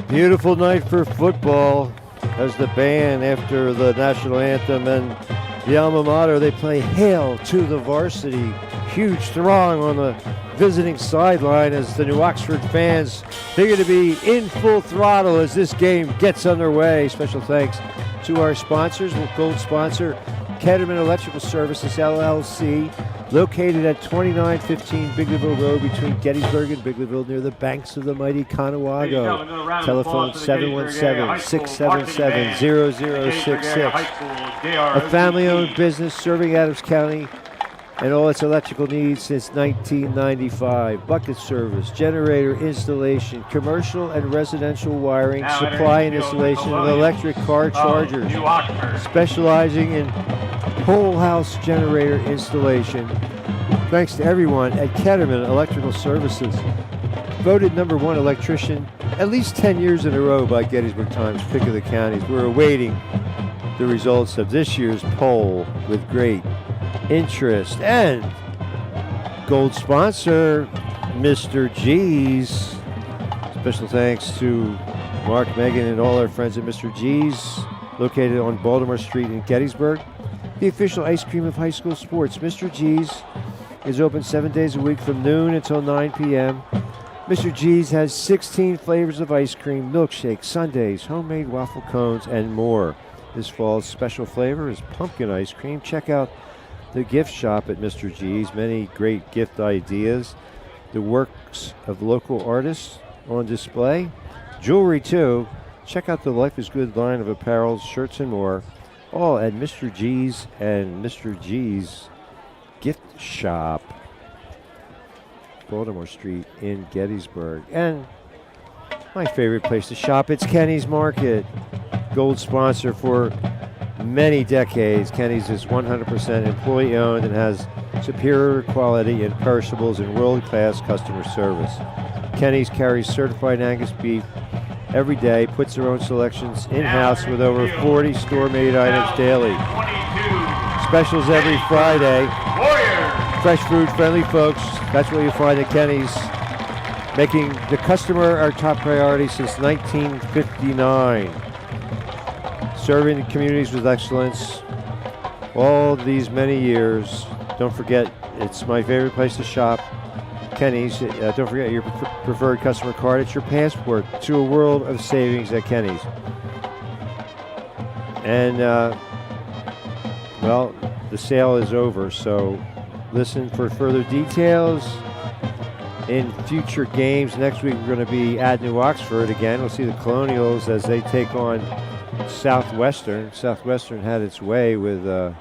Beautiful night for football as the band, after the national anthem and the alma mater, they play Hail to the Varsity. Huge throng on the visiting sideline as the New Oxford fans figure to be in full throttle as this game gets underway. Special thanks to our sponsors. Gold sponsor, Ketterman Electrical Services, LLC, located at 2915 Bigleyville Road between Gettysburg and Bigleyville near the banks of the mighty Conewago. Telephone 717-677-0066. A family-owned business serving Adams County and all its electrical needs since 1995. Bucket service, generator installation, commercial and residential wiring, supply and installation of electric car chargers, specializing in whole house generator installation. Thanks to everyone at Ketterman Electrical Services. Voted #1 electrician at least 10 years in a row by Gettysburg Times Pick of the Counties. We're awaiting the results of this year's poll with great interest. And gold sponsor, Mr. G's. Special thanks to Mark, Megan, and all our friends at Mr. G's, located on Baltimore Street in Gettysburg. The official ice cream of high school sports. Mr. G's is open 7 days a week from noon until 9 p.m. Mr. G's has 16 flavors of ice cream, milkshakes, sundaes, homemade waffle cones, and more. This fall's special flavor is pumpkin ice cream. Check out the gift shop at Mr. G's. Many great gift ideas. The works of local artists on display. Jewelry, too. Check out the Life is Good line of apparel, shirts, and more. All at Mr. G's and Mr. G's Gift Shop, Baltimore Street in Gettysburg. And my favorite place to shop, it's Kenny's Market. Gold sponsor for many decades. Kenny's is 100% employee-owned and has superior quality in perishables and world-class customer service. Kenny's carries certified Angus beef every day, puts their own selections in-house with over 40 store-made items daily. Specials every Friday. Fresh food, friendly folks. That's what you find at Kenny's. Making the customer our top priority since 1959. Serving communities with excellence all these many years. Don't forget, it's my favorite place to shop. Kenny's. Don't forget your preferred customer card. It's your passport to a world of savings at Kenny's. And, well, the sale is over, so listen for further details in future games. Next week, we're going to be at New Oxford again. We'll see the Colonials as they take on Southwestern. Southwestern had its way with, I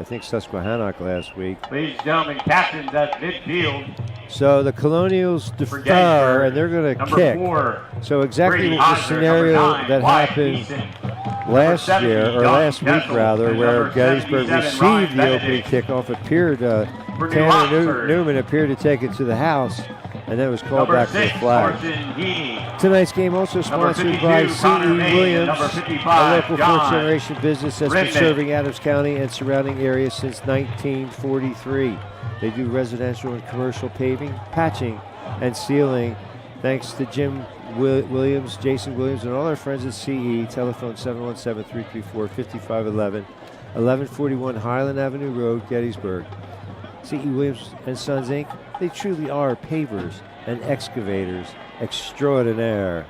think, Susquehannock last week. Ladies and gentlemen, captains at midfield. So the Colonials defer, and they're going to kick. 4, so exactly the scenario that happened last year, or last week rather, where Gettysburg received the opening kickoff, appeared, Tanner Newman appeared to take it to the house, and then was called back for the flag. Tonight's game also sponsored by C.E. Williams, a local fourth-generation business that's been serving Adams County and surrounding areas since 1943. They do residential and commercial paving, patching, and sealing. Thanks to Jim Williams, Jason Williams, and all our friends at CE. Telephone 717-334-5511. 1141 Highland Avenue Road, Gettysburg. C.E. Williams and Sons, Inc., they truly are pavers and excavators extraordinaire.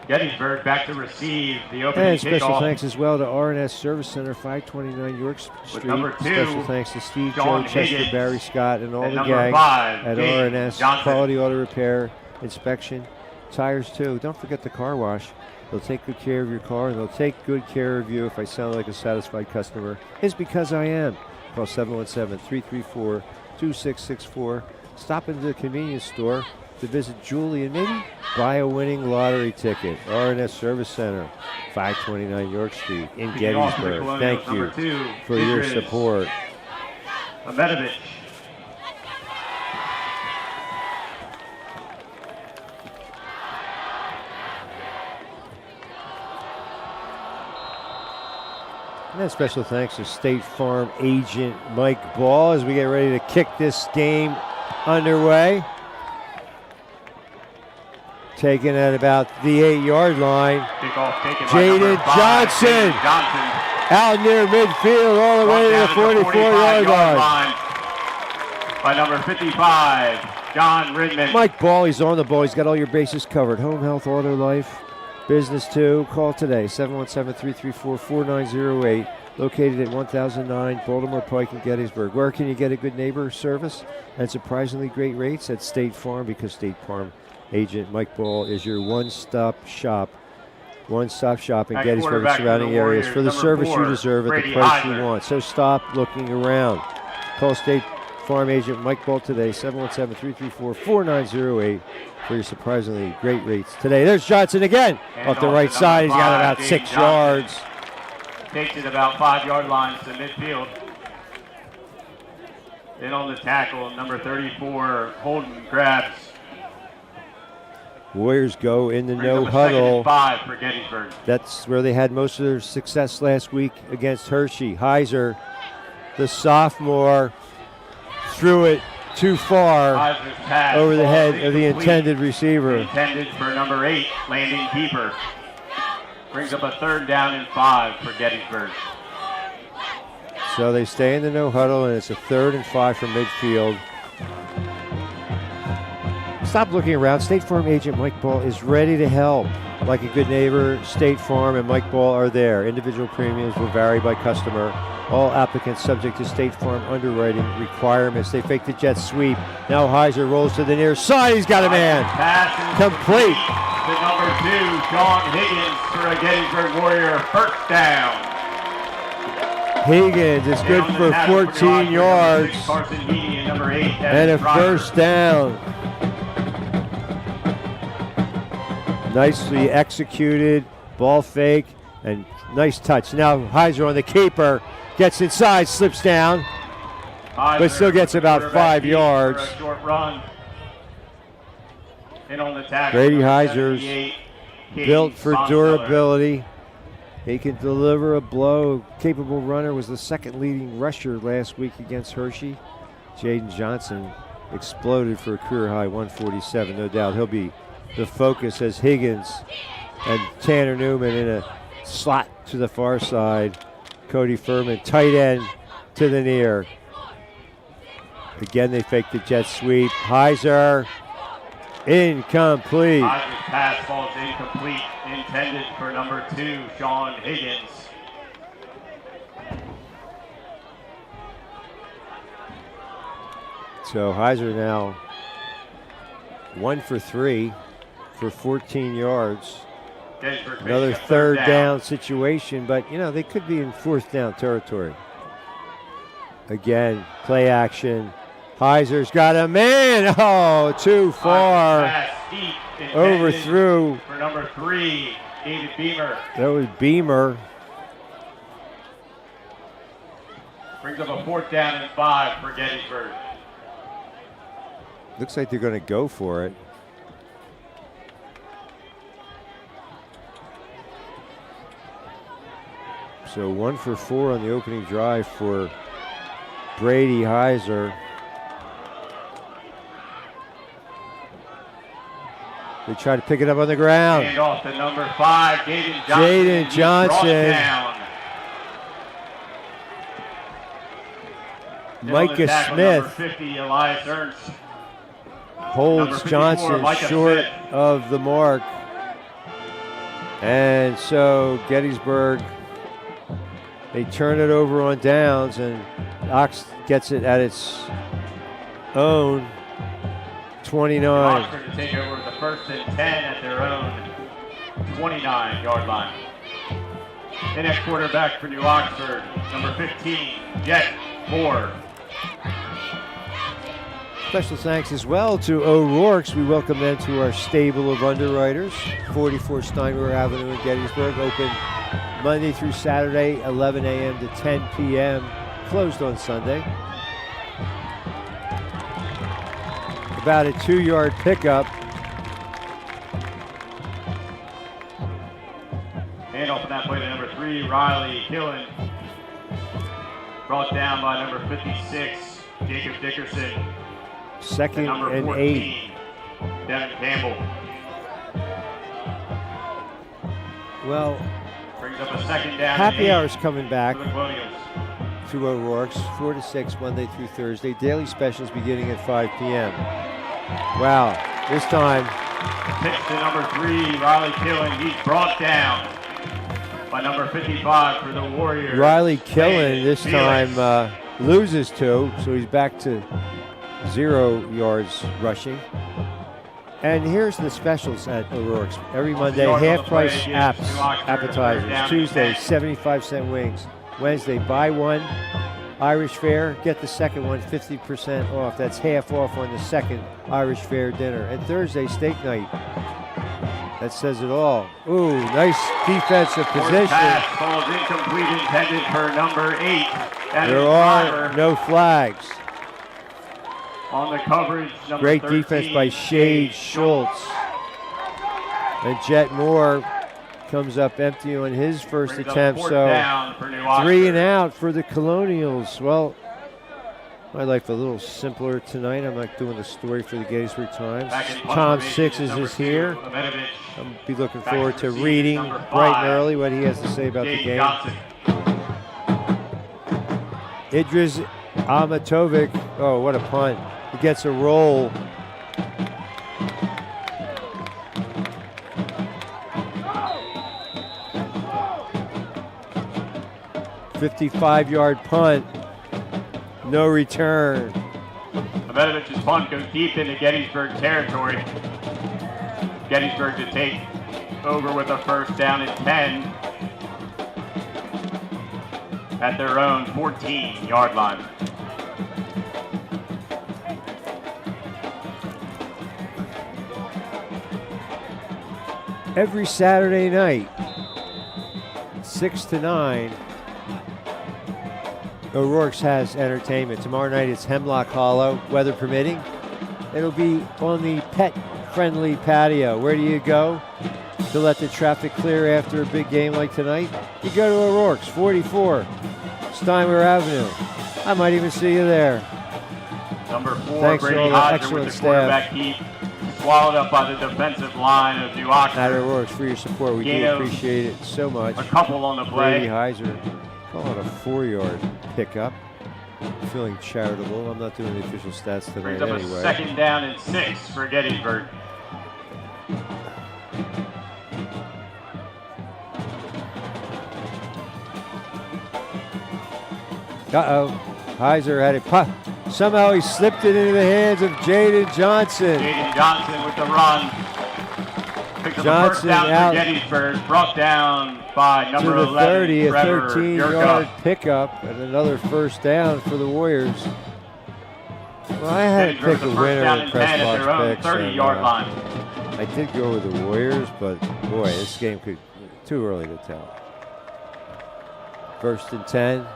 Gettysburg back to receive the opening And special kickoff. thanks as well to R&S Service Center, 529 York Street. number 2, Special thanks to Steve, John Joe, Chester, Higgins. Barry Scott, and all And the number gang 5, at James R&S. Johnson. Quality auto repair, inspection, tires too. Don't forget the car wash. They'll take good care of your car, and they'll take good care of you. If I sound like a satisfied customer, it's because I am. Call 717-334-2664. Stop into the convenience store to visit Julie and maybe buy a winning lottery ticket. R&S Service Center, 529 York Street in Gettysburg. Thank you Number 2, for your Idris support. Ahmedovich. And special thanks to State Farm agent Mike Ball as we get ready to kick this game underway. Taken at about the 8-yard line. Kickoff taken by Jaden number 5, Johnson. Jaden Johnson. Out near midfield all the way to the 44-yard line. By number 55, John Ridman. Mike Ball, he's on the ball. He's got all your bases covered. Home health, auto life, business too. Call today, 717-334-4908. Located at 1009 Baltimore Pike in Gettysburg. Where can you get a good neighbor service and surprisingly great rates? At State Farm, because State Farm agent Mike Ball is your one-stop shop in Gettysburg and surrounding areas for the service you deserve at the price you want. So stop looking around. Call State Farm agent Mike Ball today, 717-334-4908 for your surprisingly great rates today. There's Johnson again off the right side. He's got about 6 yards. Takes it about 5-yard lines to midfield. In on the tackle, number 34, Holden grabs. Warriors go in the Brings no up a second huddle. and 5 for Gettysburg. That's where they had most of their success last week against Hershey. Heiser, the sophomore, threw it too far Heiser's pass over the falls head of the incomplete. intended receiver. Intended for number 8, Landon Keeper. Brings up a 3rd down and 5 for Gettysburg. So they stay in the no huddle, and it's a 3rd and 5 from midfield. Stop looking around. State Farm agent Mike Ball is ready to help. Like a good neighbor, State Farm and Mike Ball are there. Individual premiums will vary by customer. All applicants subject to State Farm underwriting requirements. They fake the jet sweep. Now Heiser rolls to the near side. He's got a man. Pass Complete. to number 2, Sean Higgins for a Gettysburg Warrior 1st down. Higgins is good for 14 yards Carson Heaney and number 8, and a 1st down. Nicely executed, ball fake, and nice touch. Now Heiser on the keeper, gets inside, slips down, but still gets about 5 yards. For a short run. In on the tackle, Brady number Heiser's 78, built for Caden durability. He can deliver a blow. Capable runner, was the 2nd leading rusher last week against Hershey. Jaden Johnson exploded for a career high 147. No doubt he'll be the focus as Higgins and Tanner Newman in a slot to the far side. Cody Furman, tight end to the near. Again, they fake the jet sweep. Heiser, incomplete. Heiser's pass falls incomplete. Intended for number 2, Sean Higgins. So Heiser now 1 for 3 for 14 yards. Gettysburg Another facing a 3rd down situation, but they could be in 4th down territory. Again, play action. Heiser's got a man. Oh, too far. Pass deep, intended Overthrew. for number 3, David Beamer. That was Beamer. Brings up a 4th down and 5 for Gettysburg. Looks like they're going to go for it. So 1 for 4 on the opening drive for Brady Heiser. They try to pick it up on the ground. Hand off to number 5, Jaden Johnson. Jaden He's Johnson. brought down. Micah Number Smith 50, Elias Ernst. holds Number 54, Johnson Micah short Smith. of the mark. And so Gettysburg, they turn it over on downs, and Ox gets it at its own 29. Oxford to take over the 1st and 10 at their own 29-yard line. The next quarterback for New Oxford, number 15, Jet Moore. Special thanks as well to O'Rourke's. We welcome them to our stable of underwriters. 44 Steinwehr Avenue in Gettysburg, open Monday through Saturday, 11 a.m. to 10 p.m., closed on Sunday. About a 2-yard pickup. And off that play to number 3, Riley Killen. Brought down by number 56, Jacob Dickerson. Second Number and 14, 8. Devin Campbell. Well, Brings up a 2nd down. happy and 8 hour's coming back for the Colonials. to O'Rourke's, 4 to 6, Monday through Thursday. Daily specials beginning at 5 p.m. Wow, this time Pitch to number 3, Riley Killen. He's brought down by number 55 for the Warriors. Riley Killen this Felix. time loses 2, so he's back to 0 yards rushing. And here's the specials at O'Rourke's. Every Monday, half price appetizers. Tuesday, 75-cent wings. Wednesday, buy one Irish fare, get the second one 50% off. That's half off on the second Irish fare dinner. And Thursday, steak night. That says it all. Ooh, nice defensive Fourth position. pass falls incomplete, intended for number 8. That There is are Driver. no flags. On the coverage, number Great 13, defense by Shade Schultz. And Jet Moore comes up empty on his first Brings up attempt. 4th So down for New Oxford. 3 and out for the Colonials. Well, my life a little simpler tonight. I'm not doing the story for the Gettysburg Times. Back in punt Tom formation Sixes number is 2, here. Levinovich, I'll be looking Back forward to to receive reading number bright 5, and early what he has to say about the Jaden game. Johnson. Idris Amatovic. Oh, what a punt. He gets a roll. "55-yard punt, no return." Levinovich's punt goes deep into Gettysburg territory. Gettysburg to take over with a 1st down and 10 at their own 14-yard line. Every Saturday night, 6 to 9, O'Rourke's has entertainment. Tomorrow night it's Hemlock Hollow, weather permitting. It'll be on the pet-friendly patio. Where do you go to let the traffic clear after a big game like tonight? You go to O'Rourke's, 44 Steinwehr Avenue. I might even see you there. Number 4, Thanks to Brady all the Hodger excellent with the staff. quarterback keep. Swallowed up by the defensive line of New At Oxford. O'Rourke's for your support. We do Gain of appreciate it so much. A couple on the Brady play. Heiser, call it a 4-yard pickup. Feeling charitable. I'm not doing the official stats tonight Brings up a anyway. 2nd down and 6 for Gettysburg. Uh-oh. Heiser had it. Somehow he slipped it into the hands of Jaden Johnson. Jaden Johnson with the run. Picks up a 1st Johnson down out for Gettysburg. Brought down by To number the 11, 30, a Trevor 13-yard Yurka. pickup, and another 1st down for the Warriors. Well, I had to Gettysburg pick with a a 1st winner down in and press 10 at their own box picks. 30-yard line. I did go with the Warriors, but boy, this game could too early to tell. 1st and 10.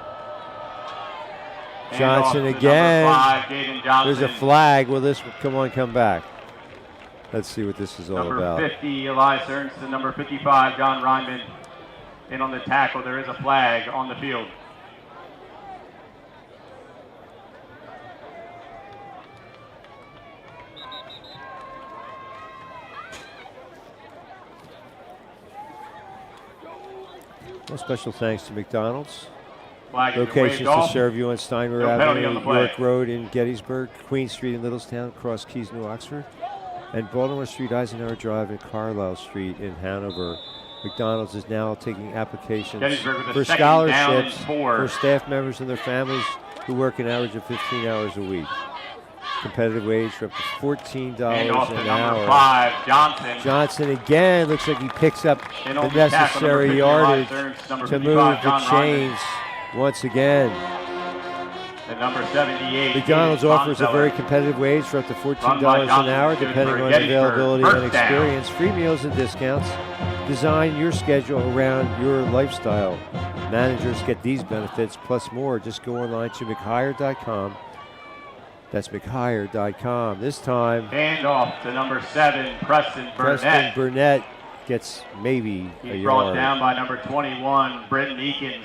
Johnson Handoff to again. number 5, Jaden Johnson. There's a flag. Will this come back? Let's see what this is all Number about. 50, Elias Ernst, and number 55, John Ryman. In on the tackle, there is a flag on the field. Well, special thanks to McDonald's. Flag has been Locations waved to off. serve you on Steinmer No penalty Avenue, on the play. York Road in Gettysburg, Queen Street in Littlestown, Cross Keys, New Oxford, and Baltimore Street, Eisenhower Drive, and Carlisle Street in Hanover. McDonald's is now taking applications Gettysburg with a for second down and scholarships 4. for staff members and their families who work an average of 15 hours a week. Competitive wage for up to $14 And off to an number hour. 5, Johnson. Johnson again looks like he picks up And the on the tackle, number necessary 50, yardage Elias Ernst, number to 55, move the John chains once again. And number 78. McDonald's David offers a Bonzeller. very competitive wage for up to $14 Run by an Johnson, hour, good depending for on Gettysburg. availability First and down. experience. Free meals and discounts. Design your schedule around your lifestyle. Managers get these benefits plus more. Just go online to McHire.com. That's McHire.com. This time, Hand off to number 7, Preston Burnett. Preston Burnett gets maybe a He's brought yard. down by number 21, Brenton Eakins.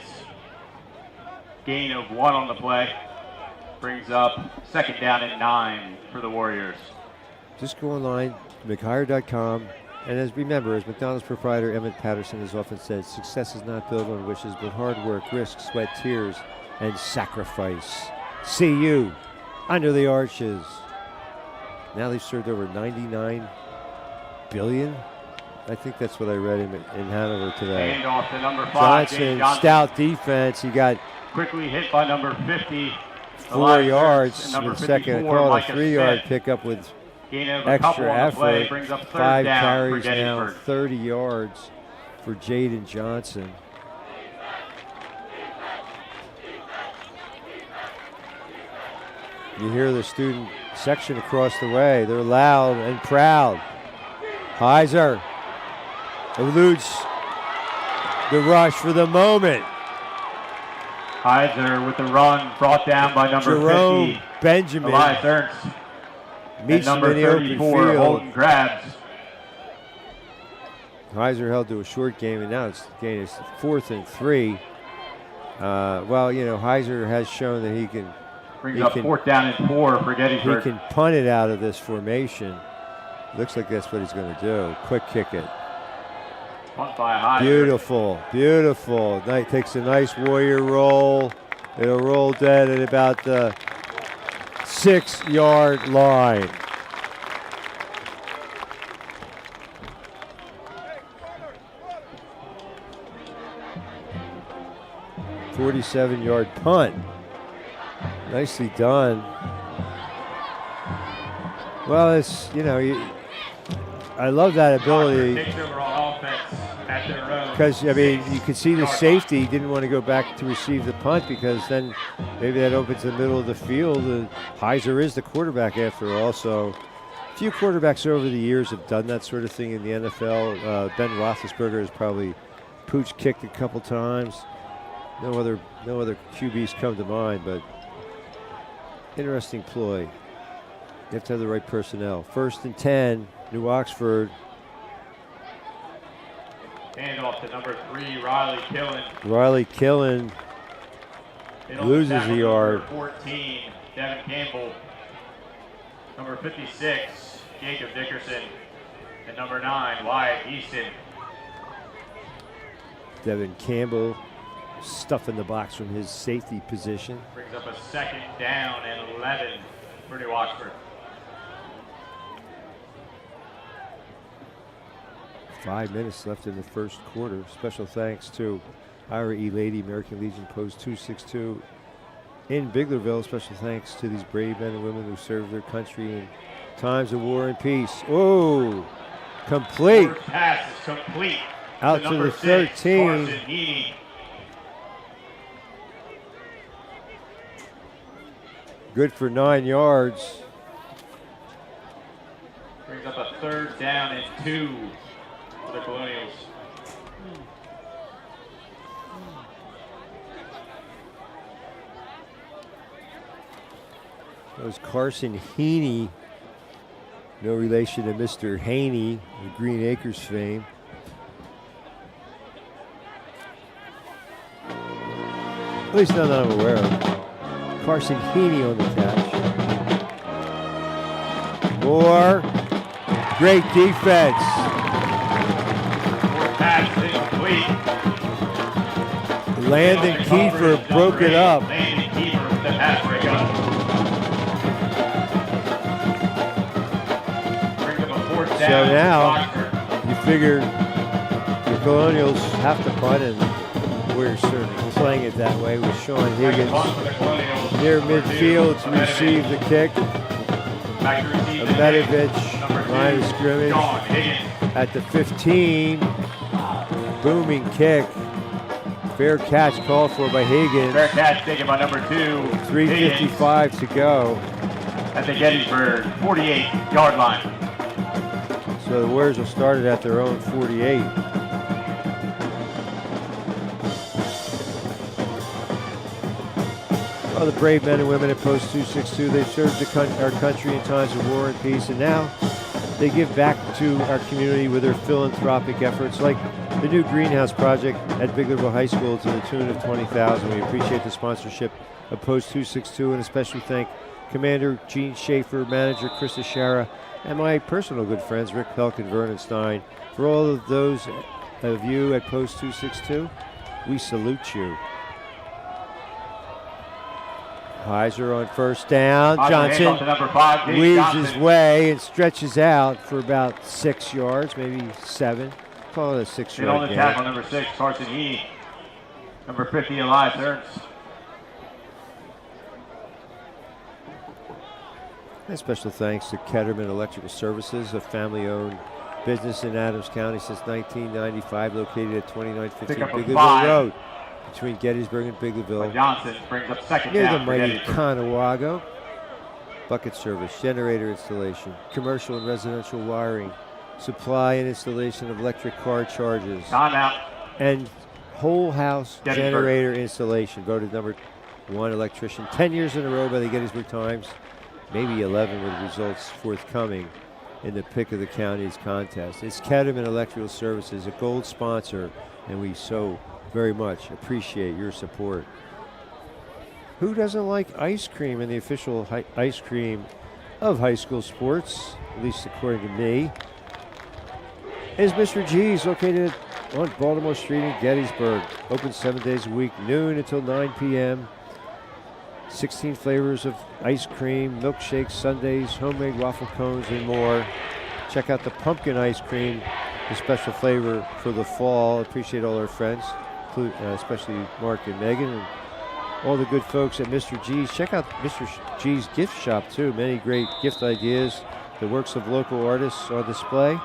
Gain of 1 on the play. Brings up second down and 9 for the Warriors. Just go online, McHire.com. And remember, as McDonald's proprietor Emmett Patterson has often said, success is not built on wishes, but hard work, risk, sweat, tears, and sacrifice. See you under the arches. Now they've served over 99 billion. I think that's what I read in Hanover today. Hand off to number 5, James Johnson, stout defense. He got quickly hit by number 50. 4 Elias yards Ernst, and number with second. 54, Called a Micah 3-yard Smith. pickup with Gain of a couple extra on the play. effort. Brings up third 5 down carries for now, Gettysburg. 30 yards for Jaden Johnson. You hear the student section across the way. They're loud and proud. Heiser eludes the rush for the moment. Heiser with the run, brought down by number Jerome 50, Benjamin Elias Ernst. And meets him number in the open 34, field. Holden grabs. Heiser held to a short game, and now it's gain is 4th and 3. Well, you know, Heiser has shown that he can Brings up fourth down and 4 for he Gettysburg. can punt it out of this formation. Looks like that's what he's going to do. Quick kick it. Punt by Heiser. Beautiful, beautiful. Knight takes a nice warrior roll. It'll roll dead at about the 6-yard line. "47-yard punt." Nicely done. Well, it's, you know, I love that ability. Takes over on offense at their own. Because, I mean, you could see the 6-yard safety didn't want to go back to receive the punt because then maybe that opens the middle of the field. Heiser is the quarterback after all. So a few quarterbacks over the years have done that sort of thing in the NFL. Ben Roethlisberger has probably pooch kicked a couple times. No other QBs come to mind, but interesting ploy. You have to have the right personnel. 1st and 10, New Oxford. Hand off to number 3, Riley Killen. Riley Killen loses a yard. Number 14, Devin Campbell. Number 56, Jacob Dickerson. And number 9, Wyatt Easton. Devin Campbell stuffing the box from his safety position. Brings up a second down and 11 for New Oxford. 5 minutes left in the first quarter. Special thanks to Ira E. Lady, American Legion Post 262 in Biglerville. Special thanks to these brave men and women who serve their country in times of war and peace. Oh, complete. First pass is complete. Out to number the 6, 13. Carson Heaney. Good for 9 yards. Brings up a third down and 2 for the Colonials. That was Carson Heaney. No relation to Mr. Haney, the Green Acres fame. At least none that I'm aware of. Carson Heaney on the catch. Moore. Great defense. Pass incomplete. Landon Kiefer broke it up. Landon Kiefer with the pass breakup. Brings up a fourth down. So now, Oxford. you figure the Colonials have to punt, and we're certainly playing it that way with Sean Higgins near midfield to receive the kick. Medevich, line of scrimmage at the 15. Booming kick. Fair catch called for by Higgins. Fair catch taken by number 2. 3:55 to go. At the Gettysburg 48-yard line. So the Warriors will start it at their own 48. Well, the brave men and women at Post 262, they've served our country in times of war and peace, and now they give back to our community with their philanthropic efforts, like the new greenhouse project at Biglerville High School to the tune of $20,000. We appreciate the sponsorship of Post 262, and especially thank Commander Gene Schaefer, Manager Chris Ashara, and my personal good friends Rick Pelk and Vernon Stein. For all of those of you at Post 262, we salute you. Heiser on first down. Johnson weaves his way and stretches out for about 6 yards, maybe 7. Call it a 6-yard on the tackle, number 6, Carson Yee. Number 50, Elias Ernst. And special thanks to Ketterman Electrical Services, a family-owned business in Adams County since 1995, located at 2915 Biglerville Road, between Gettysburg and Biglerville. Johnson brings up second near down the mighty Conawago. Bucket service, generator installation, commercial and residential wiring, supply and installation of electric car charges, timeout, and whole house Gettysburg generator installation. Voted number 1 electrician 10 years in a row by the Gettysburg Times, maybe 11 with results forthcoming in the pick of the county's contest. It's Ketterman Electrical Services, a gold sponsor, and we so very much appreciate your support. Who doesn't like ice cream in the official ice cream of high school sports, at least according to me, is Mr. G's, located on Baltimore Street in Gettysburg. Open 7 days a week, noon until 9 p.m. 16 flavors of ice cream, milkshakes, sundaes, homemade waffle cones, and more. Check out the pumpkin ice cream, the special flavor for the fall. Appreciate all our friends, especially Mark and Megan, and all the good folks at Mr. G's. Check out Mr. G's gift shop, too. Many great gift ideas, the works of local artists on display.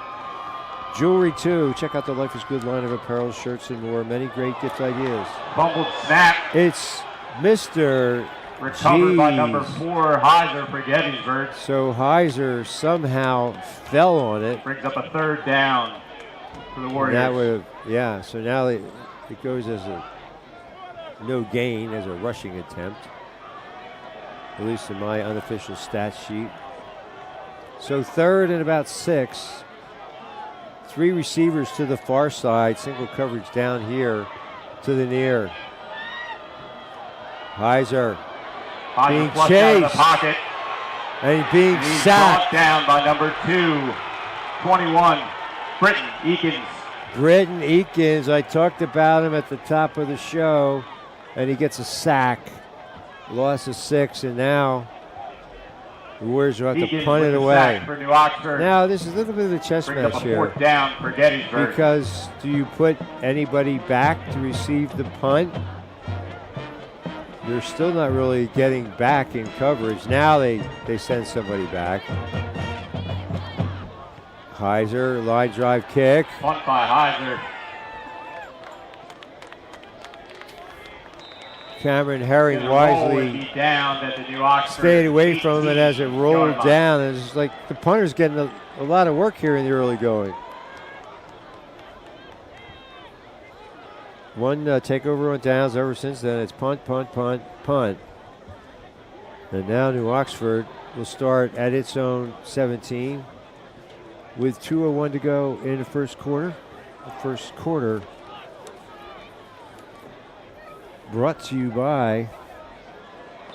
Jewelry, too. Check out the Life is Good line of apparel, shirts, and more. Many great gift ideas. Fumbled snap. It's Mr. Recovered by number 4, Heiser for Gettysburg. So Heiser somehow fell on it. Brings up a third down for the Warriors. That would have, yeah. So now it goes as a no gain, as a rushing attempt, at least in my unofficial stat sheet. So 3rd and about 6. 3 receivers to the far side, single coverage down here to the near. Heiser being chased and being sacked. Down by number 2, 21, Britton Eakins. Britton Eakins, I talked about him at the top of the show, and he gets a sack. Loss of 6, and now the Warriors will have to punt it away. For New Oxford. Now, this is a little bit of a chess match here. 4th down for Gettysburg. Because do you put anybody back to receive the punt? They're still not really getting back in coverage. Now they send somebody back. Heiser, line drive kick. Punt by Heiser. Cameron Herring wisely stayed away from it as it rolled down. It's like the punter's getting a lot of work here in the early going. One takeover on downs. Ever since then, it's punt, punt, punt, punt. And now New Oxford will start at its own 17 with 2:01 to go in the first quarter. The first quarter brought to you by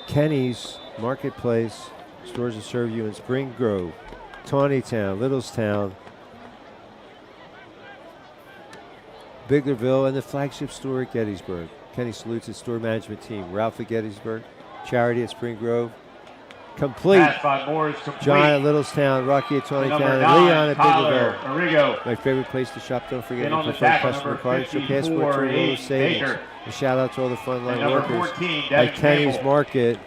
Kenny's Marketplace, stores that serve you in Spring Grove, Tawnytown, Littlestown, Biglerville, and the flagship store at Gettysburg. Kenny salutes his store management team. Ralph at Gettysburg, Charity at Spring Grove. Complete. Pass by Moore is complete. John at Littlestown, Rocky at Tawnytown, and 9, Leon at Tyler Biggerville. Arrigo. My favorite place to shop. Don't forget In to on the prefer tackle, customer number cards. So 54, passport to a roll of Abe savings. Baker. A shout out to all the frontline And number workers 14, at Devin Kenny's Campbell. Market.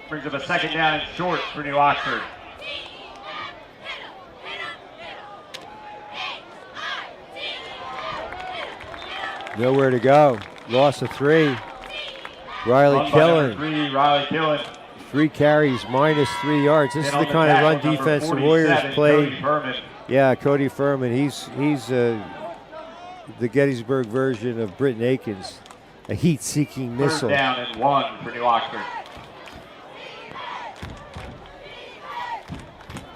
Brings up a second down and short for New Oxford. Nowhere to go. Loss of 3. Riley Run by number Killen. 3, Riley Killen. 3 carries, minus 3 yards. This is In the on kind of tackle, run number defense the 47, Warriors played. Cody Furman. Yeah, Cody Furman. He's the Gettysburg version of Britton Akins, a heat-seeking missile. Third down and 1 for New Oxford.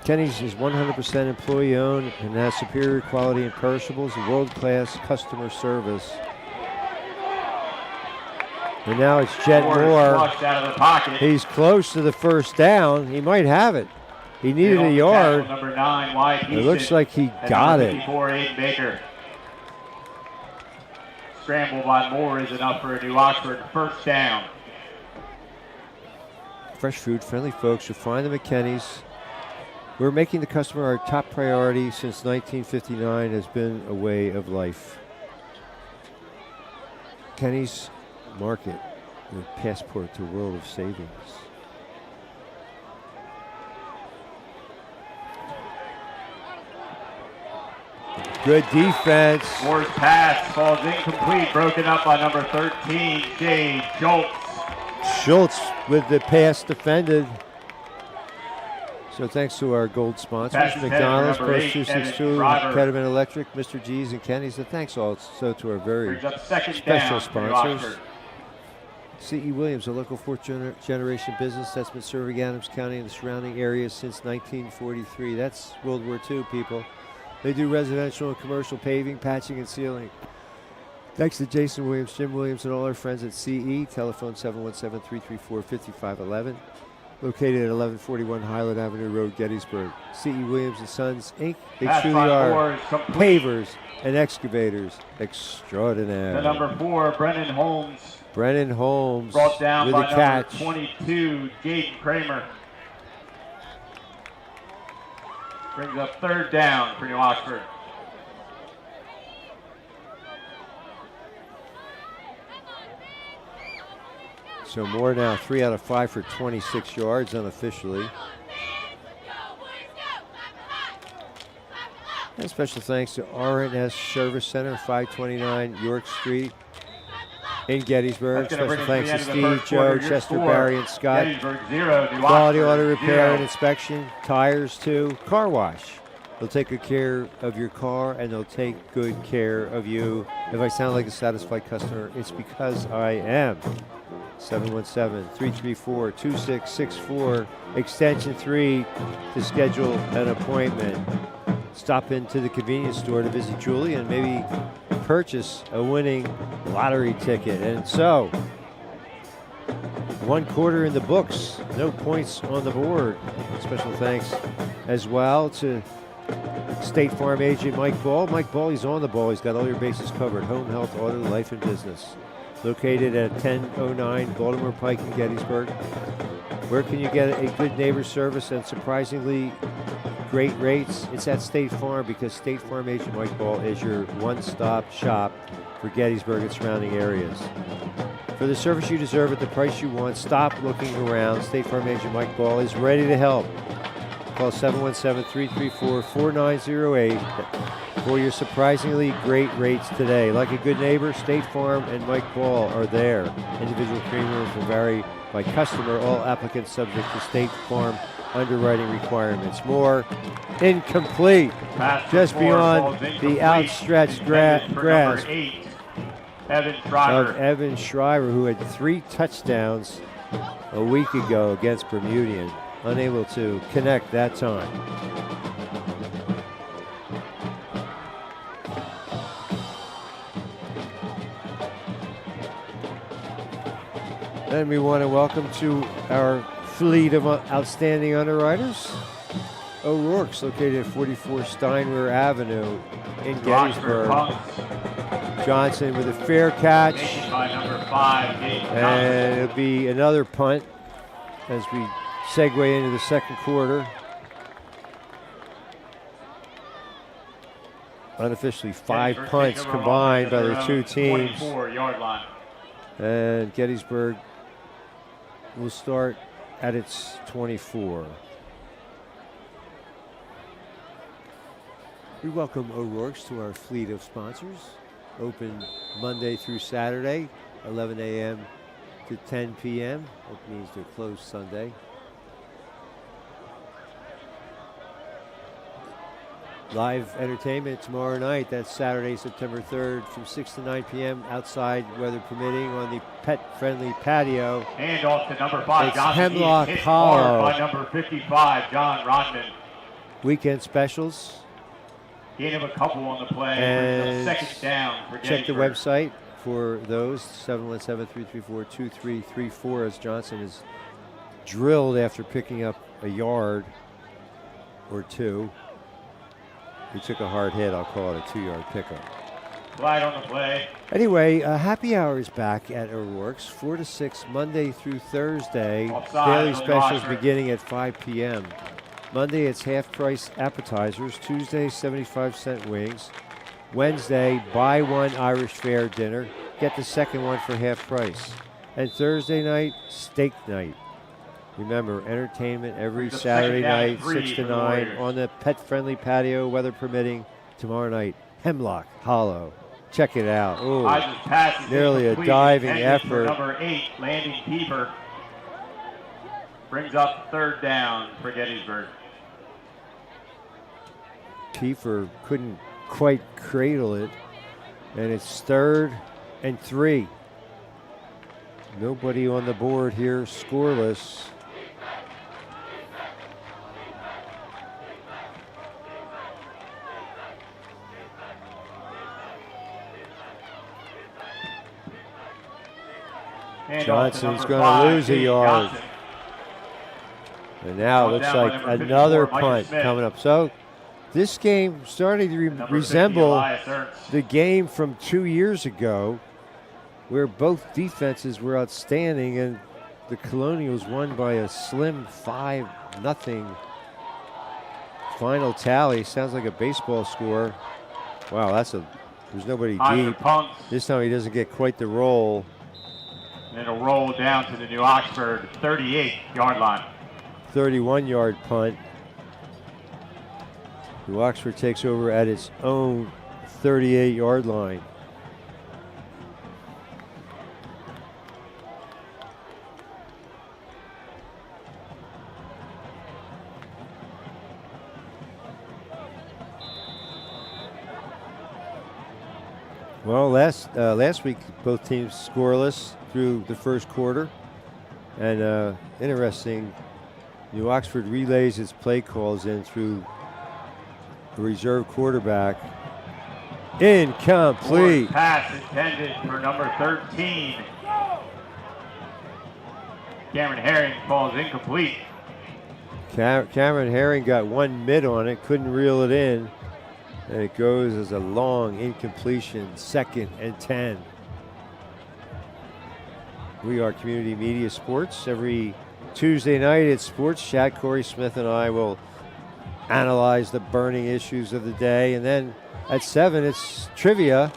Kenny's is 100% employee-owned and has superior quality and perishables and world-class customer service. And now it's Jet Moore is Moore. flushed out of the pocket. He's close to the first down. He might have it. He needed In on a the yard. tackle, number 9, Wyatt It looks Easton. like he And got number it. 54, Aiden Baker. Scramble by Moore is enough for a New Oxford first down. Fresh food, friendly folks. You'll find them at Kenny's. We're making the customer our top priority since 1959 has been a way of life. Kenny's Market, your passport to a world of savings. Good defense. Moore's pass falls incomplete, broken up by number 13, Jay Schultz. Schultz with the pass defended. So thanks to our gold sponsors, Pass is McDonald's, headed for number Post 8, 262, Evan Driver. Kedman Electric, Mr. G's, and Kenny's. And thanks also to our very Brings up second special down for New sponsors. Oxford. C.E. Williams, a local fourth-generation business that's been serving Adams County and the surrounding areas since 1943. That's World War II, people. They do residential and commercial paving, patching, and sealing. Thanks to Jason Williams, Jim Williams, and all our friends at CE. Telephone 717-334-5511. Located at 1141 Highland Avenue Road, Gettysburg. C.E. Williams and Sons, Inc. They Pass truly by are Moore is complete. pavers and excavators extraordinaire. The number 4, Brennan Holmes, Brennan Holmes brought down with by a number catch. 22, Jaden Kramer. Brings up third down for New Oxford. So Moore now 3 out of 5 for 26 yards unofficially. And special thanks to R&S Service Center, 529 York Street in Gettysburg. That's gonna Special bring thanks us to to the end of the Steve, first Joe, quarter. Your Chester, score, Barry, and Scott. Gettysburg 0, New Quality Oxford auto repair 0. and inspection, tires too, car wash. They'll take good care of your car and they'll take good care of you. If I sound like a satisfied customer, it's because I am. 717-334-2664, extension 3 to schedule an appointment. Stop into the convenience store to visit Julie and maybe purchase a winning lottery ticket. And so, 1 quarter in the books, no points on the board. Special thanks as well to State Farm agent Mike Ball. Mike Ball, he's on the ball. He's got all your bases covered. Home, health, auto, life, and business. Located at 1009 Baltimore Pike in Gettysburg. Where can you get a good neighbor service and surprisingly great rates? It's at State Farm, because State Farm agent Mike Ball is your one-stop shop for Gettysburg and surrounding areas. For the service you deserve at the price you want, stop looking around. State Farm agent Mike Ball is ready to help. Call 717-334-4908 for your surprisingly great rates today. Like a good neighbor, State Farm and Mike Ball are there. Individual premiums will vary by customer. All applicants subject to State Farm underwriting requirements. More incomplete. Pass Just to Moore beyond falls the incomplete. outstretched Intended for grasp number 8, Evan of Shriver. Evan Shriver, who had 3 touchdowns a week ago against Bermudian. Unable to connect that time. Then we want to welcome to our fleet of outstanding underwriters, O'Rourke's, located at 44 Steinwehr Avenue in New Oxford Gettysburg. punts. Johnson with a fair catch. Taken by number 5, Gabe Johnson. And it'll be another punt as we segue into the second quarter. Unofficially 5 punts combined by the two teams. 24-yard line. And Gettysburg will start at its 24. We welcome O'Rourke's to our fleet of sponsors. Open Monday through Saturday, 11 a.m. to 10 p.m. That means they're closed Sunday. Live entertainment tomorrow night. That's Saturday, September 3rd from 6 to 9 p.m. outside, weather permitting, on the pet-friendly patio. And off to number 5, It's Johnson. Hemlock Hit Hollow. hard by number 55, John Rodman. Weekend specials. Gain of a couple on the play. And Second down for check the Gettysburg. website for those, 717-334-2334, as Johnson is drilled after picking up a yard or two. He took a hard hit. I'll call it a 2-yard pickup. Flag on the play. Anyway, happy hour is back at O'Rourke's, 4 to 6, Monday through Thursday. Offside Daily on the specials roster. beginning at 5 p.m. Monday, it's half-price appetizers. Tuesday, 75-cent wings. Wednesday, buy one Irish fare dinner. Get the second one for half price. And Thursday night, steak night. Remember, entertainment every The Saturday second down night, and 3 6 to for the 9, Warriors. on the pet-friendly patio, weather permitting. Tomorrow night, Hemlock Hollow. Check it out. Oh, Hodges passes nearly a incomplete. diving Intended for effort. Number 8, Landon Keeper. Brings up third down for Gettysburg. Kiefer couldn't quite cradle it, and it's 3rd and 3. Nobody on the board here, scoreless. And Johnson's off to going number 5, to lose a Gabe yard. Johnson. And now it Brought looks down by like number another 54, Micah punt Smith. coming up. So this game starting to Number 50, resemble Elias Ernst. the game from 2 years ago, where both defenses were outstanding, and the Colonials won by a slim 5-0 final tally. Sounds like a baseball score. Wow, there's nobody Either deep. punts, This time he doesn't get quite the roll. and it'll roll down to the New Oxford 38-yard line. 31-yard punt. New Oxford takes over at its own 38-yard line. Well, last week both teams scoreless through the first quarter, and interesting. New Oxford relays its play calls in through the reserve quarterback. Incomplete. Forward pass intended for number 13. Cameron Herring falls incomplete. Cameron Herring got one mid on it, couldn't reel it in, and it goes as a long incompletion, 2nd and 10. We are Community Media Sports. Every Tuesday night at Sports Chat, Corey Smith and I will analyze the burning issues of the day. And then at 7, it's trivia.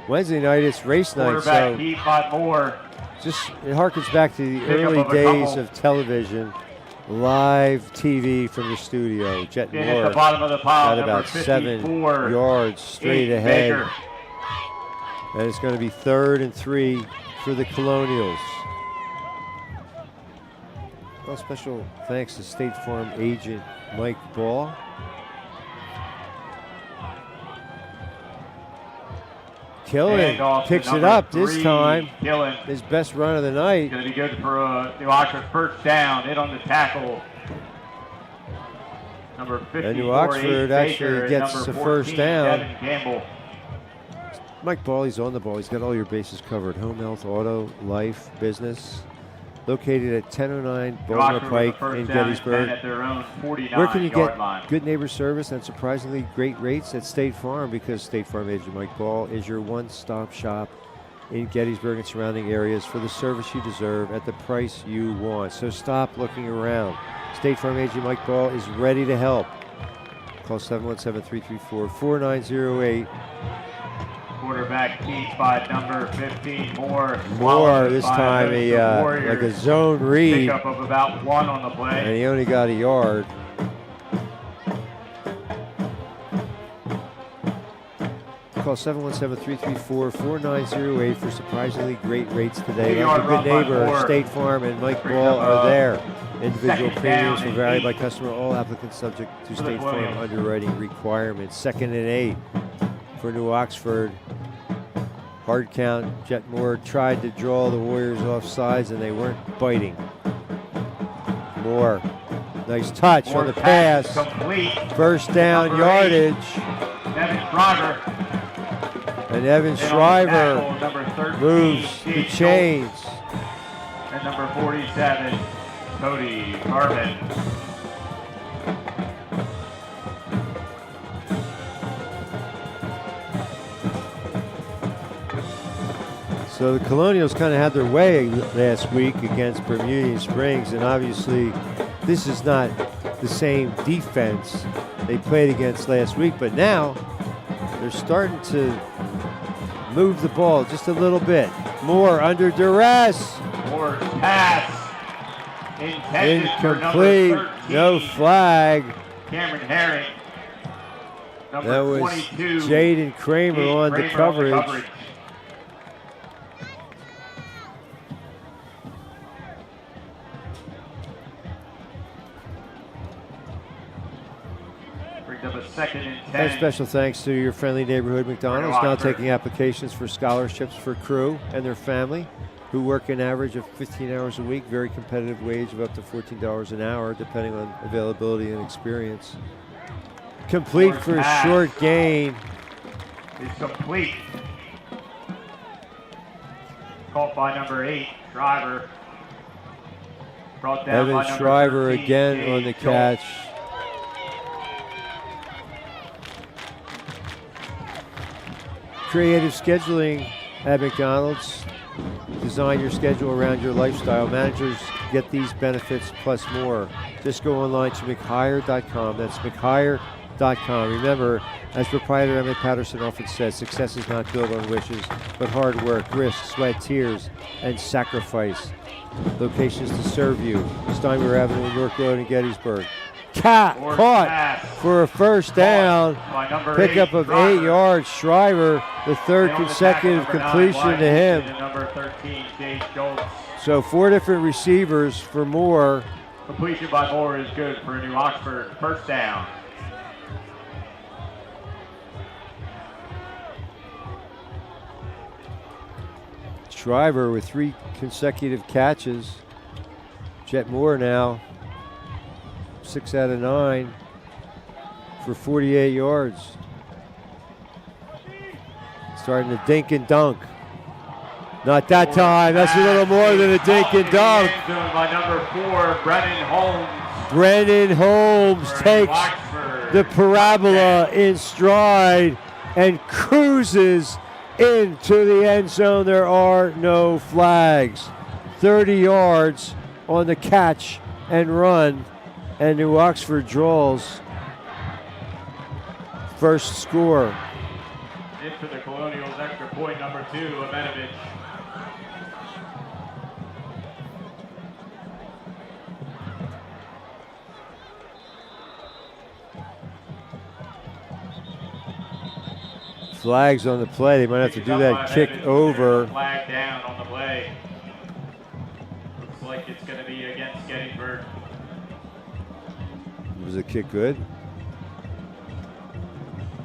Wednesday night, it's race night. Quarterback So Heath Moore. it harkens back to the Pickup early of a days couple. of television. Live TV from the studio. Jet In at Moore the bottom of the pile, got number about 7 54. yards straight Aiden ahead. Baker. And it's going to be 3rd and 3 for the Colonials. Well, special thanks to State Farm agent Mike Ball. Killen Handoff to picks it number up this 3, time. Killen. His best run of the night. Going to be good for New Oxford first down. In on the tackle. Number 54, And New Oxford Aiden actually Baker, and gets number the first 14, down. Devin Campbell. Mike Ball, he's on the ball. He's got all your bases covered. Home health, auto, life, business. located at 1009 New Baltimore Oxford with Pike the first in down and Gettysburg. 10 at their own 49 Where can you yard get line. good neighbor service and surprisingly great rates? At State Farm, because State Farm agent Mike Ball is your one-stop shop in Gettysburg and surrounding areas for the service you deserve at the price you want. So stop looking around. State Farm agent Mike Ball is ready to help. Call 717-334-4908. Quarterback keeps by number 15, Moore. More this time, like a zone read. Pickup of about 1 on the play. And he only got a yard. Call 717-334-4908 for surprisingly great rates today. Like a good neighbor, State Farm and Mike Ball are there. Individual premiums will vary by customer. All applicants subject to State Farm underwriting requirements. 2nd and 8 for New Oxford. Hard count. Jet Moore tried to draw the Warriors off sides and they weren't biting. Moore. Nice touch on the pass. Complete. First down yardage. Evan Shriver. And Evan Shriver moves the chains. And number 47, Cody Harmon. So the Colonials kind of had their way last week against Bermudian Springs, and obviously this is not the same defense they played against last week, but now they're starting to move the ball just a little bit. Moore under duress. Moore's pass. Incomplete. No flag. Cameron Herring. That was 22. Jaden Kramer on the coverage. And special thanks to your friendly neighborhood McDonald's, now taking applications for scholarships for crew and their family who work an average of 15 hours a week, very competitive wage of up to $14 an hour, depending on availability and experience. Complete for a short gain. It's complete. Caught by number 8, Shriver. Brought down Evan by number Shriver 13, again Dave on the Schultz. catch. Creative scheduling at McDonald's. Design your schedule around your lifestyle. Managers get these benefits plus more. Just go online to McHire.com. That's McHire.com. Remember, as proprietor Emmett Patterson often says, success is not built on wishes, but hard work, risk, sweat, tears, and sacrifice. Locations to serve you. Steinberg Avenue, York Road in Gettysburg. Caught for a first down. Pickup of 8 yards. Shriver, the third consecutive completion to him. Number 13, Dave Schultz. So 4 different receivers for Moore. Completion by Moore is good for New Oxford. First down. Shriver with 3 consecutive catches. Jet Moore now 6 out of 9 for 48 yards. Starting to dink and dunk. Not that time. That's a little more than a dink and dunk. By number 4, Brennan Holmes. Brennan Holmes takes the parabola in stride and cruises into the end zone. There are no flags. 30 yards on the catch and run. And New Oxford draws first score. Into the Colonials extra point number 2, Amenovich. Flags on the play. They might have to do that kick over. Flag down on the play. Looks like it's going to be against Gettysburg. Was the kick good?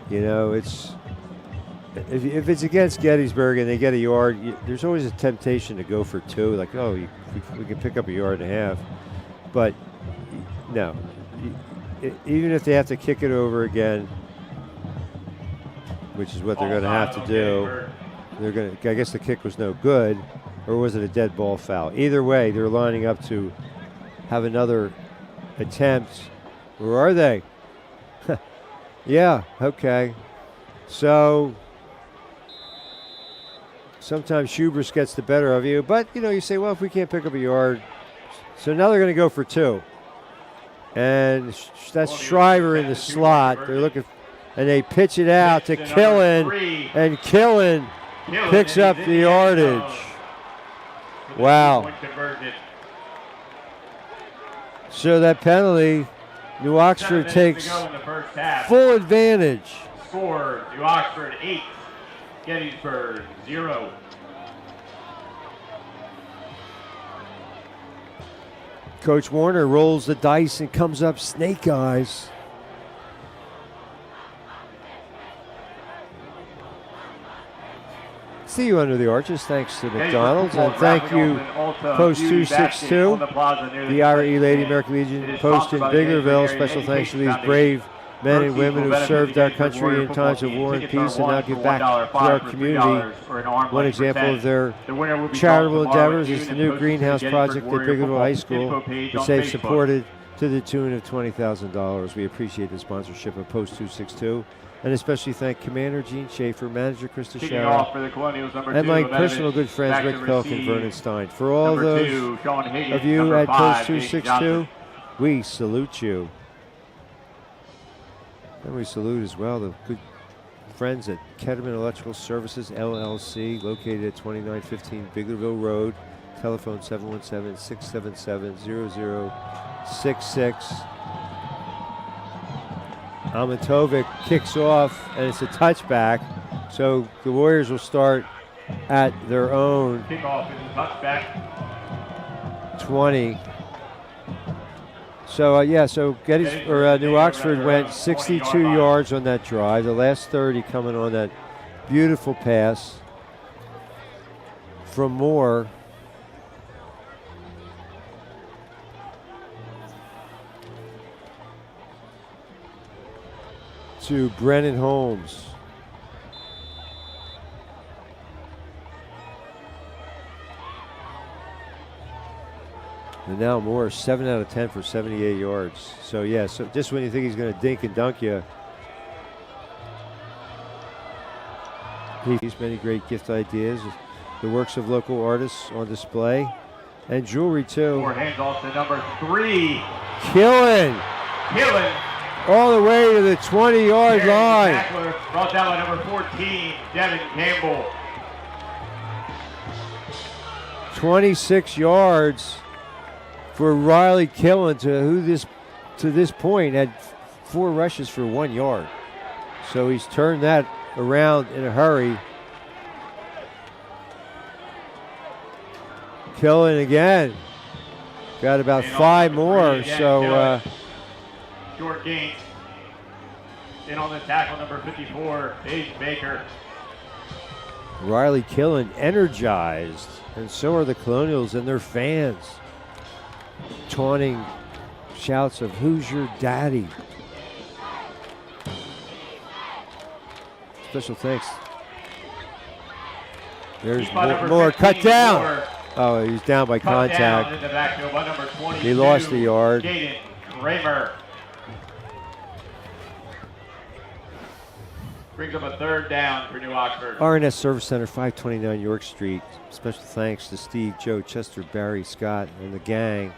You know, it's if it's against Gettysburg and they get a yard, there's always a temptation to go for 2. Like, oh, we can pick up a yard and a half. But no, even if they have to kick it over again, which is what they're going to have to do, they're going to. I guess the kick was no good. or was it a dead ball foul? Either way, they're lining up to have another attempt. Where are they? Yeah, okay. So sometimes hubris gets the better of you, but you say, well, if we can't pick up a yard, so now they're going to go for 2. And that's Shriver in the slot. They're looking, and they pitch it out to Killen, and Killen picks up the yardage. Wow. So that penalty, New Oxford takes full advantage. Score, New Oxford 8, Gettysburg 0. Coach Warner rolls the dice and comes up snake eyes. See you under the arches. Thanks to McDonald's. And thank you, Post 262, the IRE Lady American Legion, Post in Biggerville. Special thanks to these brave men and women who served our country in times of war and peace and now give back to our community. One example of their charitable endeavors is the new greenhouse project at Biggerville High School, which they've supported to the tune of $20,000. We appreciate the sponsorship of Post 262. And especially thank Commander Gene Schaefer, Manager Krista Shara, and my personal good friends Rick Pelk and Vernon Stein. For all those of you at Post 262, we salute you. And we salute as well the good friends at Ketterman Electrical Services, LLC, located at 2915 Biglerville Road. Telephone 717-677-0066. Amatovic kicks off, and it's a touchback. So the Warriors will start at their own Kickoff is a touchback. 20. So, New Oxford went 62 yards on that drive. The last 30 coming on that beautiful pass from Moore. To Brennan Holmes. And now Moore, 7 out of 10 for 78 yards. So so just when you think he's going to dink and dunk you, he's many great gift ideas, the works of local artists on display, and jewelry too. Moore hands off to number 3. Killen. All the way to the 20-yard line. Tackler brought down by number 14, Devin Campbell. 26 yards for Riley Killen, to this point had 4 rushes for 1 yard. So he's turned that around in a hurry. Killen again. Got about 5 more. So short gain. In on the tackle, number 54, Dave Baker. Riley Killen energized, and so are the Colonials and their fans, taunting shouts of "Who's your daddy?" Special thanks. There's more cut down. Moore. Oh, he's down by contact. Down in the backfield by number 22, he lost the yard. Jaden Kramer. Brings up a 3rd down for New Oxford. R&S Service Center, 529 York Street. Special thanks to Steve, Joe, Chester, Barry, Scott, and the gang.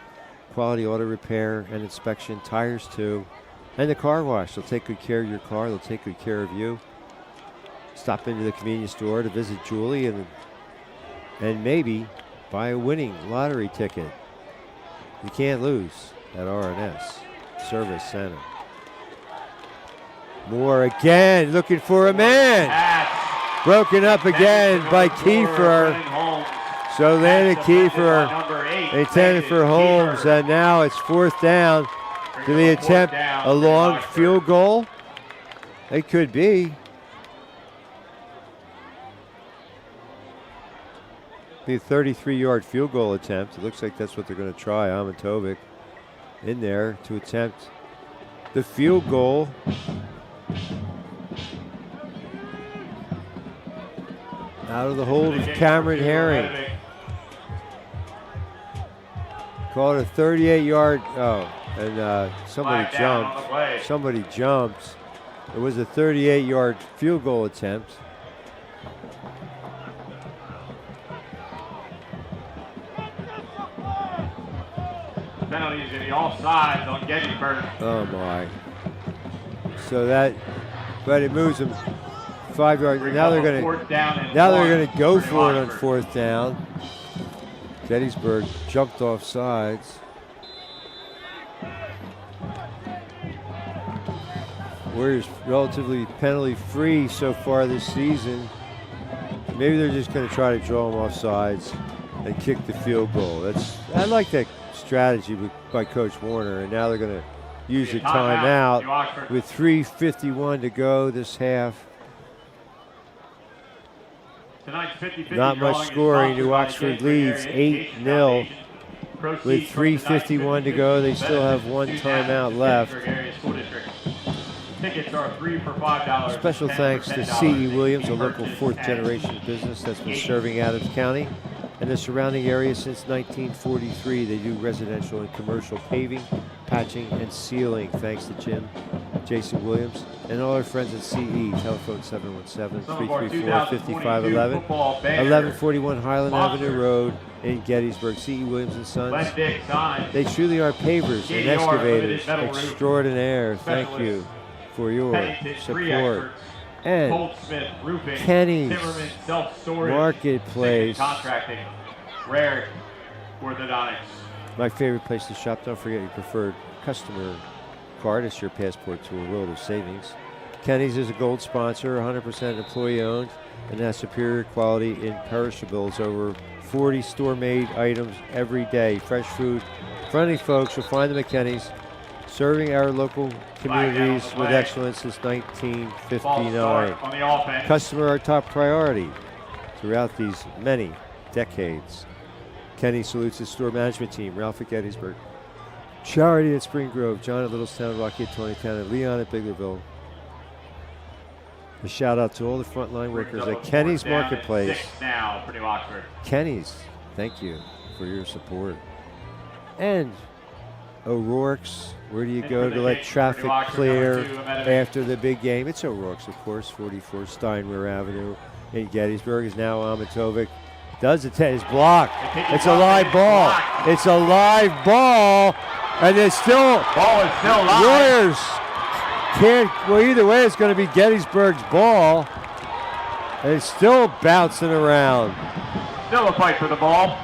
Quality auto repair and inspection, tires too, and the car wash. They'll take good care of your car. They'll take good care of you. Stop into the convenience store to visit Julie and maybe buy a winning lottery ticket. You can't lose at R&S Service Center. Moore again, looking for a man. Broken up again by Kiefer. So then Kiefer intended for Holmes, and now it's 4th down. Do they attempt a long field goal? It could be. Be a 33-yard field goal attempt. It looks like that's what they're going to try. Amatovic in there to attempt the field goal. Out of the hold of Cameron Herring. Called a 38-yard. Oh, and somebody Flag down on the jumped. play. Somebody jumped. It was a 38-yard field goal attempt. Penalties in the offsides on Gettysburg. Oh my. So that, but it moves them 5 yards. Now they're going to go for it on fourth down. Gettysburg jumped off sides. Warriors relatively penalty free so far this season. Maybe they're just going to try to draw them off sides and kick the field goal. I like that strategy by Coach Warner, and now they're going to use a timeout with 3:51 to go this half. Not much scoring. New Oxford leads 8-0 with 3:51 to go. They still have one timeout left. Tickets are 3 for $5. Special thanks to C.E. Williams, a local fourth-generation business that's been serving Adams County and the surrounding area since 1943. They do residential and commercial paving, patching, and sealing. Thanks to Jason Williams, and all our friends at CE. Telephone 717-334-5511, 1141 Highland Avenue Road in Gettysburg. CE Williams and Sons. They truly are pavers and excavators extraordinaire. Thank you for your support. And Kenny's Marketplace. Rare orthodontics. My favorite place to shop. Don't forget your preferred customer card. It's your passport to a world of savings. Kenny's is a gold sponsor, 100% employee owned, and has superior quality in perishables. Over 40 store-made items every day. Fresh food. Friendly folks. You'll find them at Kenny's. Serving our local communities with excellence since 1959. Customer our top priority throughout these many decades. Kenny salutes his store management team, Ralph at Gettysburg, Charity at Spring Grove, John at Littlestown, Rocky at Tonytown, and Leon at Biglerville. A shout out to all the frontline workers at Kenny's Marketplace. Now for New Oxford. Kenny's, thank you for your support. And O'Rourke's, where do you go to let traffic clear after the big game? It's O'Rourke's, of course, 44 Steinwehr Avenue in Gettysburg. Is now Amatovic. Does it? It's blocked. It's a live ball. It's a live ball. And it's still, ball is still live. Warriors can't, well, either way, it's going to be Gettysburg's ball. And it's still bouncing around. Still a fight for the ball.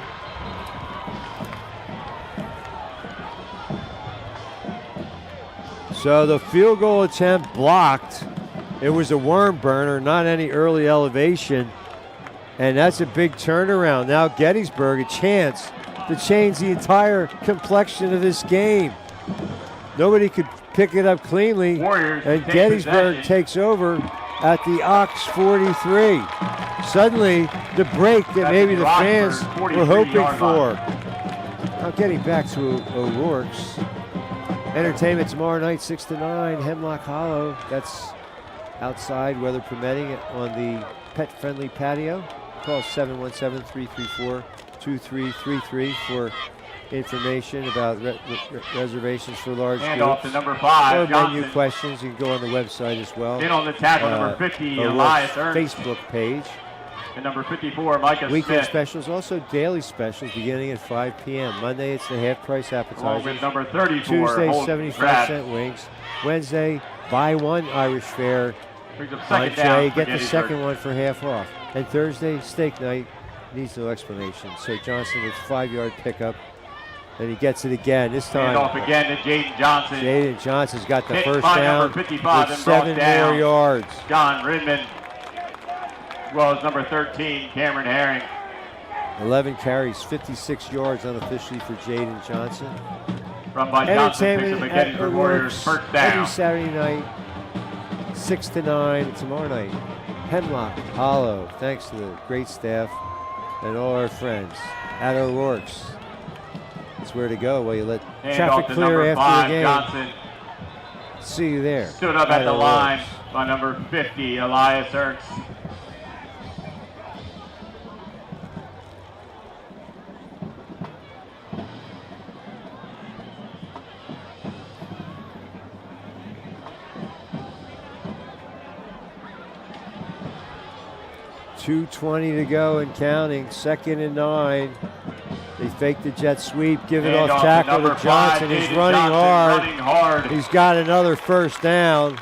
So the field goal attempt blocked. It was a worm burner, not any early elevation. And that's a big turnaround. Now Gettysburg, a chance to change the entire complexion of this game. Nobody could pick it up cleanly. Warriors and Gettysburg takes over at the Ox 43. Suddenly, the break that maybe the fans were hoping for. Now getting back to O'Rourke's. Entertainment tomorrow night, 6 to 9, Hemlock Hollow. That's outside, weather permitting, on the pet-friendly patio. Call 717-334-2333 for information about reservations for large and groups. off to number 5, or menu questions. You can go on the website as well. In on the tackle, number 50, Elias Ernst. Facebook page. And number 54, Micah Weekend Smith. specials, also daily specials beginning at 5 p.m. Monday, it's the half-price appetizers. Along with number 34, Tuesday, Holden 75-cent wings. Wednesday, buy one Irish fare. Entree, get the second one for half off. And Thursday, steak night, needs no explanation. So Johnson with 5-yard pickup, and he gets it again. This time, off again to Jaden Johnson. Jaden Johnson's got the Hit first by down number 55 with and brought 7 down. more yards. John Ridman, as well as number 13, Cameron Herring. 11 carries, 56 yards unofficially for Jaden Johnson. Run by Johnson, picks up a Entertainment Gettysburg Warriors first down. every Saturday night, 6 to 9. Tomorrow night, Hemlock Hollow. Thanks to the great staff and all our friends at O'Rourke's. It's where to go while you let traffic clear after 5, the game. Johnson See you there. stood up at the O'Rourke's. line by number 50, Elias Ernst. 2:20 to go and counting. 2nd and 9. They fake the jet sweep, give it off tackle to Johnson. He's running hard. He's got another first down.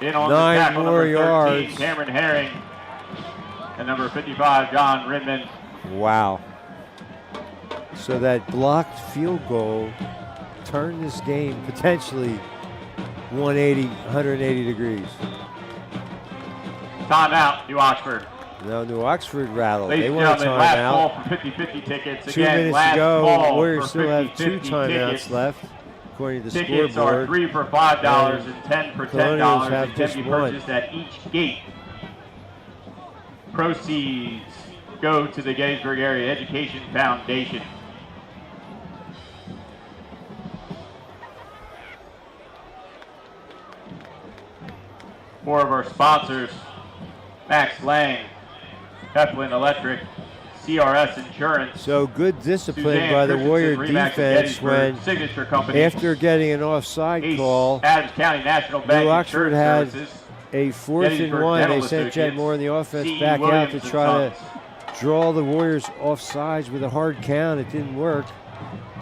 9 more yards. Cameron Herring and number 55, John Ridman. Wow. So that blocked field goal turned this game potentially 180 degrees. Timeout, New Oxford. No, New Oxford rattled. Ladies They and want a gentlemen, last call timeout. for 50-50 tickets. 2 Again, minutes last to go. call Warriors for still have 2 50-50 timeouts tickets. left, according to the Tickets scoreboard. are 3 for $5 and 10 for Colonials $10 have and just can be one. purchased at each gate. Proceeds go to the Gettysburg Area Education Foundation. More of our sponsors: Max Lang, Heflin Electric, CRS Insurance. So good discipline Suzanne by the Christensen, Warrior Remax of defense when, Gettysburg, Signature Company, after getting an offside Ace, call, Adams County National Bank New Oxford Insurance had Services, a 4th and Gettysburg 1. They Dental sent Jet Associates, Moore in the offense C. back Williams out to and try Sons. to draw the Warriors off sides with a hard count. It didn't work.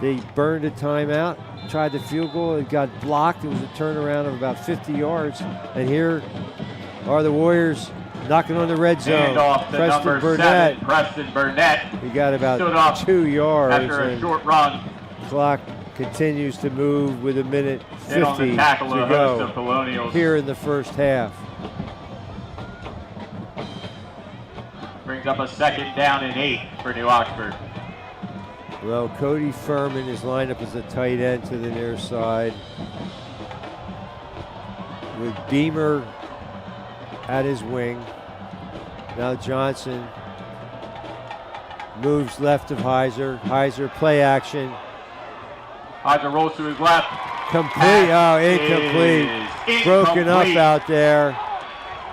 They burned a timeout, tried the field goal. It got blocked. It was a turnaround of about 50 yards. And here are the Warriors knocking on the red zone. Handoff to number 7, Preston Burnett. He got Stood about up 2 yards. after a and short run. clock continues to move with 1:50 And on the tackle, to a host of go Colonials. here in the first half. Brings up a 2nd down and 8 for New Oxford. Well, Cody Furman is lined up as a tight end to the near side, with Beamer at his wing. Now Johnson moves left of Heiser. Heiser play action. Heiser rolls to his left. Complete. Oh, incomplete. Broken up out there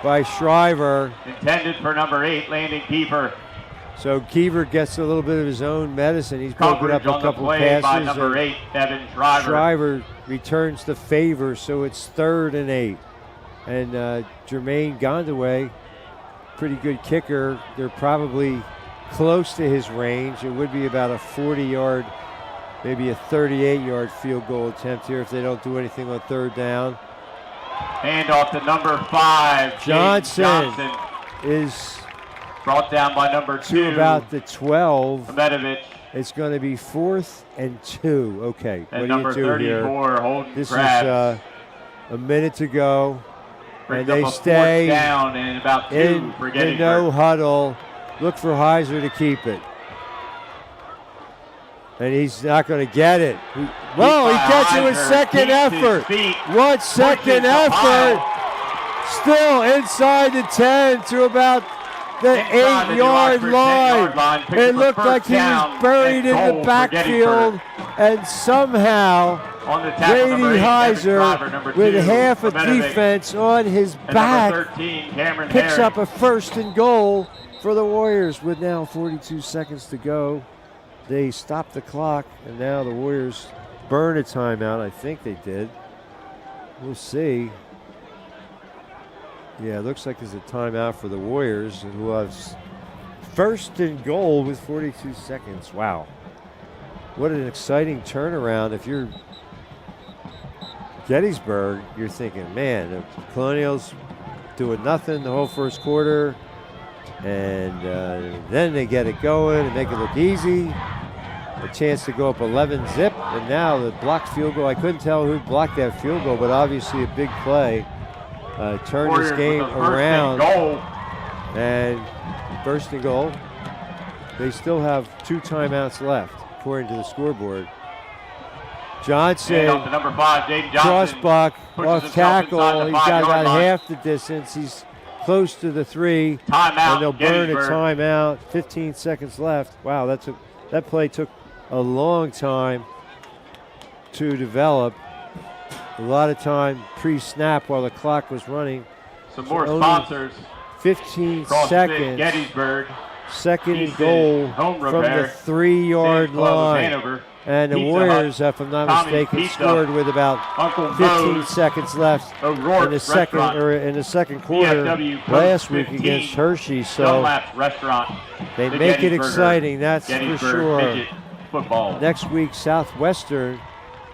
by Shriver. Intended for number 8, Landon Kiefer. So Kiever gets a little bit of his own medicine. He's broken up a couple passes. By number 8, Evan Shriver. Shriver returns the favor, so it's 3rd and 8. And Jermaine Gondaway, pretty good kicker. They're probably close to his range. It would be about a 40-yard, maybe a 38-yard field goal attempt here if they don't do anything on 3rd down. Handoff to number 5, Johnson is brought down by number 2. To about the 12. Ahmedovich. It's going to be 4th and 2. Okay, And what number do you do 34, here? Holden This Krabs. is a minute to go. Brings And they up a stay 4th down and about 2 in for the Gettysburg. no huddle. Look for Heiser to keep it. And he's not going to get it. Whoa, he gets it with second effort. 1 second effort. Still inside the 10 to about the 8-yard line. It looked like he was buried in the backfield. And somehow, Grady Heiser, with half a defense on his back, picks up a 1st and goal for the Warriors with now 42 seconds to go. They stop the clock, and now the Warriors burn a timeout. I think they did. We'll see. Yeah, it looks like there's a timeout for the Warriors, who have 1st and goal with 42 seconds. Wow. What an exciting turnaround. If you're Gettysburg, you're thinking, man, the Colonials doing nothing the whole first quarter, and then they get it going and make it look easy. A chance to go up 11-zip, and now the blocked field goal. I couldn't tell who blocked that field goal, but obviously a big play. Turned this game around. And 1st and goal. They still have 2 timeouts left, according to the scoreboard. Johnson, number 5, Jaden Johnson, crossbuck, off tackle. He's got about half the distance. He's close to the 3. Timeout, and they'll burn a Gettysburg. timeout. 15 seconds left. Wow, that play took a long time to develop. A lot of time pre-snap while the clock was running. Some more only sponsors. 15 CrossFit seconds. Gettysburg. Second and goal from the 3-yard line. And the Warriors, if I'm not mistaken, scored with about 15 seconds left in the second quarter last week against Hershey. So they make it exciting, that's for sure. Next week, Southwestern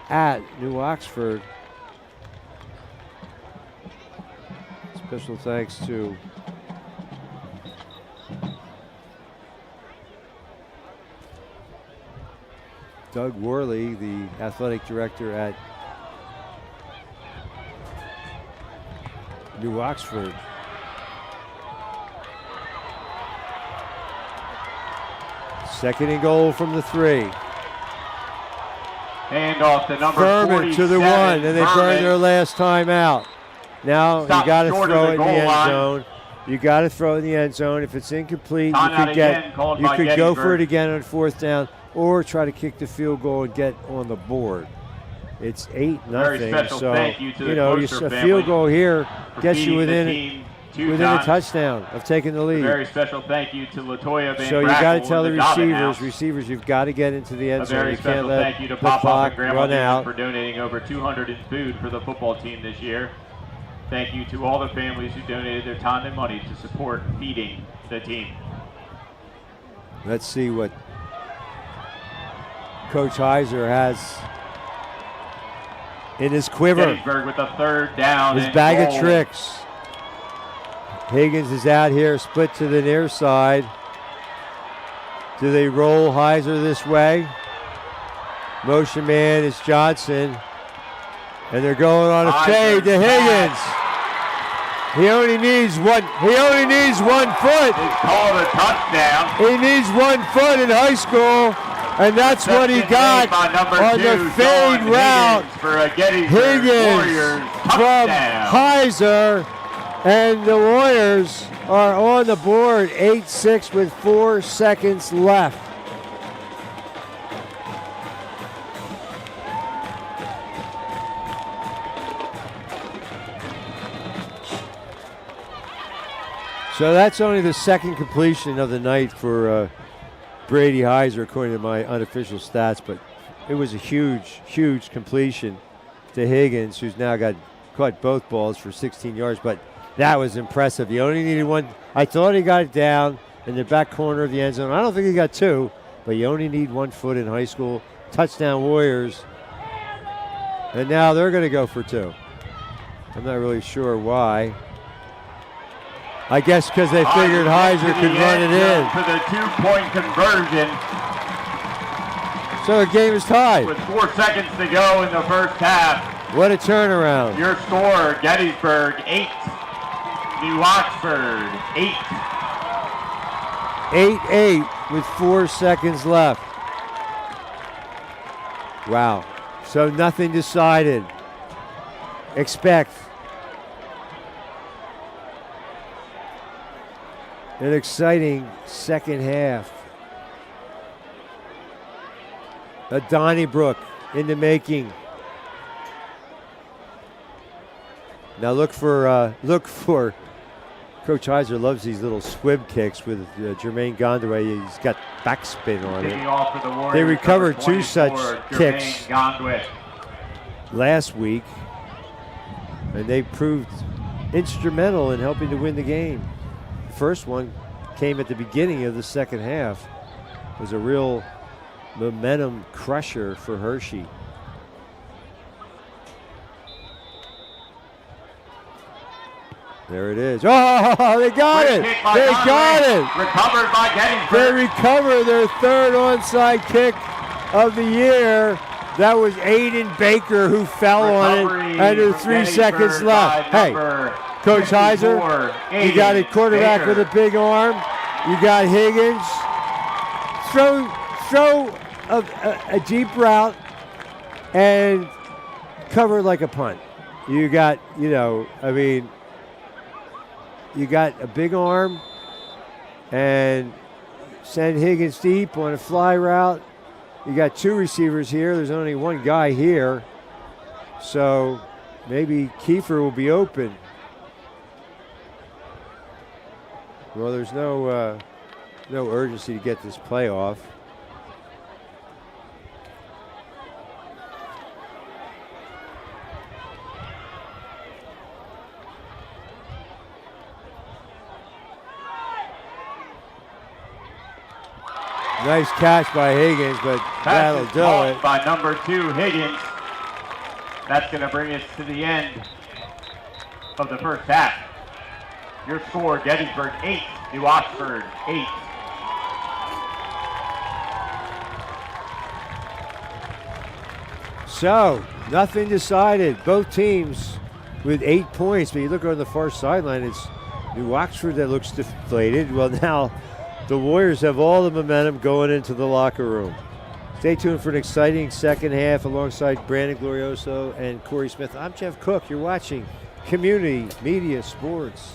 at New Oxford. Special thanks to Doug Worley, the athletic director at New Oxford. Second and goal from the 3. Hand off to number Furman to the 1, and they burned their last time out. Now you got to throw it in the end zone. You got to throw it in the end zone. If it's incomplete, you could go for it again on 4th down, or try to kick the field goal and get on the board. It's 8-0. So a field goal here gets you within a touchdown of taking the lead. A very special thank you to Latoya Van So you got to tell the receivers, you've got to get into the end zone. You can't let the clock run out. For donating over 200 in food for the football team this year. Thank you to all the families who donated their time and money to support feeding the team. Let's see what Coach Heiser has in his quiver. Gettysburg with a 3rd down. His bag of tricks. Higgins is out here, split to the near side. Do they roll Heiser this way? Motion man is Johnson. And they're going on a fade to Higgins. He only needs one foot. It's called a touchdown. He needs 1 foot in high school, and that's what he got on the fade route. For a Higgins from Heiser, and the Warriors are on the board 8-6 with 4 seconds left. So that's only the second completion of the night for Brady Heiser, according to my unofficial stats, but it was a huge, huge completion to Higgins, who's now caught both balls for 16 yards, but that was impressive. He only needed one. I thought he got it down in the back corner of the end zone. I don't think he got 2, but you only need 1 foot in high school. Touchdown Warriors. And now they're going to go for 2. I'm not really sure why. I guess because they figured Heiser could run it in. For the 2-point conversion. So the game is tied. With 4 seconds to go in the first half. What a turnaround. Your score, Gettysburg 8, New Oxford 8. 8-8 with 4 seconds left. Wow. So nothing decided. Expect an exciting second half. A Donnybrook in the making. Now look for Coach Heiser loves these little squib kicks with Jermaine Gondway. He's got backspin on it. They recovered 2 such kicks last week, and they proved instrumental in helping to win the game. The first one came at the beginning of the second half. It was a real momentum crusher for Hershey. There it is. Oh, they got it. They got it. Recovered by Gettysburg. They recover their 3rd onside kick of the year. That was Aiden Baker who fell on it under 3 seconds left. Hey, Coach Heiser, you got a quarterback with a big arm. You got Higgins. Throw a deep route and cover like a punt. You got, you got a big arm and send Higgins deep on a fly route. You got 2 receivers here. There's only 1 guy here. So maybe Kiefer will be open. Well, there's no No urgency to get this play off. Nice catch by Higgins, but that'll do it. By number 2, Higgins. That's going to bring us to the end of the first half. Your score, Gettysburg 8, New Oxford 8. So, nothing decided. Both teams with 8 points, but you look on the far sideline, it's New Oxford that looks deflated. Well, now the Warriors have all the momentum going into the locker room. Stay tuned for an exciting second half alongside Brandon Glorioso and Corey Smith. I'm Jeff Cook. You're watching Community Media Sports.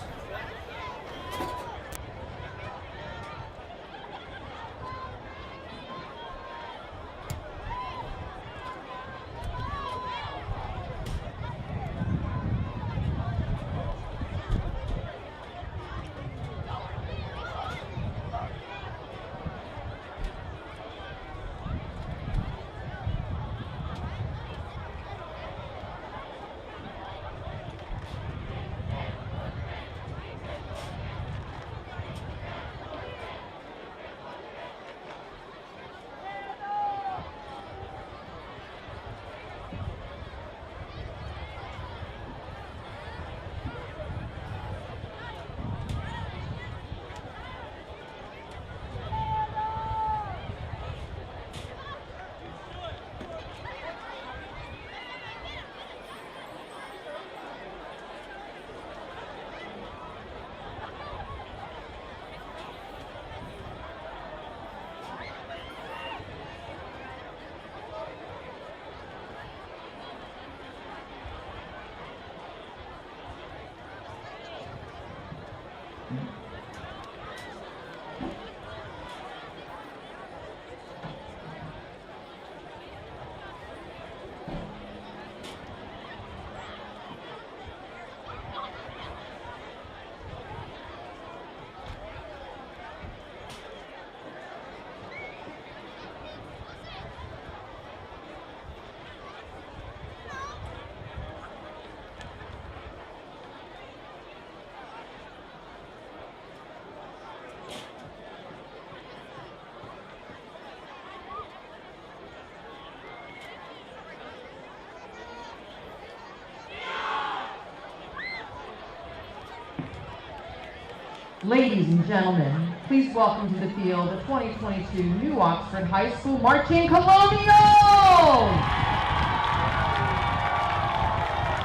Ladies and gentlemen, please welcome to the field the 2022 New Oxford High School Marching Colonials!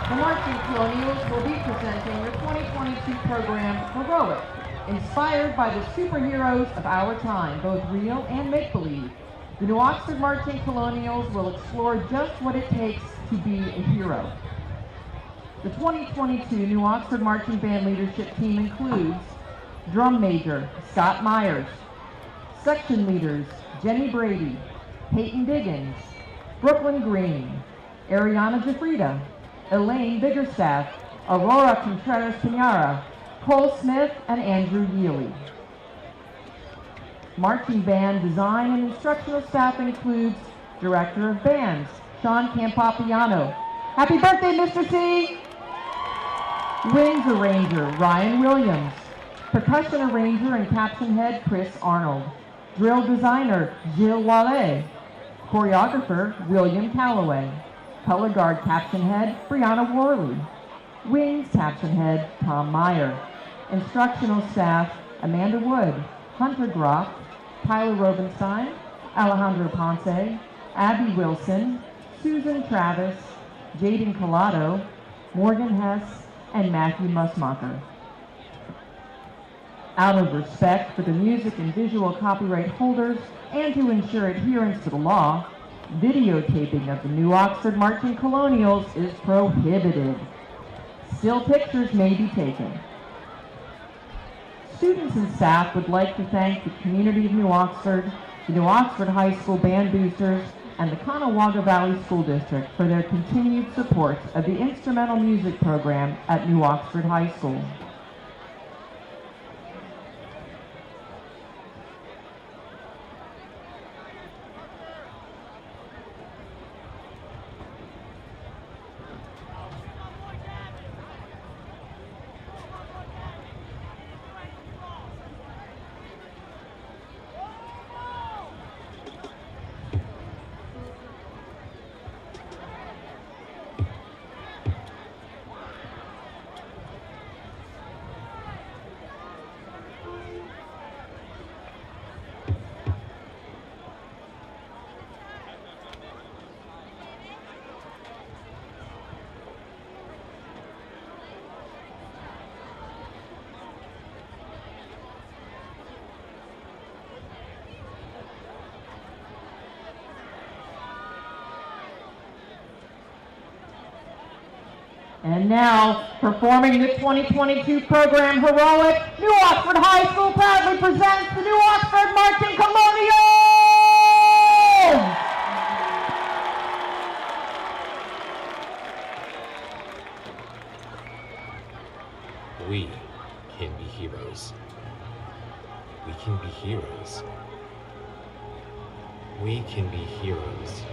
The Marching Colonials will be presenting the 2022 program Heroic, inspired by the superheroes of our time, both real and make-believe. The New Oxford Marching Colonials will explore just what it takes to be a hero. The 2022 New Oxford Marching Band leadership team includes Drum Major Scott Myers, Section Leaders Jenny Brady, Peyton Diggins, Brooklyn Green, Ariana Jafrida, Elaine Biggerstaff, Aurora Contreras Pinara, Cole Smith, and Andrew Yealy. Marching band design and instructional staff includes Director of Bands Sean Campapiano. Happy birthday, Mr. C! Wings Arranger Ryan Williams. Percussion arranger and caption head Chris Arnold. Drill designer Gilles Wallet. Choreographer William Calloway. Color guard caption head Brianna Worley. Wings caption head Tom Meyer. Instructional staff Amanda Wood, Hunter Groff, Tyler Robenstein, Alejandro Ponce, Abby Wilson, Susan Travis, Jaden Collado, Morgan Hess, and Matthew Musmacher. Out of respect for the music and visual copyright holders and to ensure adherence to the law, videotaping of the New Oxford Marching Colonials is prohibited. Still pictures may be taken. Students and staff would like to thank the community of New Oxford, the New Oxford High School Band Boosters, and the Conewaga Valley School District for their continued support of the instrumental music program at New Oxford High School. And now, performing the 2022 program Heroic, New Oxford High School proudly presents the New Oxford Marching Colonials! We can be heroes. We can be heroes. We can be heroes.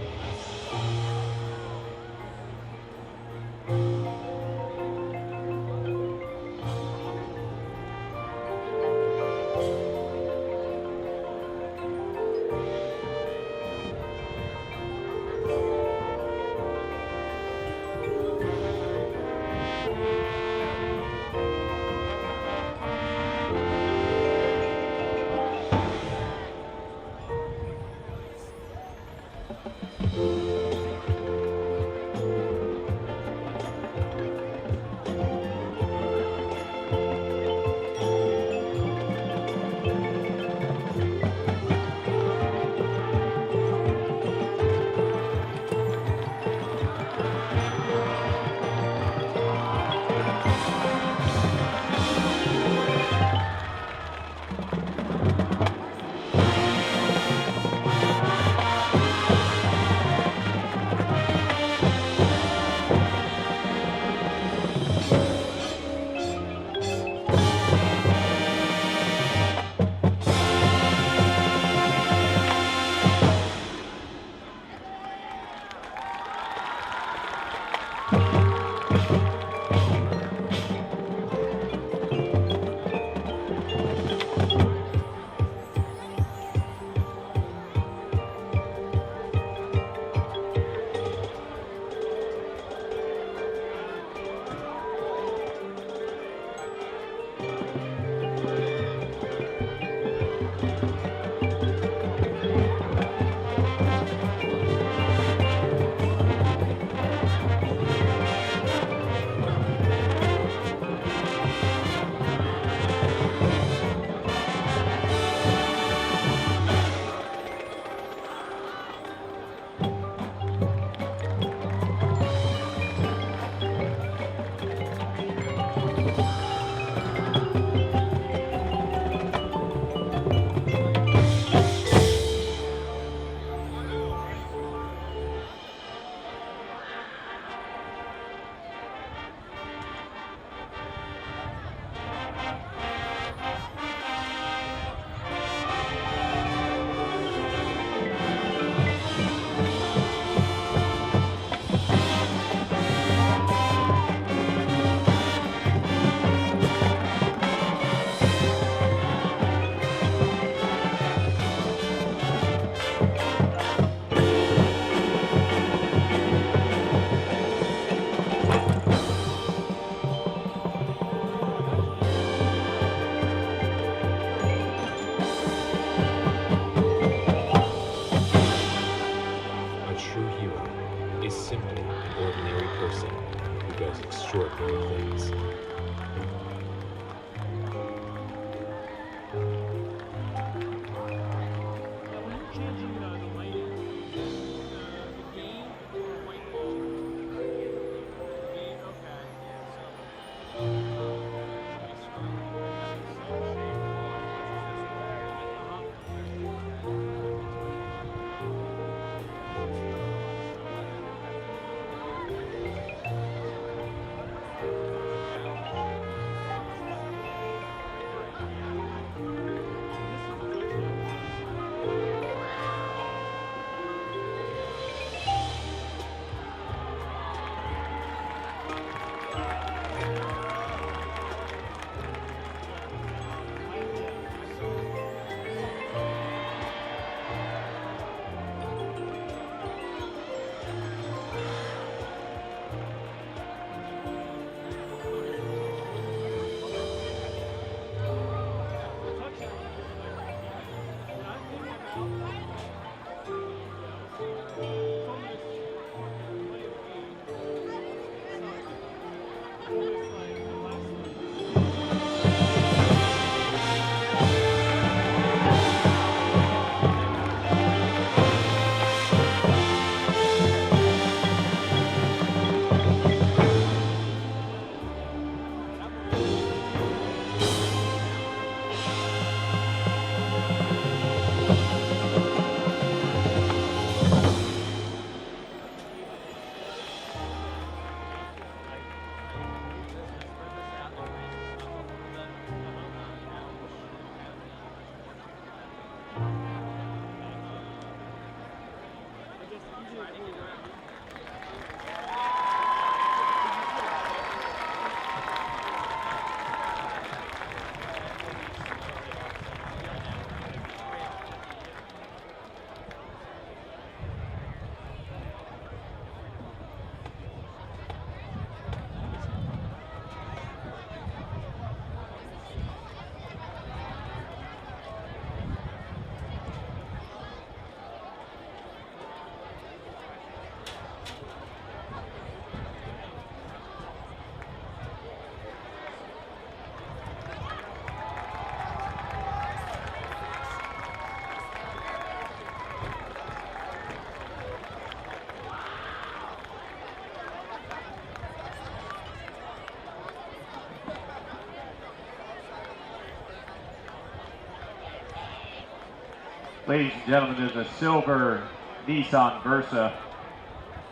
Ladies and gentlemen, there's a silver Nissan Versa,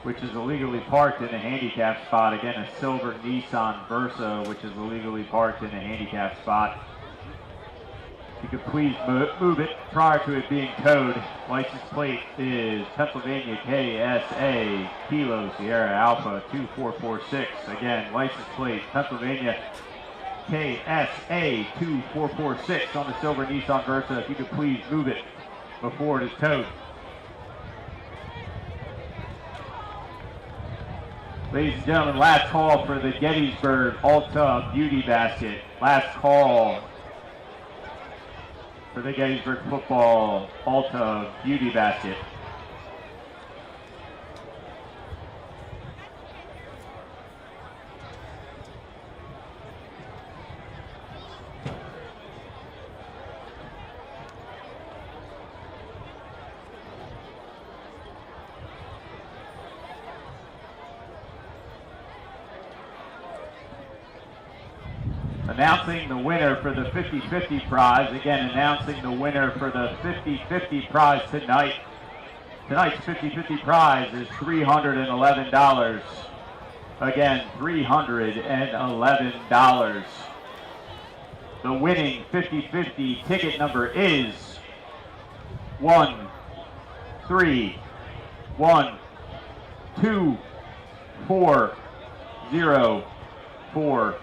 which is illegally parked in a handicap spot. Again, a silver Nissan Versa, which is illegally parked in a handicap spot. If you could please move it prior to it being towed. License plate is Pennsylvania KSA Kilo Sierra Alpha 2446. Again, license plate Pennsylvania KSA 2446 on the silver Nissan Versa. If you could please move it before it is towed. Ladies and gentlemen, last call for the Gettysburg Ulta Beauty Basket. Last call for the Gettysburg Football Ulta Beauty Basket. Announcing the winner for the 50-50 prize. Again, announcing the winner for the 50-50 prize tonight. Tonight's 50-50 prize is $311. Again, $311. The winning 50-50 ticket number is 13124004.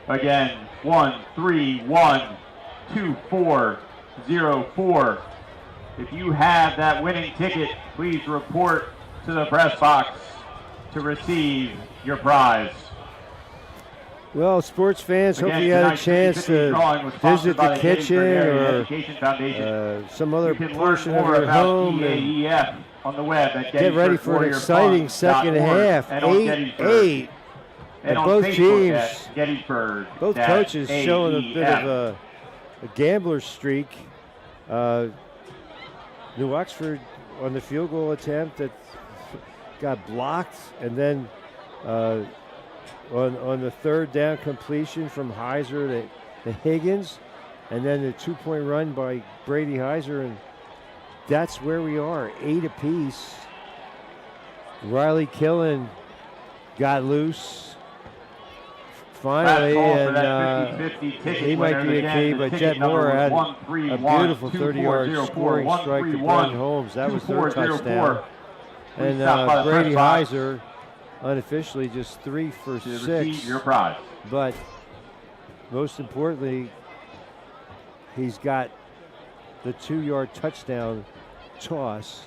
Again, 13124004. If you have that winning ticket, please report to the press box to receive your prize. Well, sports fans, hope you had a chance to visit the kitchen or some other portion of your home and on the web at get ready for an exciting second half. 8-8. And both teams, both coaches showing a bit of a gambler streak. New Oxford on the field goal attempt that got blocked, and then on the third down completion from Heiser to Higgins, and then the 2-point run by Brady Heiser, and that's where we are, 8 apiece. Riley Killen got loose finally, and he might be a key, but Jet Moore had a beautiful 30-yard scoring strike to Brendan Holmes. That was their touchdown. And Brady Heiser, unofficially, just 3 for 6. But most importantly, he's got the 2-yard touchdown toss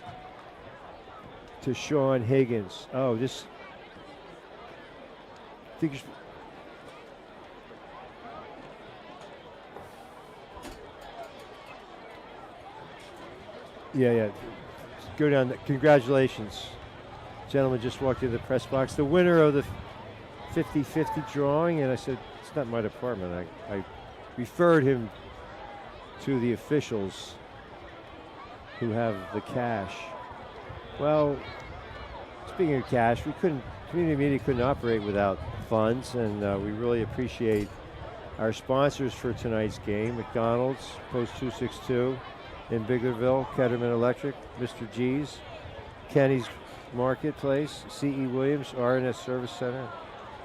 to Sean Higgins. Oh, this... I think Yeah. Go down. Congratulations. Gentleman just walked into the press box. The winner of the 50-50 drawing, and I said, it's not my department. I referred him to the officials who have the cash. Well, speaking of cash, community media couldn't operate without funds, and we really appreciate our sponsors for tonight's game: McDonald's, Post 262 in Biglerville, Ketterman Electric, Mr. G's, Kenny's Marketplace, C.E. Williams, R&S Service Center,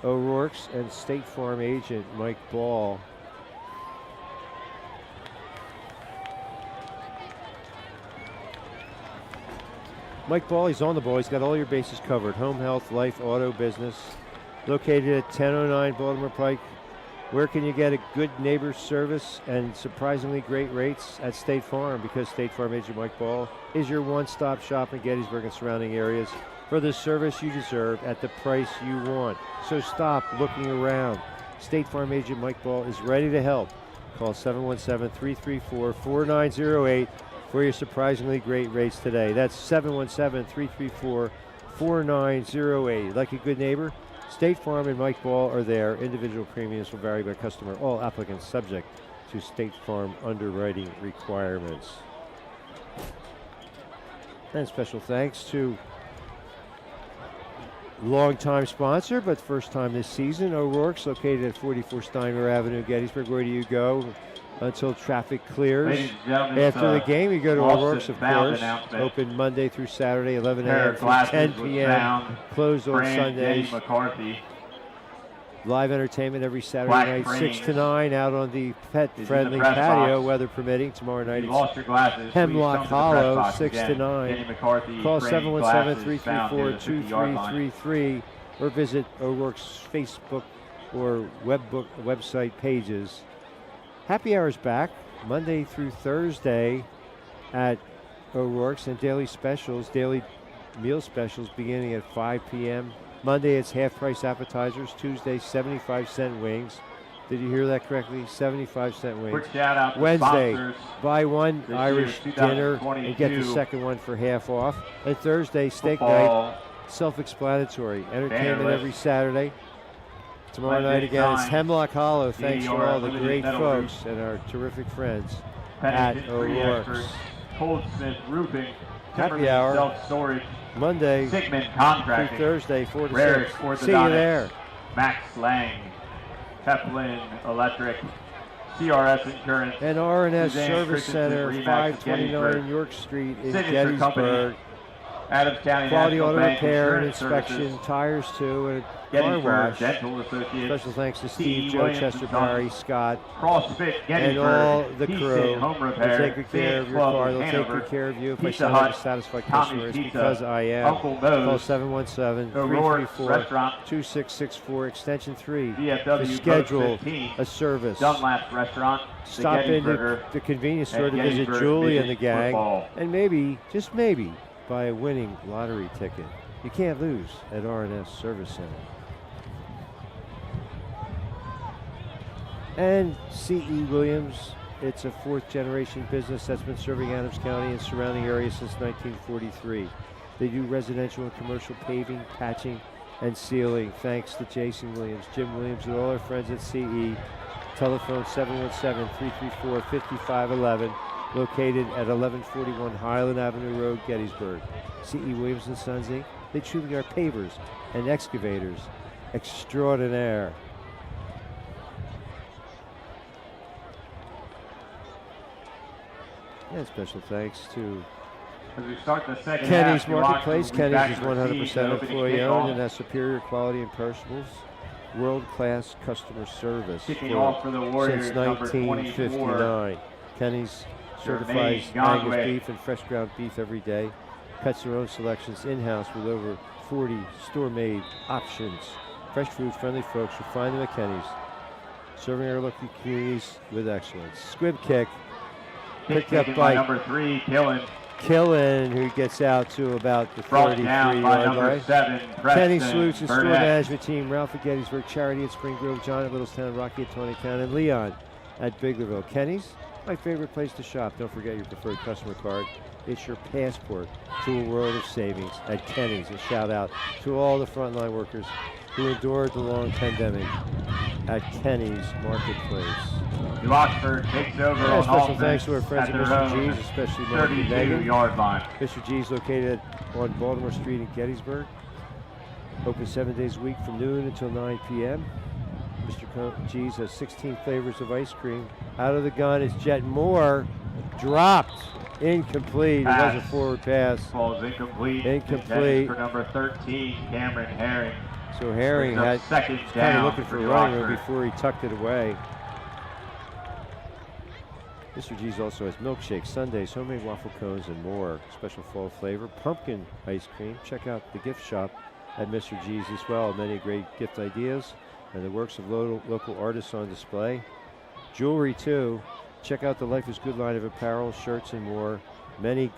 O'Rourke's, and State Farm agent Mike Ball. Mike Ball, he's on the ball. He's got all your bases covered. Home, health, life, auto, business. Located at 1009 Baltimore Pike. Where can you get a good neighbor service and surprisingly great rates? At State Farm, because State Farm agent Mike Ball is your one-stop shop in Gettysburg and surrounding areas for the service you deserve at the price you want. So stop looking around. State Farm agent Mike Ball is ready to help. Call 717-334-4908 for your surprisingly great rates today. That's 717-334-4908. Like a good neighbor, State Farm and Mike Ball are there. Individual premiums will vary by customer. All applicants subject to State Farm underwriting requirements. And special thanks to longtime sponsor, but first time this season, O'Rourke's, located at 44 Steiner Avenue, Gettysburg. Where do you go until traffic clears? After the game, you go to O'Rourke's, of course. Open Monday through Saturday, 11 a.m. through 10 p.m. Closed on Sundays. Live entertainment every Saturday night, 6 to 9, out on the pet-friendly patio, weather permitting. Tomorrow night, it's Hemlock Hollow, 6 to 9. Call 717-334-2333 or visit O'Rourke's Facebook or website pages. Happy hours back Monday through Thursday at O'Rourke's, and daily specials, daily meal specials beginning at 5 p.m. Monday, it's half-price appetizers. Tuesday, 75-cent wings. Did you hear that correctly? 75-cent wings. Quick shout out to Wednesday, sponsors. buy one Irish dinner and get the second one for half off. And Thursday, steak night, self-explanatory. Entertainment every Saturday. Tomorrow night again, it's Hemlock Hollow. Thanks to all the great folks and our terrific friends at O'Rourke's. Goldsmith Roofing. Happy hour. Self-storage. Monday Sigmund Contracting. through Thursday, 4 to Rare 6. See you there. Max Lang. Peplin Electric. CRS Insurance. And R&S Suzanne Service Christensen, Center, Remax 529 York Street in Signature Gettysburg. Company. Adams County Quality National auto Bank repair and Insurance inspection, Services. tires too, and a car Gettysburg wash. Dental Associates. Special thanks to Steve, T. Joe, Williams Chester, and Sons. Barry, Scott, CrossFit and Gettysburg. all the Peace crew. in Home They'll Repair. take good care of your Club car. in They'll take Hanover. good care of you. If I Pizza sound Hut, like a satisfied Tommy's customer, it's Pizza, because I am. Uncle Moe's, Call O'Rourke's Restaurant, 717-334-2664, extension 3 VFW to schedule Post 15, a service. Dunlap Restaurant, Stop in Gettysburger, the convenience store and to visit Gettysburg Julie and the Midget gang, Football. and maybe, just maybe, buy a winning lottery ticket. You can't lose at R&S Service Center. And C.E. Williams, it's a fourth-generation business that's been serving Adams County and surrounding areas since 1943. They do residential and commercial paving, patching, and sealing. Thanks to Jason Williams, Jim Williams, and all our friends at C.E. Telephone 717-334-5511, located at 1141 Highland Avenue Road, Gettysburg. C.E. Williams & Sons, Inc., they truly are pavers and excavators extraordinaire. And special thanks to As we start the second Kenny's half, Marketplace. Milwaukee will be back Kenny's is to receive 100% the opening employee owned kickoff. and has superior quality and perishables, world-class customer service Kicking off for the Warriors, since number 1959. Kenny's certifies Jermaine Angus Gongway. beef and fresh ground beef every day. Cuts their own selections in-house with over 40 store-made options. Fresh food, friendly folks. You'll find them at Kenny's. Serving our local communities with excellence. Squib kick. Picked up by by number 3, Killen. Killen, who gets out to about the Brought down by 33-yard number line. 7, Kenny Preston Salutes and Store Burnett. Management Team, Ralph at Gettysburg, Charity at Spring Grove, John at Littlestown, Rocky at Tawnytown, and Leon at Biglerville. Kenny's, my favorite place to shop. Don't forget your preferred customer card. It's your passport to a world of savings at Kenny's. A shout out to all the frontline workers who endured the long pandemic at Kenny's Marketplace. New Oxford takes over Yeah, on special offense thanks to our friends at at their Mr. own G's, especially Mark and Megan. 32-yard line. Mr. G's located on Baltimore Street in Gettysburg. Open 7 days a week from noon until 9 p.m. Mr. G's has 16 flavors of ice cream. Out of the gun is Jet Moore. Dropped. Incomplete. It was a Pass. forward pass. Falls incomplete. Incomplete. Intended for number 13, Cameron Herring. So Herring Brings up had second kind down of looking for New running room Oxford. before he tucked it away. Mr. G's also has milkshakes, sundaes, homemade waffle cones, and more. Special fall flavor, pumpkin ice cream. Check out the gift shop at Mr. G's as well. Many great gift ideas and the works of local artists on display. Jewelry too. Check out the Life is Good line of apparel, shirts, and more. Many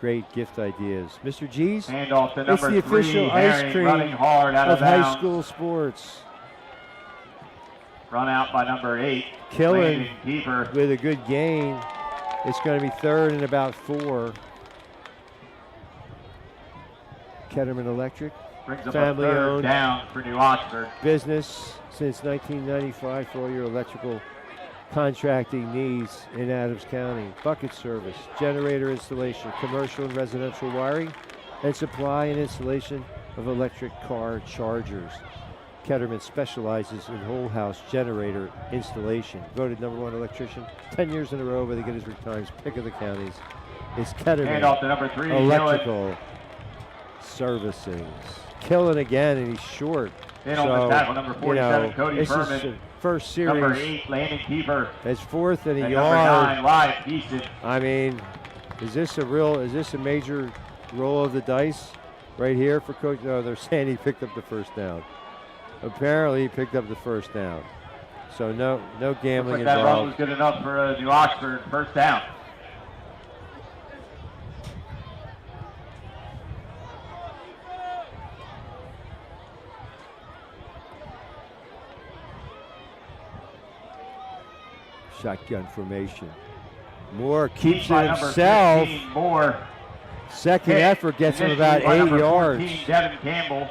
great gift ideas. Mr. G's, Hand off to it's number the 3, official Herring, ice cream running hard out of of high bounds. school sports. Run out by number 8. Killing Landon Keeper. with a good gain. It's going to be third and about 4. Ketterman Electric, Brings up a family third owned down for New Oxford. business since 1995 for all your electrical contracting needs in Adams County. Bucket service, generator installation, commercial and residential wiring, and supply and installation of electric car chargers. Ketterman specializes in whole house generator installation. Voted #1 electrician 10 years in a row by the Gettysburg Times pick of the counties. It's Ketterman Hand off to number 3, Electrical Servicing. Killing again, and he's short. In on the tackle, number 47, Cody this Furman. is the first Number series. 8, Landon Keeper. It's fourth and a And yard. number 9, Live Easton. I mean, is this a major roll of the dice right here for Coach? No, they're saying he picked up the first down. Apparently he picked up the first down. So no gambling Looks like that run involved. was good enough for New Oxford. First down. Shotgun formation. Moore keeps By it number himself. 15, Moore. Second Hit effort gets him initially about by 8 number yards. 14, Devin Campbell.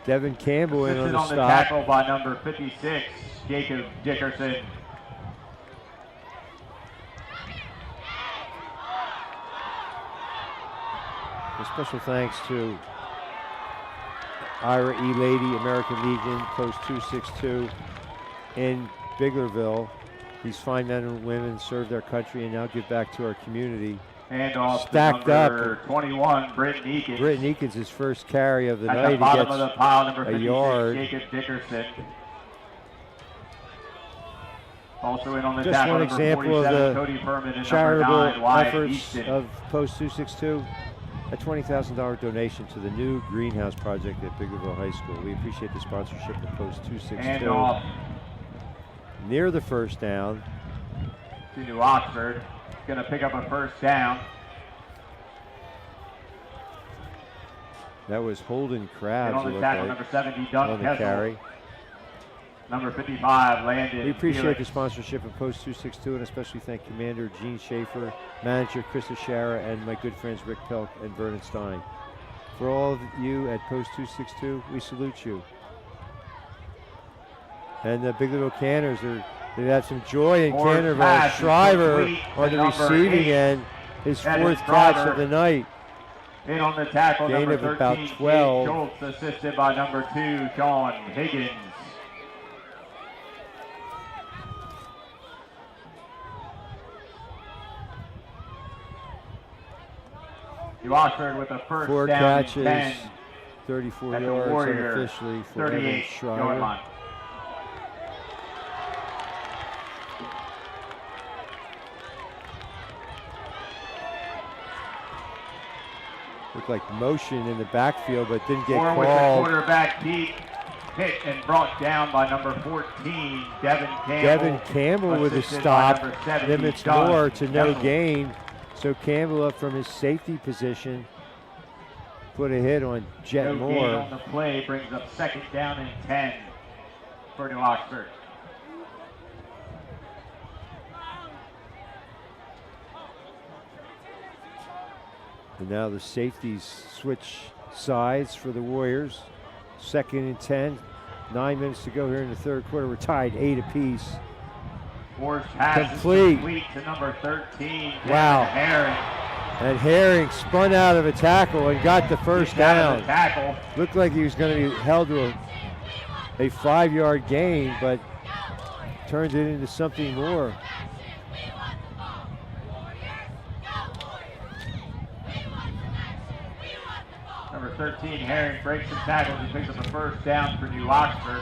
Devin Campbell in on Assisted the on the stop. tackle by number 56, Jacob Dickerson. A special thanks to Ira E. Lady, American Legion, Post 262 in Biglerville. These fine men and women serve their country and now give back to our community. Hand off Stacked to up. number 21, Britton Eakins. Britton Eakins, his first carry of the At night. the He bottom gets of the pile, number a 56, yard. Jacob Dickerson. Also in on the Just tackle, one number example of 47, the Cody Furman, and charitable number 9, Wyatt efforts Easton. of Post 262. A $20,000 donation to the new greenhouse project at Biglerville High School. We appreciate the sponsorship of Post Hand 262. off Near the first down. to New Oxford. Going to pick up a first down. That was Holden And Krabs, on it the looked tackle, like, number 70, Doug on the Kessel. carry. Number 55, Landon We appreciate Felix. the sponsorship of Post 262 and especially thank Commander Gene Schaefer, Manager Chris Ashara, and my good friends Rick Pelk and Vernon Stein. For all of you at Post 262, we salute you. And the Biglerville Canners, they've had some joy in Fourth Canterville. pass is Shriver complete on to the number receiving 8. end, his That is fourth catch Shriver. of the night. In on the tackle, Gain number of 13, about Jake 12. Schultz, assisted by number 2, Sean Higgins. New Oxford with a first 4 down catches, and 10 34 at the yards Warrior unofficially for Evan 38 yard Shriver. line. Looked like motion in the backfield, but didn't get Moore with the called. quarterback keep, hit and brought down by number 14, Devin Campbell. Devin Campbell with a assisted by stop number 70, limits Doug Moore to no Kessel. gain. So Campbell up from his safety position, put a hit on Jet No gain Moore. on the play brings up second down and 10 for New Oxford. And now the safeties switch sides for the Warriors. Second and 10. 9 minutes to go here in the third quarter. We're tied 8 apiece. Moore's pass Complete. is complete to number 13, Wow. Devin Herring. And Herring spun out of a tackle and got the first Kicked out of down. the tackle. Looked like he was going to be held to a 5-yard gain, but turned it into something more. Number 13, Herring breaks some tackles and picks up a first down for New Oxford.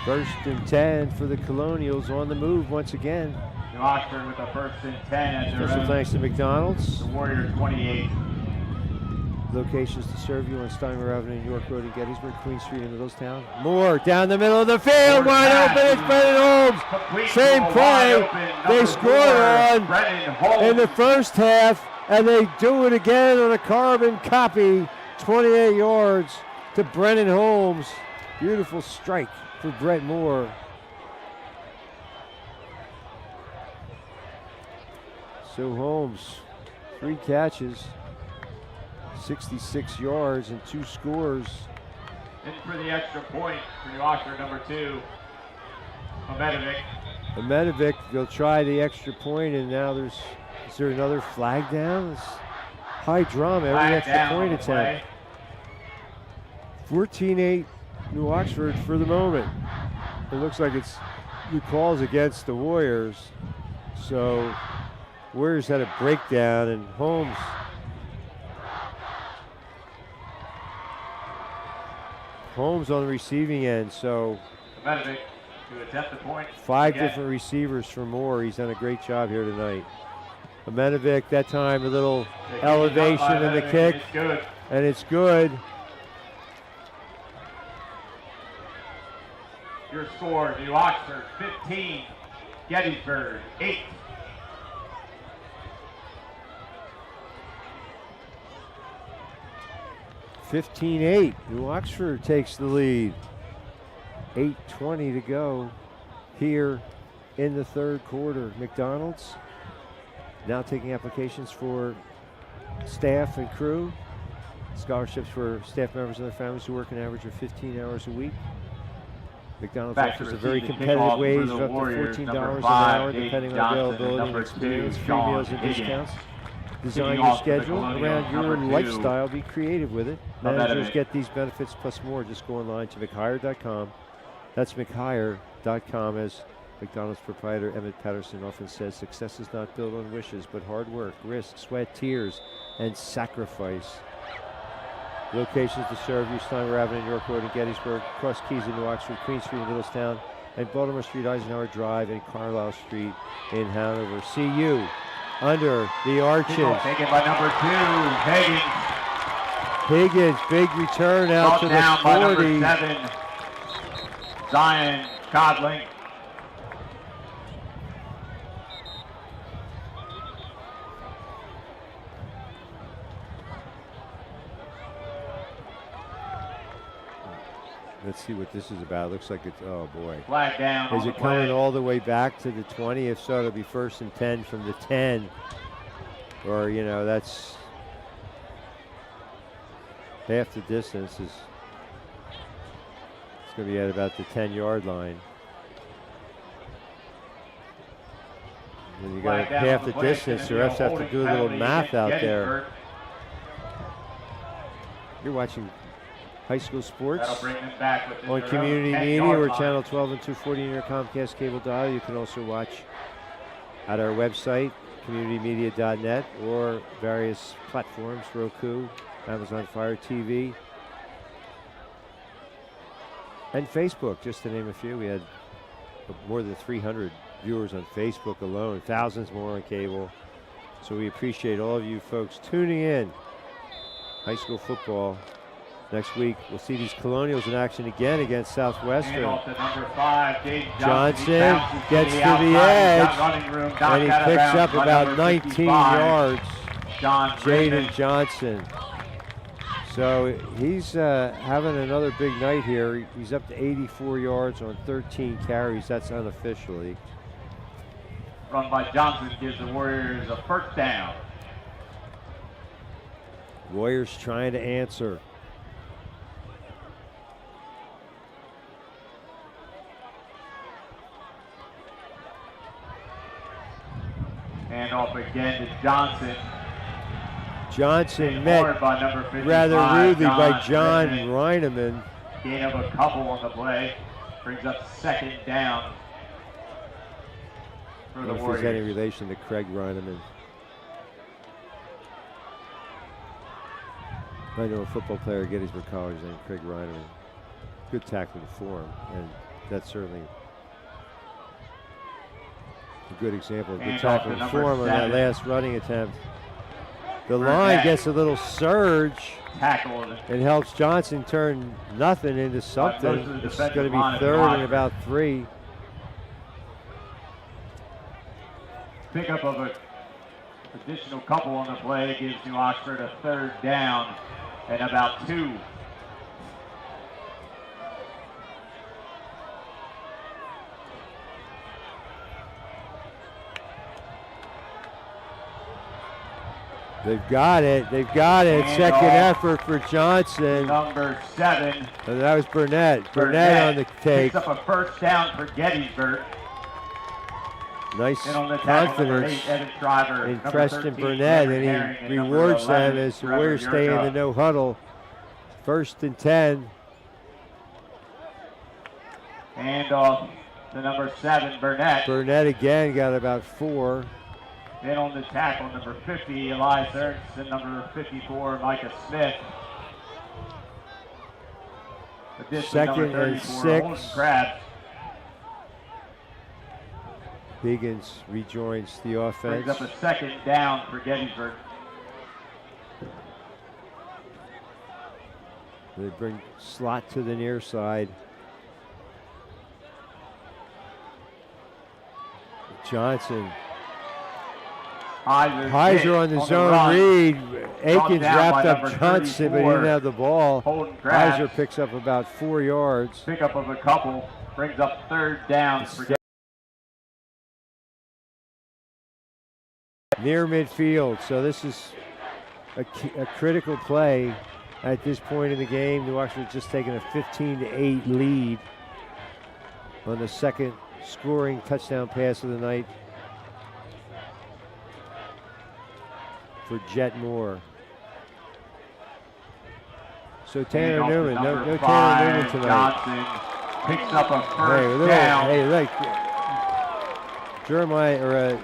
First and 10 for the Colonials on the move once again. New Oxford with a 1st and 10 at their Special own. thanks to McDonald's. The Warrior 28. Locations to serve you on Steimer Avenue, York Road in Gettysburg, Queen Street in Middletown. Moore down the middle of the field, wide open. It's Brennan Holmes. Complete Same goal, play wide open, they number scored 4, on Brennan Holmes. in the first half, and they do it again on a carbon copy. 28 yards to Brennan Holmes. Beautiful strike for Brett Moore. So Holmes, 3 catches, 66 yards, and 2 scores. In for the extra point for New Oxford, number 2, Ahmetovic, they'll try the extra point, and now is there another flag down? It's high drama, every extra point attempt. 14-8 New Oxford for the moment. It looks like it's the calls against the Warriors. So Warriors had a breakdown, and Holmes on the receiving end. So Ahmetovic to attempt the point. 5 again. different receivers for Moore. He's done a great job here tonight. Ahmetovic, that time a little elevation in the kick, It's good. and it's good. Your score, New Oxford 15, Gettysburg 8. $15-8. New Oxford takes the lead. 8:20 to go here in the third quarter. McDonald's now taking applications for staff and crew. Scholarships for staff members and their families who work an average of 15 hours a week. McDonald's Back to offers a receive very the competitive kickoff for wage the of up to Warriors, $14 number an 5, hour, Dave depending on Johnson, availability and number 2, experience, free Sean meals and Higgins. discounts. Design Kicking your off for the schedule Colonials, around your number 2. lifestyle. Be creative with it. Ahmetovic. Managers get these benefits plus more. Just go online to mchire.com. That's mchire.com. As McDonald's proprietor Emmett Patterson often says, success is not built on wishes, but hard work, risk, sweat, tears, and sacrifice. Locations to serve you: Steimer Avenue, York Road in Gettysburg, Cross Keys in New Oxford, Queen Street in Middletown, and Baltimore Street, Eisenhower Drive, and Carlisle Street in Hanover. See you under the arches. Taken by number 2, Higgins. Higgins, big return out Brought to down the by number 40. 7, Zion Codling. Let's see what this is about. Looks like it's, oh boy. Flag down. Is on it the coming play. all the way back to the 20? If so, it'll be 1st and 10 from the 10. Or, you know, that's half the distance. It's going to be at about the 10-yard line. When you got Flag down half on the play. It's distance, the gonna be refs have to holding do a little penalty math against out there. Gettysburg. You're watching high school sports That'll bring them back within on their own community 10-yard media or line. channel 12 and 240 in your Comcast cable dial. You can also watch at our website, communitymedia.net, or various platforms, Roku, Amazon Fire TV, and Facebook, just to name a few. We had more than 300 viewers on Facebook alone, thousands more on cable. So we appreciate all of you folks tuning in. High school football. Next week, we'll see these Colonials in action again against Southwestern. Handoff to number 5, Dave Johnson He bounces gets to the outside. He's got edge, running room, knocked and he out of picks bounds up by about number 19 55, yards. John Jaden Raymond. Johnson. So he's having another big night here. He's up to 84 yards on 13 carries. That's unofficially. Run by Johnson gives the Warriors a 1st down. Warriors trying to answer. Handoff again to Johnson. Johnson met Forward by number 55, rather rudely by John Raymond. Reineman. Gain of a couple on the play. Brings up 2nd down for I the don't know if there's any Warriors. relation to Craig Reineman. I know a football player at Gettysburg College named Craig Reineman. Good tackle to form, and that's certainly A good example of good And tackle off to number form on that 7. last running attempt. The Burnett. line gets a little surge Tackled. and helps Johnson turn nothing into something. most of the It's defensive going to line be is third blocked. and about 3. Pickup of an additional couple on the play gives New Oxford a 3rd down and about 2. They've got it. They've got it. And Second off. effort for Johnson. Number 7. And that was Burnett. Burnett on the take. Picks up a 1st down for Gettysburg. Nice And on the tackle, number confidence 8, Evan Shriver. in Number Preston 13, Burnett, Cameron Herring, and he and number rewards 11, them as the Trevor Warriors stay in the Yurka. no huddle. 1st and 10. And off to number 7, Burnett. Burnett again got about 4. Then on the tackle, number 50, Elias Ernst, and number 54, Micah Smith. Additionally, Second number and 34, 6. Holden Krabs. Higgins rejoins the offense. Brings up a 2nd down for Gettysburg. They bring slot to the near side. Johnson. Heiser on the zone run. read. Aikens down wrapped by up number Johnson, but he 34. didn't have the ball. Holden Krabs. Heiser picks up about 4 yards. Pickup of a couple. Brings up 3rd down for Near midfield, so this is a critical play at this point in the game. New Oxford just taking a 15-8 lead on the 2nd scoring touchdown pass of the night for Jet Moore. So Tanner Newman, no Tanner Newman tonight. Johnson picks up a 1st Hey, down. hey, look, Jeremiah or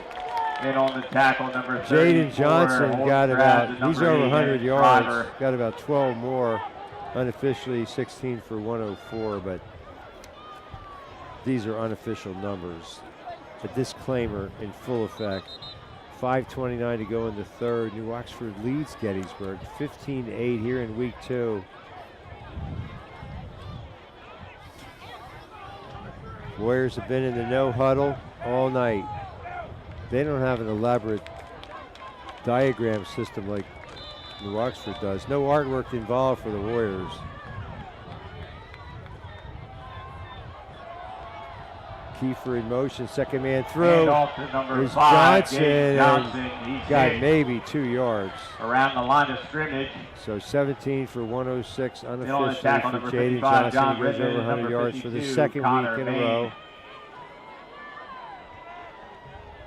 And on the tackle, number 34, Jaden Johnson Holden got Krabs, about, and he's number over 8, 100 Evan yards, Shriver. got about 12 more, unofficially 16 for 104, but these are unofficial numbers. A disclaimer in full effect. 5:29 to go in the 3rd. New Oxford leads Gettysburg 15-8 here in week 2. Warriors have been in the no huddle all night. They don't have an elaborate diagram system like New Oxford does. No artwork involved for the Warriors. Kiefer in motion, 2nd man through. And off to number Is 5, Johnson, Jaden Johnson. He's Got hit maybe 2 yards. around the line of scrimmage. So 17 for 106 on the unofficially tackle, for number Jaden 55, Johnson. John He goes Ribbon, over 100 number yards for the 52, 2nd Connor week in a Main. row.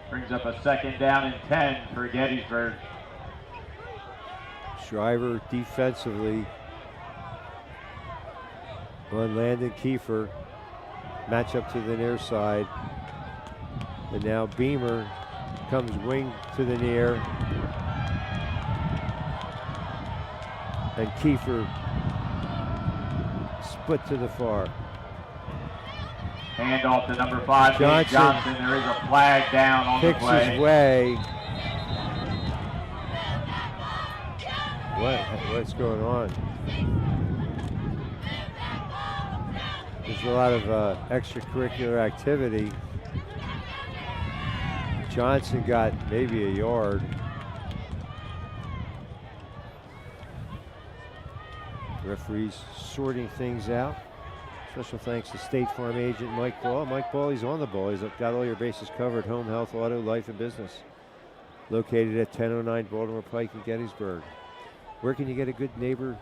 Brings up a 2nd down and 10 for Gettysburg. Shriver defensively on Landon Kiefer. Match up to the near side. And now Beamer comes wing to the near. And Kiefer split to the far. Hand off to number 5, Jaden Johnson. There is a flag down on the Picks play. his way. What's going on? There's a lot of extracurricular activity. Johnson got maybe a yard. Referees sorting things out. Special thanks to State Farm agent Mike Ball. Mike Ball, he's on the ball. He's got all your bases covered. Home, health, auto, life, and business. Located at 1009 Baltimore Pike in Gettysburg. Where can you get good neighbor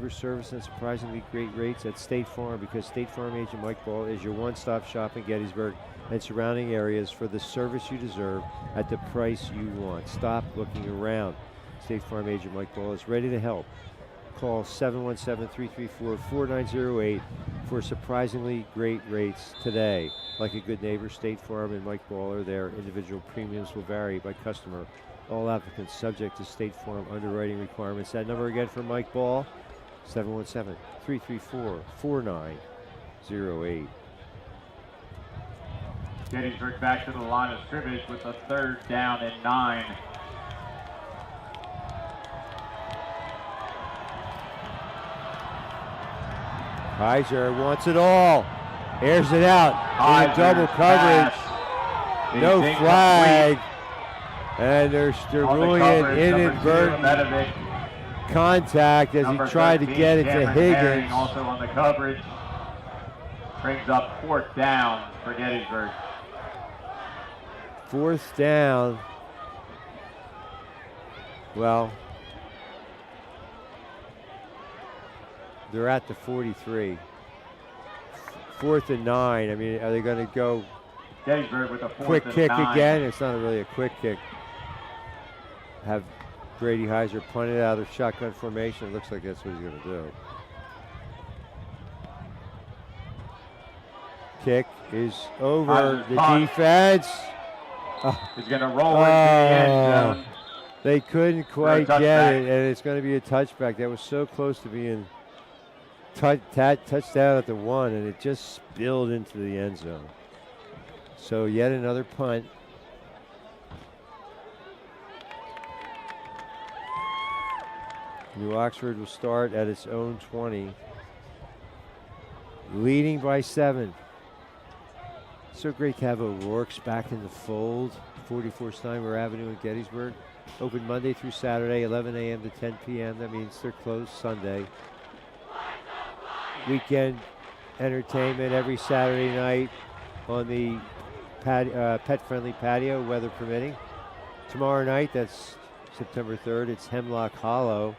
service and surprisingly great rates? At State Farm, because State Farm agent Mike Ball is your one-stop shop in Gettysburg and surrounding areas for the service you deserve at the price you want. Stop looking around. State Farm agent Mike Ball is ready to help. Call 717-334-4908 for surprisingly great rates today. Like a good neighbor, State Farm and Mike Ball are there. Individual premiums will vary by customer. All applicants subject to State Farm underwriting requirements. That number again for Mike Ball, 717-334-4908. Gettysburg back to the line of scrimmage with a 3rd down and 9. Heiser wants it all. Airs it out. In double coverage. No flag. And they're ruling it inadvertent contact as he tried to get it to Higgins. Also on the coverage. Brings up 4th down for Gettysburg. 4th down. Well, they're at the 43. 4th and 9. I mean, are they going to go Gettysburg with a 4th quick and kick 9. again? It's not really a quick kick. Have Brady Heiser punted out of shotgun formation. It looks like that's what he's going to do. Kick is over. Heiser's The punt. defense. He's going to roll into the end zone. They couldn't quite touchback. get it, and it's going to be a touchback. That was so close to being touchdown at the 1, and it just spilled into the end zone. So yet another punt. New Oxford will start at its own 20, leading by 7. So great to have O'Rourke's back in the fold. 44 Steinway Avenue in Gettysburg. Open Monday through Saturday, 11 a.m. to 10 p.m. That means they're closed Sunday. Weekend entertainment every Saturday night on the pet-friendly patio, weather permitting. Tomorrow night, that's September 3rd, it's Hemlock Hollow.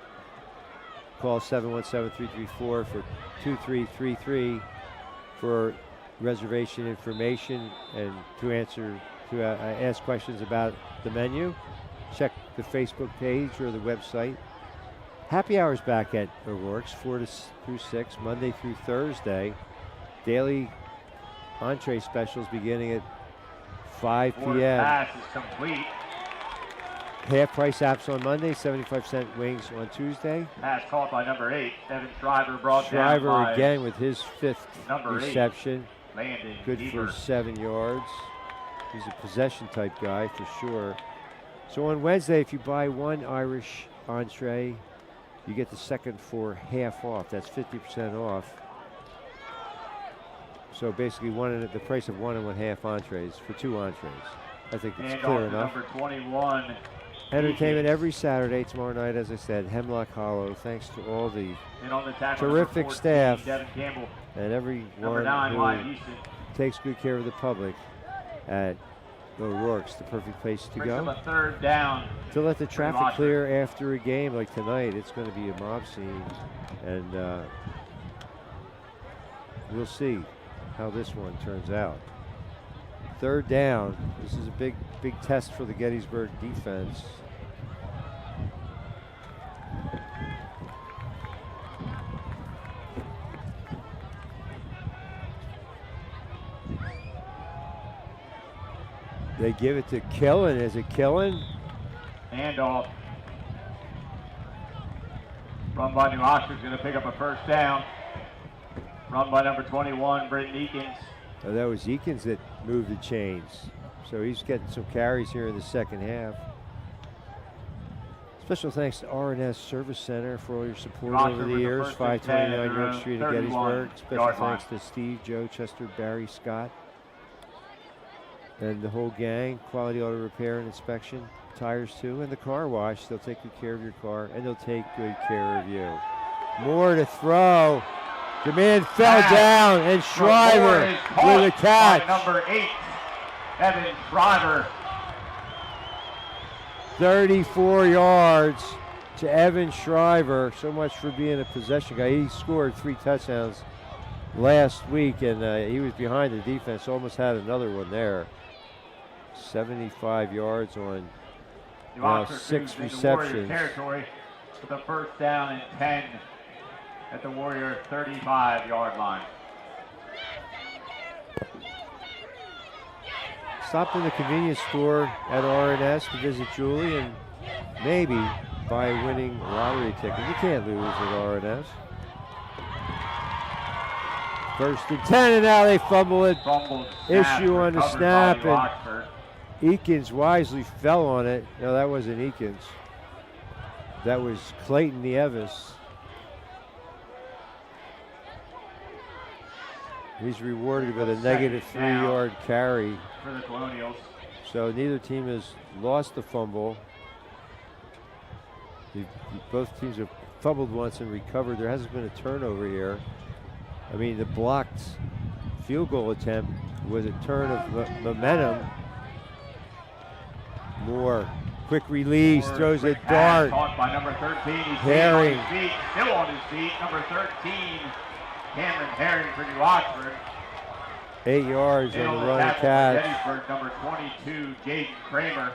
Call 717-334 for 2333 for reservation information and to ask questions about the menu. Check the Facebook page or the website. Happy hours back at O'Rourke's, 4 through 6, Monday through Thursday. Daily entree specials beginning at 5 p.m. Pass is complete. Half price apps on Monday, 75-cent wings on Tuesday. Pass caught by number 8, Evan Shriver, brought Shriver down by again with his 5th number 8, reception. Landon Good Deaver. for 7 yards. He's a possession type guy for sure. So on Wednesday, if you buy 1 Irish entree, you get the second for half off. That's 50% off. So basically the price of 1 1/2 entrees for 2 entrees. I think it's And clear on enough. number 21. Entertainment every Saturday. Tomorrow night, as I said, Hemlock Hollow. Thanks to all the And on the tackle, terrific number 14, staff Devin Campbell. and Number everyone 9, Wyatt who Houston. takes good care of the public at O'Rourke's, the perfect place to Brings up go. a 3rd down. To let the traffic Oxford. clear after a game like tonight, it's going to be a mob scene, and we'll see how this one turns out. 3rd down. This is a big test for the Gettysburg defense. They give it to Killen. Is it Killen? Handoff. Run by New Oxford's going to pick up a 1st down. Run by number 21, Britton Eakins. Oh, that was Eakins that moved the chains. So he's getting some carries here in the second half. Special thanks to R&S Service Center for all your support over the years. 529 York Street in Gettysburg. Special thanks to Steve, Joe, Chester, Barry, Scott, and the whole gang. Quality Auto Repair and Inspection. Tires too, and the car wash. They'll take good care of your car, and they'll take good care of you. More to throw. The man fell down, and Shriver with a catch. Number 8, Evan Shriver. 34 yards to Evan Shriver. So much for being a possession guy. He scored 3 touchdowns last week, and he was behind the defense. Almost had another one there. 75 yards on now 6 receptions. Territory with a 1st down and 10 at the Warrior 35-yard line. Stop in the convenience store at R&S to visit Julie and maybe buy a winning lottery ticket. You can't lose at R&S. First and 10, and now they fumble it. Fumbled snap, Issue on the recovered snap, by New Oxford. and Eakins wisely fell on it. No, that wasn't Eakins. That was Clayton Nieves. He's rewarded with a negative 3-yard carry. For the Colonials. So neither team has lost the fumble. Both teams have fumbled once and recovered. There hasn't been a turnover here. I mean, the blocked field goal attempt was a turn of momentum. Moore, quick release, throws a dart. Caught by number 13. He's Herring. Still on his feet. Number 13, Cameron Herring for New Oxford. 8 yards on the run tackle for catch. Gettysburg, number 22, Jaden Kramer.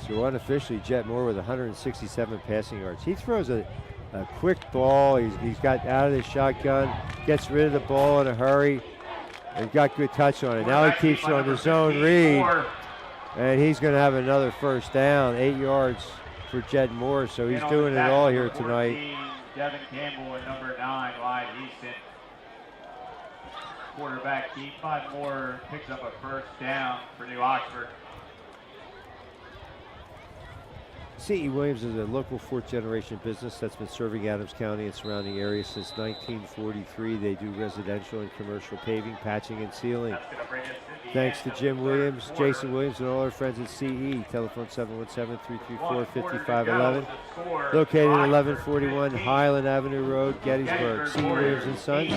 So unofficially, Jet Moore with 167 passing yards. He throws a quick ball. He's got out of the shotgun, gets rid of the ball in a hurry, and got good touch on it. Now he keeps it on the zone read, and he's going to have another first down, 8 yards for Jet Moore. So he's doing it all here tonight. Devin Campbell and number 9, Wyatt Easton. Quarterback Keith Moore picks up a first down for New Oxford. C.E. Williams is a local fourth-generation business that's been serving Adams County and surrounding areas since 1943. They do residential and commercial paving, patching, and sealing. Thanks to Jim Williams, Jason Williams, and all our friends at CE. Telephone 717-334-5511. Located at 1141 Highland Avenue Road, Gettysburg. C.E. Williams & Sons.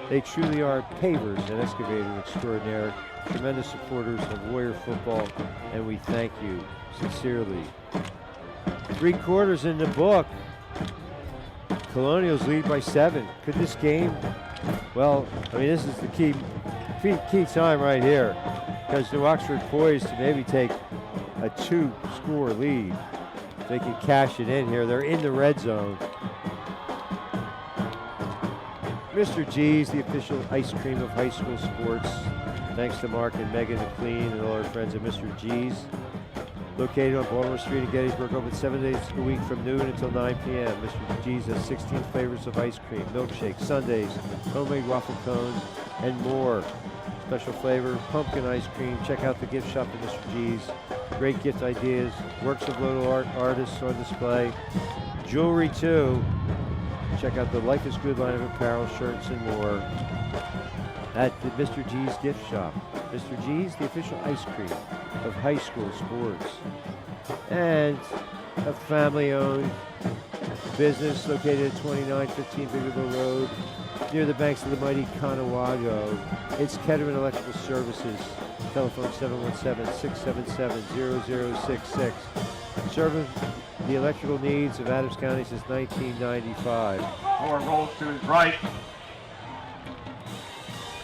They truly are pavers and excavators extraordinaire, tremendous supporters of Warrior football, and we thank you sincerely. 3 quarters in the book. Colonials lead by 7. Could this game, well, I mean, this is the key time right here, because New Oxford poised to maybe take a 2-score lead. They can cash it in here. They're in the red zone. Mr. G's, the official ice cream of high school sports. Thanks to Mark and Megan McLean and all our friends at Mr. G's. Located on Baltimore Street in Gettysburg, open 7 days a week from noon until 9 p.m. Mr. G's has 16 flavors of ice cream, milkshakes, sundaes, homemade waffle cones, and more. Special flavor, pumpkin ice cream. Check out the gift shop at Mr. G's. Great gift ideas, works of little artists on display. Jewelry too. Check out the Life is Good line of apparel, shirts, and more at the Mr. G's gift shop. Mr. G's, the official ice cream of high school sports. And a family-owned business located at 2915 Biggerville Road, near the banks of the mighty Conewago. It's Ketterman Electrical Services. Telephone 717-677-0066. Serving the electrical needs of Adams County since 1995. Moore rolls to his right.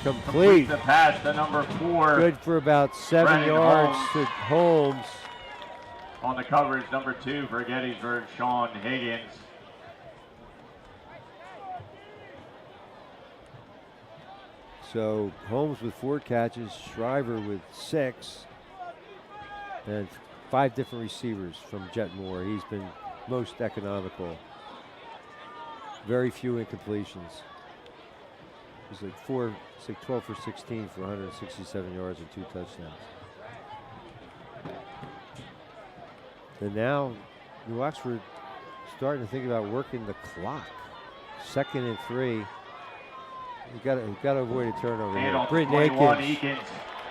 Complete. The pass to number 4. Good for about 7 yards to Holmes. On the coverage, number 2 for Gettysburg, Sean Higgins. So Holmes with 4 catches, Shriver with 6, and 5 different receivers from Jet Moore. He's been most economical. Very few incompletions. He's like 12 for 16 for 167 yards and 2 touchdowns. And now New Oxford starting to think about working the clock. 2nd and 3. You got to avoid a turnover here. Britton Akins.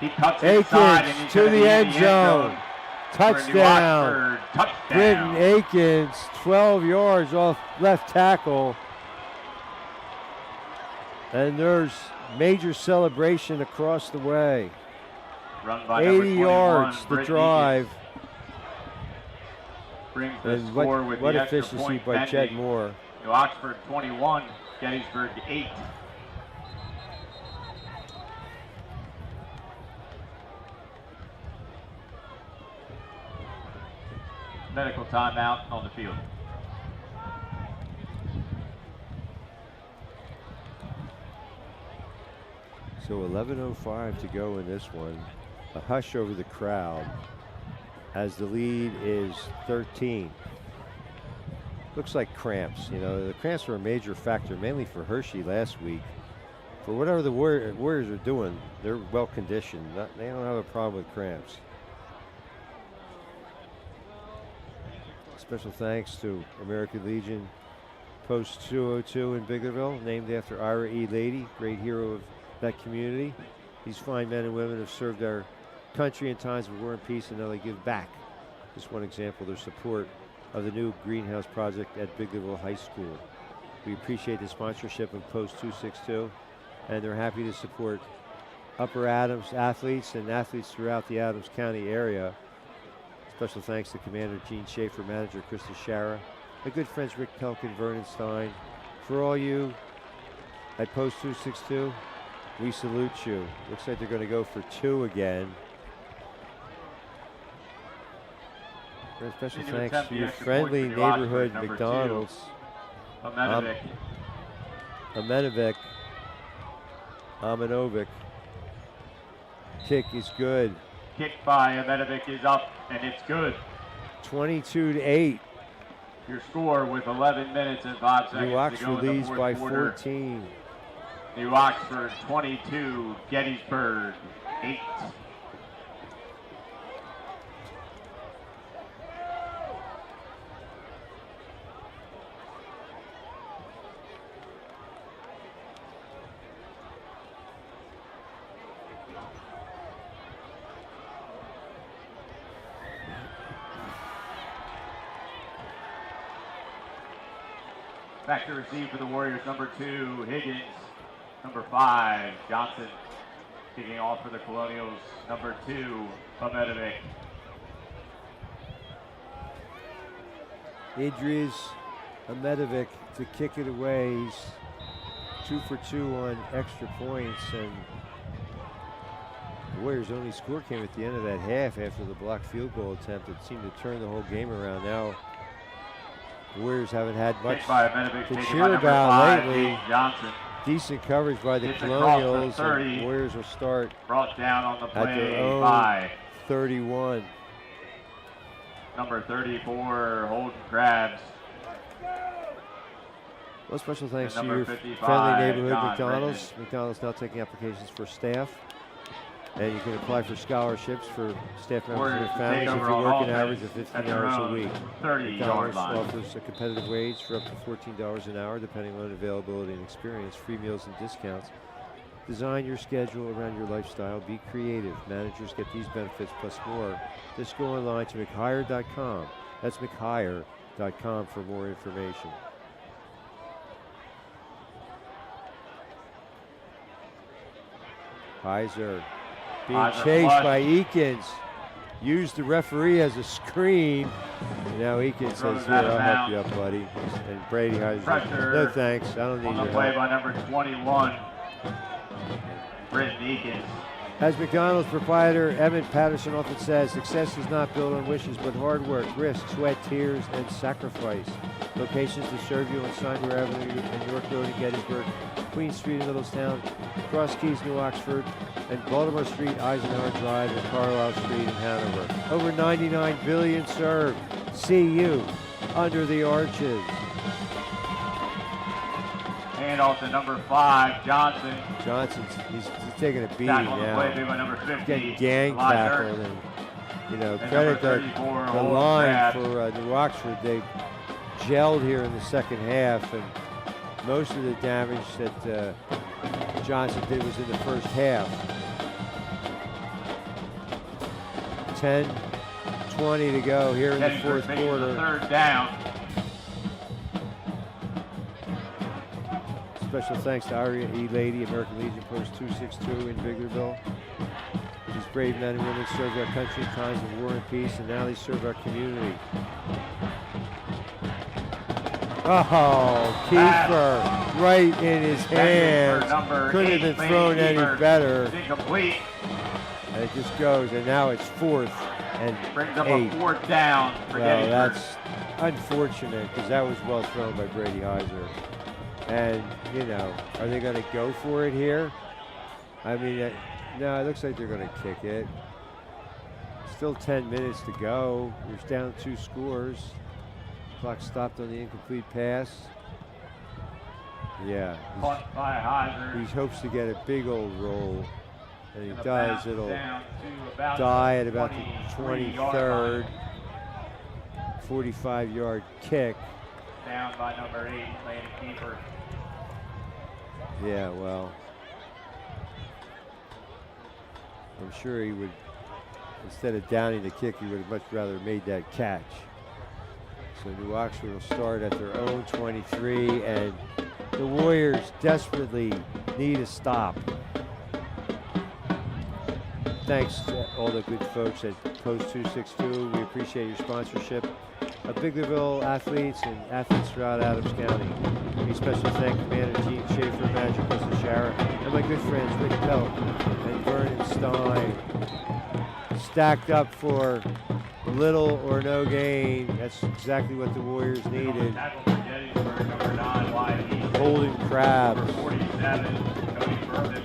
He cuts Akins to the end zone. Touchdown. Britton Akins, 12 yards off left tackle. And there's major celebration across the way. Run by 80 yards the drive. Brings the and score with what the extra efficiency point by pending. Jet Moore. New Oxford 21, Gettysburg 8. medical timeout on the field. So 11:05 to go in this one. A hush over the crowd as the lead is 13. Looks like cramps. You know, the cramps were a major factor, mainly for Hershey last week. For whatever the Warriors are doing, they're well conditioned. They don't have a problem with cramps. Special thanks to American Legion Post 202 in Biglerville, named after Ira E. Lady, great hero of that community. These fine men and women have served our country in times of war and peace, and now they give back. Just one example, their support of the new greenhouse project at Biglerville High School. We appreciate the sponsorship of Post 262, and they're happy to support Upper Adams athletes and athletes throughout the Adams County area. Special thanks to Commander Gene Schaefer, Manager Krista Shara, my good friends Rick Pelkin, Vernon Stein. For all you at Post 262, we salute you. Looks like they're going to go for 2 again. And special thanks to your friendly neighborhood McDonald's. Amanovic. Kick is good. Kick by Amanovic is up, and it's good. 22-8. Your score with 11 minutes and 5 seconds New Oxford to go in the leads fourth by quarter. 14. New Oxford 22, Gettysburg 8. Back to receive for the Warriors, number 2, Higgins. Number 5, Johnson. Kicking off for the Colonials, number 2, Amanovic. Idris Amanovic to kick it away. He's 2 for 2 on extra points, and the Warriors' only score came at the end of that half after the blocked field goal attempt. It seemed to turn the whole game around. Now the Warriors haven't had much to cheer about lately. Johnson. Decent coverage by the It's Colonials. across the 30. And the Warriors will start Brought down on the at their play own by 31. number 34, Holden Krabs. Well, special thanks to number your 55, friendly neighborhood John McDonald's. Redmond. McDonald's now taking applications for staff. And you can apply for scholarships for staff members and Warriors their to families take if over you on work an offense average of at 15 their hours a own week. 30-yard McDonald's line. offers a competitive wage for up to $14 an hour, depending on availability and experience, free meals and discounts. Design your schedule around your lifestyle. Be creative. Managers get these benefits plus more. Just go online to mchire.com. That's mchire.com for more information. Heiser being Heiser chased flush. by Eakins. Used the referee as a screen. And now Eakins says, here, I'll help you up, buddy. And Brady Heiser says, no thanks, I don't need On your the play help. by number 21, Britton Eakins. As McDonald's proprietor Emmett Patterson often says, success is not built on wishes, but hard work, risk, sweat, tears, and sacrifice. Locations to serve you on Sanger Avenue and York Road in Gettysburg, Queen Street in Middletown, Cross Keys, New Oxford, and Baltimore Street, Eisenhower Drive, and Carlisle Street in Hanover. Over 99 billion served. See you under the arches. Hand off to number 5, Johnson. He's taking a beating Tackle on the now. play made by number 50, Getting gang Elijah. tackled, and And credit number the 34, line Holden for New Oxford. They gelled here in the second half, and most of the damage that Johnson did was in the first half. 10-20 to go here in the Gettysburg fourth making the quarter. third down. Special thanks to Ira E. Lady, American Legion Post 262 in Biglerville. These brave men and women served our country in times of war and peace, and now they serve our community. Oh, Kiefer, right in his hands. Couldn't have been thrown any better. Incomplete. And it just goes, and now it's fourth and Brings up 8. a 4th down for Well, Gettysburg. that's unfortunate because that was well thrown by Brady Heiser. And, you know, are they going to go for it here? I mean, no, it looks like they're going to kick it. Still 10 minutes to go. We're down 2 scores. Clock stopped on the incomplete pass. Yeah. Caught by Heiser. He hopes to get a big old roll. And he And a does. bounce It'll down to about die the at about the 23-yard 23rd. 45-yard kick. Down by number 8, Landon Keeper. Yeah, well, I'm sure he would, instead of downing the kick, he would have much rather made that catch. So New Oxford will start at their own 23, and the Warriors desperately need a stop. Thanks to all the good folks at Post 262. We appreciate your sponsorship of Biglerville athletes and athletes throughout Adams County. A special thank Commander Gene Schaefer, Manager Kristen Shara, and my good friends Rick Pelt and Vernon Stein. Stacked up for little or no gain. That's exactly what the Warriors needed. Tackle for Gettysburg, number 9, Wyatt East. Holding crabs. Number 47, Cody Bourbon.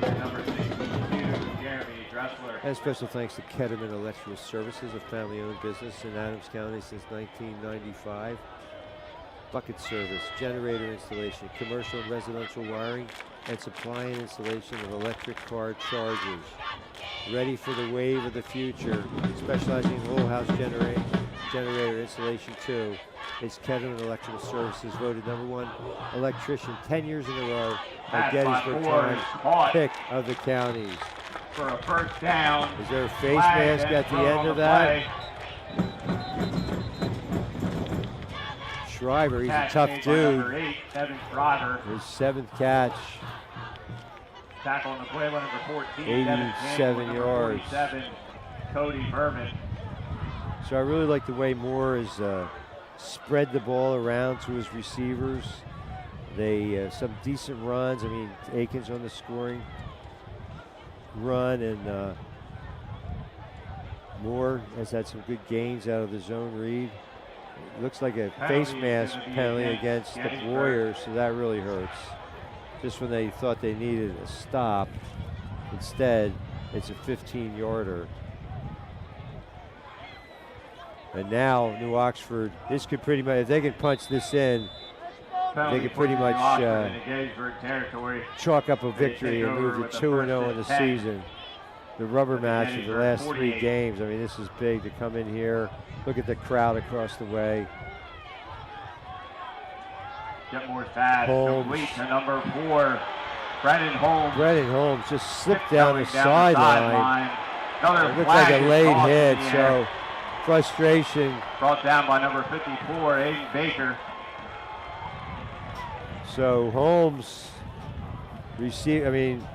And number 62, Jeremy Dressler. And special thanks to Ketterman Electrical Services, a family-owned business in Adams County since 1995. Bucket service, generator installation, commercial and residential wiring, and supply and installation of electric car chargers. Ready for the wave of the future. Specializing in whole house generator installation too. It's Ketterman Electrical Services, voted #1 electrician 10 years in a row by Pass by Gettysburg Moore Times is caught pick of the counties. for a 1st down. Is there a face Flag mask and at the throw end on of the that? play. Schreiber, he's a Catch tough made by number dude. 8, Evan Schreiber. His 7th catch. Tackle on the play by number 14, 87 yards. 47, Cody Bourbon. So I really like the way Moore has spread the ball around to his receivers. They some decent runs. I mean, Aikens on the scoring run, and Moore has had some good gains out of the zone read. It looks like a face mask penalty against the Warriors, so that really hurts. Just when they thought they needed a stop, instead it's a 15-yarder. And now New Oxford, this could pretty much, if they can punch this in, they could pretty much chalk up a victory and move to 2-0 in the season. The rubber match of the last 3 games. I mean, this is big to come in here. Look at the crowd across the way. Jetmore's pass Holmes. complete to number 4, Brennan Holmes. Brennan Holmes just slipped down the sideline. Another It looked like flag a is late tossed in hit, the so air. frustration. Brought down by number 54, Aiden Baker. So Holmes received, I mean,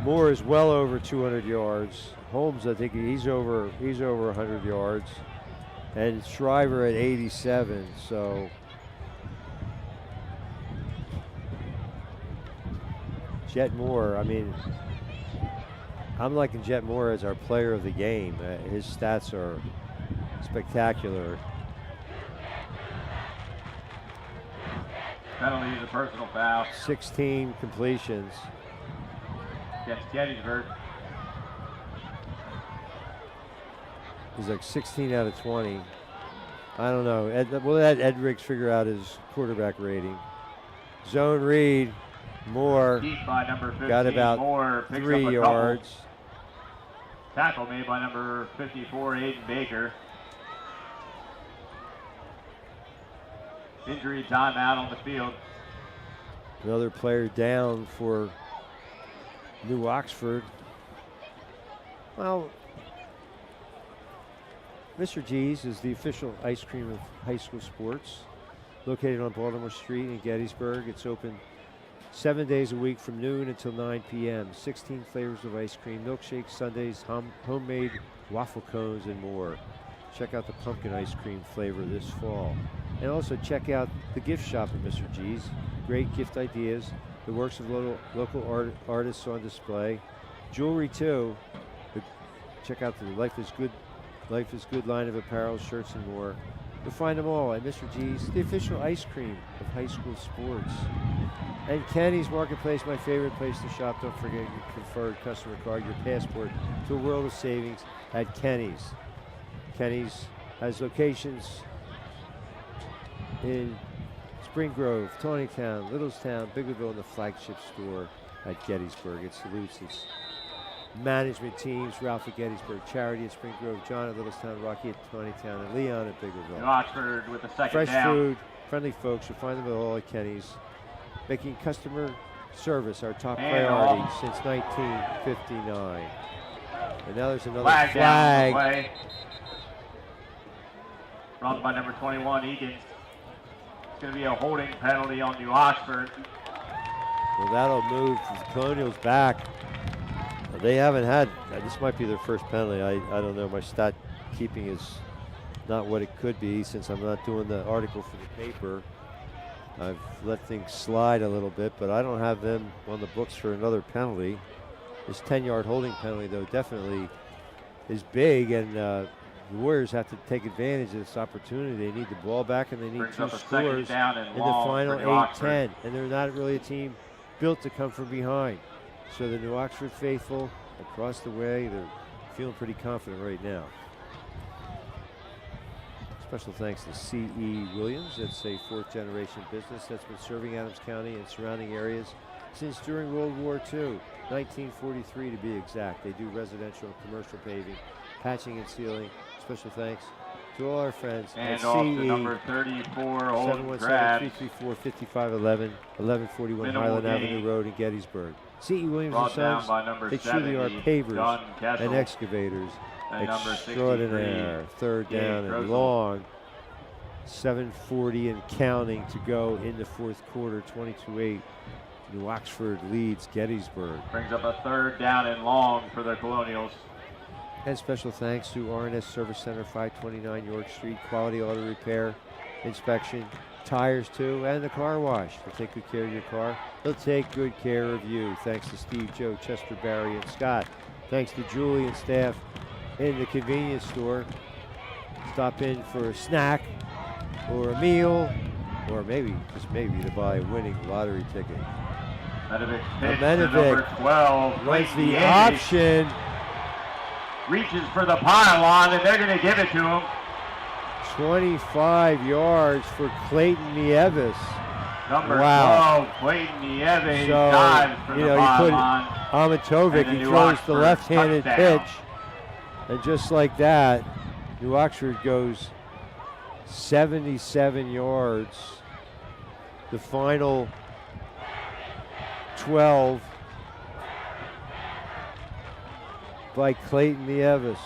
Moore is well over 200 yards. Holmes, I think he's over 100 yards. And Schreiber at 87, so. Jet Moore, I mean, I'm liking Jet Moore as our player of the game. His stats are spectacular. Penalty is a personal foul 16 completions. against Gettysburg. He's like 16 out of 20. I don't know. We'll let Ed Riggs figure out his quarterback rating. Zone read. Moore Deep by number 15, got about Moore picks 3 up a yards. couple. Tackle made by number 54, Aiden Baker. Injury timeout on the field. Another player down for New Oxford. Well, Mr. G's is the official ice cream of high school sports. Located on Baltimore Street in Gettysburg. It's open 7 days a week from noon until 9 p.m. 16 flavors of ice cream, milkshakes, sundaes, homemade waffle cones, and more. Check out the pumpkin ice cream flavor this fall. And also check out the gift shop at Mr. G's. Great gift ideas, the works of local artists on display. Jewelry too. Check out the Life is Good line of apparel, shirts, and more. You'll find them all at Mr. G's, the official ice cream of high school sports. And Kenny's Marketplace, my favorite place to shop. Don't forget your preferred customer card, your passport to a world of savings at Kenny's. Kenny's has locations in Spring Grove, Tawnytown, Littlestown, Biglerville, and the flagship store at Gettysburg. It salutes its management teams, Ralph at Gettysburg, Charity at Spring Grove, John at Littlestown, Rocky at Tawnytown, and Leon at Biglerville. New Oxford with the second Fresh down. food, friendly folks. You'll find them all at Kenny's, making customer service our top And priority off. since 1959. And now there's another Flag down flag. the play. Run by number 21, Egan's. It's going to be a holding penalty on New Oxford. Well, that'll move the Colonials back. They haven't had, this might be their first penalty. I don't know. My stat keeping is not what it could be since I'm not doing the article for the paper. I've let things slide a little bit, but I don't have them on the books for another penalty. This 10-yard holding penalty, though, definitely is big, and the Warriors have to take advantage of this opportunity. They need the ball back, and they need Brings two up a second scores down in and the long final for New Oxford. 8-10, and they're not really a team built to come from behind. So the New Oxford faithful across the way, they're feeling pretty confident right now. Special thanks to C.E. Williams. That's a fourth-generation business that's been serving Adams County and surrounding areas since during World War II, 1943 to be exact. They do residential and commercial paving, patching and sealing. Special thanks to all our friends And at off CE. to number 34, Holden Crabs. 717-334-5511, 1141 Minimal Highland gain. Avenue Road in Gettysburg. C.E. Williams and Brought down Sons, by number they truly are 70, pavers John Kessel. and excavators And number extraordinaire. 63, Third Gabe down and Grossel. long. 7:40 and counting to go in the fourth quarter. 22-8. New Oxford leads Gettysburg. Brings up a third down and long for the Colonials. And special thanks to R&S Service Center, 529 York Street. Quality auto repair, inspection, tires too, and the car wash. They'll take good care of your car. They'll take good care of you. Thanks to Steve, Joe, Chester, Barry, and Scott. Thanks to Julie and staff in the convenience store. Stop in for a snack or a meal, or maybe, just maybe, to buy a winning lottery ticket. Medevich pitch to Medevich number 12. runs Clayton the Nieves option. reaches for the pylon, and they're going to give it to him. 25 yards for Clayton Nieves. Number Wow. 12, Clayton Nieves So, dives for you the know, you put pylon. Amatovic, And the he New throws the Oxford left-handed touchdown. pitch, and just like that, New Oxford goes 77 yards. The final 12 by Clayton Nieves.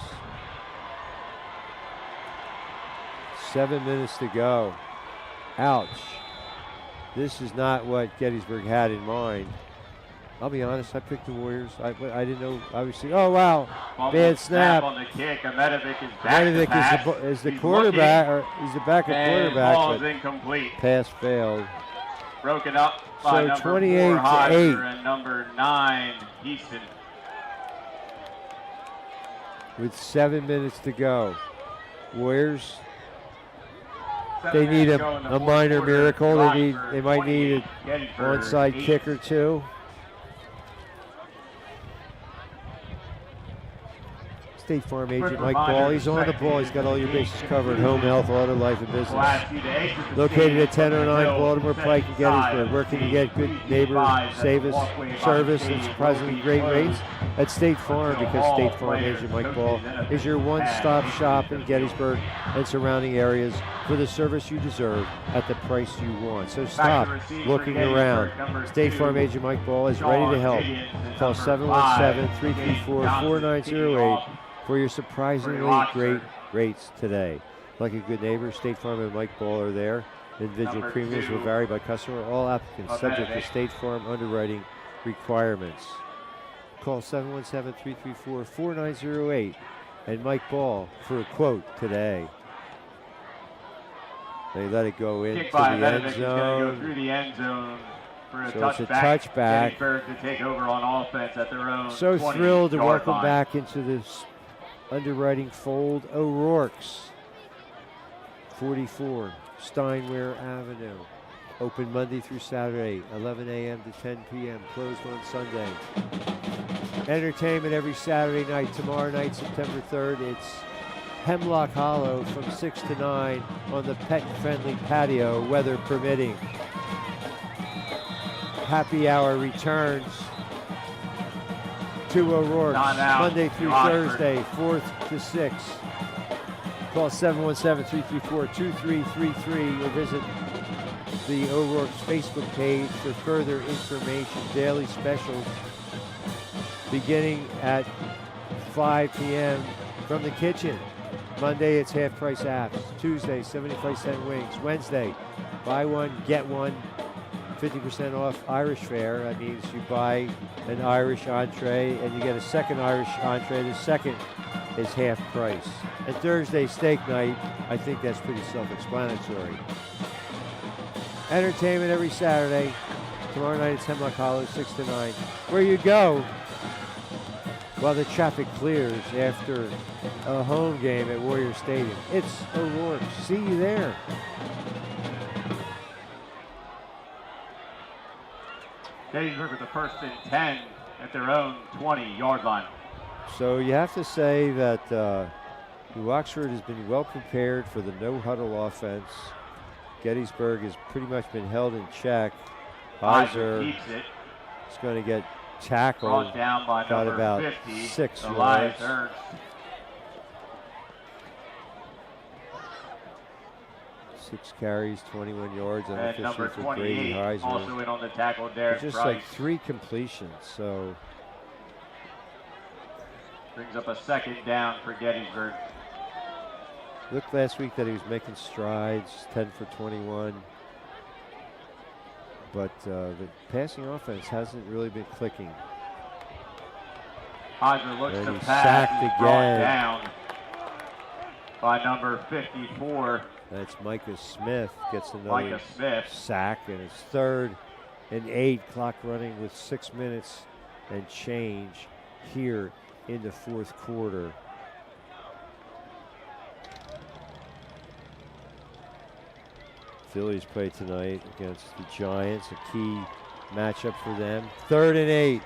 7 minutes to go. Ouch. This is not what Gettysburg had in mind. I'll be honest, I picked the Warriors. I didn't know, obviously. Oh, wow. Fumble Bad snap. on the kick. Medevich is back to Medovic pass. is the He's quarterback, or he's the backup looking, and quarterback, ball is but incomplete. pass failed. Broken up by So number 28 4, to Hodger, 8. and number 9, Easton. With 7 minutes to go. Warriors, 7 they need minutes to go in the a fourth minor quarter. miracle. Rockford They might need 28, an Gettysburg onside 8. kick or two. State Farm agent Mike Ball. He's on the ball. He's got all your bases covered. Home, health, auto, life, and business. Located at 1009 Baltimore Pike in Gettysburg. Working to get good neighbor service and surprisingly great rates at State Farm, because State Farm agent Mike Ball is your one-stop shop in Gettysburg and surrounding areas for the service you deserve at the price you want. So stop looking around. State Farm agent Mike Ball is ready to help. Call 717-334-4908 for your surprisingly great rates today. Like a good neighbor, State Farm and Mike Ball are there. Individual premiums will vary by customer. All applicants subject to State Farm underwriting requirements. Call 717-334-4908 and Mike Ball for a quote today. They let it go into Kick the by end Medevich. He's going to go zone. through the end zone for a So touchback. it's a touchback. Gettysburg to take over on offense at their own So 20 thrilled to yard welcome line. back into this Underwriting Fold O'Rourke's, 44 Steinware Avenue. Open Monday through Saturday, 11 a.m. to 10 p.m. Closed on Sunday. Entertainment every Saturday night. Tomorrow night, September 3rd, it's Hemlock Hollow from 6 to 9 on the pet-friendly patio, weather permitting. Happy hour returns to O'Rourke's Monday through Thursday, 4th to 6. Call 717-334-2333 or visit the O'Rourke's Facebook page for further information. Daily specials beginning at 5 p.m. from the kitchen. Monday, it's half-price apps. Tuesday, 75-cent wings. Wednesday, buy one, get one, 50% off Irish fare. That means you buy an Irish entree and you get a second Irish entree. The second is half price. And Thursday, steak night. I think that's pretty self-explanatory. Entertainment every Saturday. Tomorrow night, it's Hemlock Hollow, 6 to 9. Where you go while the traffic clears after a home game at Warrior Stadium. It's O'Rourke. See you there. Gettysburg with the first and 10 at their own 20-yard line. So you have to say that New Oxford has been well prepared for the no-huddle offense. Gettysburg has pretty much been held in check. Heiser is going to get tackled. Brought down by got number about 50, 6 Elias yards. Ernst. 6 carries, 21 yards on the And number 50 for Brady 28 Heiser. also in on the tackle, Derek Just Price. like 3 completions, so Brings up a second down for Gettysburg. looked last week that he was making strides, 10 for 21. But the passing offense hasn't really been clicking. Heiser looks And to he's pass. sacked He's again. brought down by number 54. That's Micah Smith gets another Micah Smith. sack, and it's 3rd and 8. Clock running with 6 minutes and change here in the 4th quarter. Phillies play tonight against the Giants, a key matchup for them. 3rd and 8.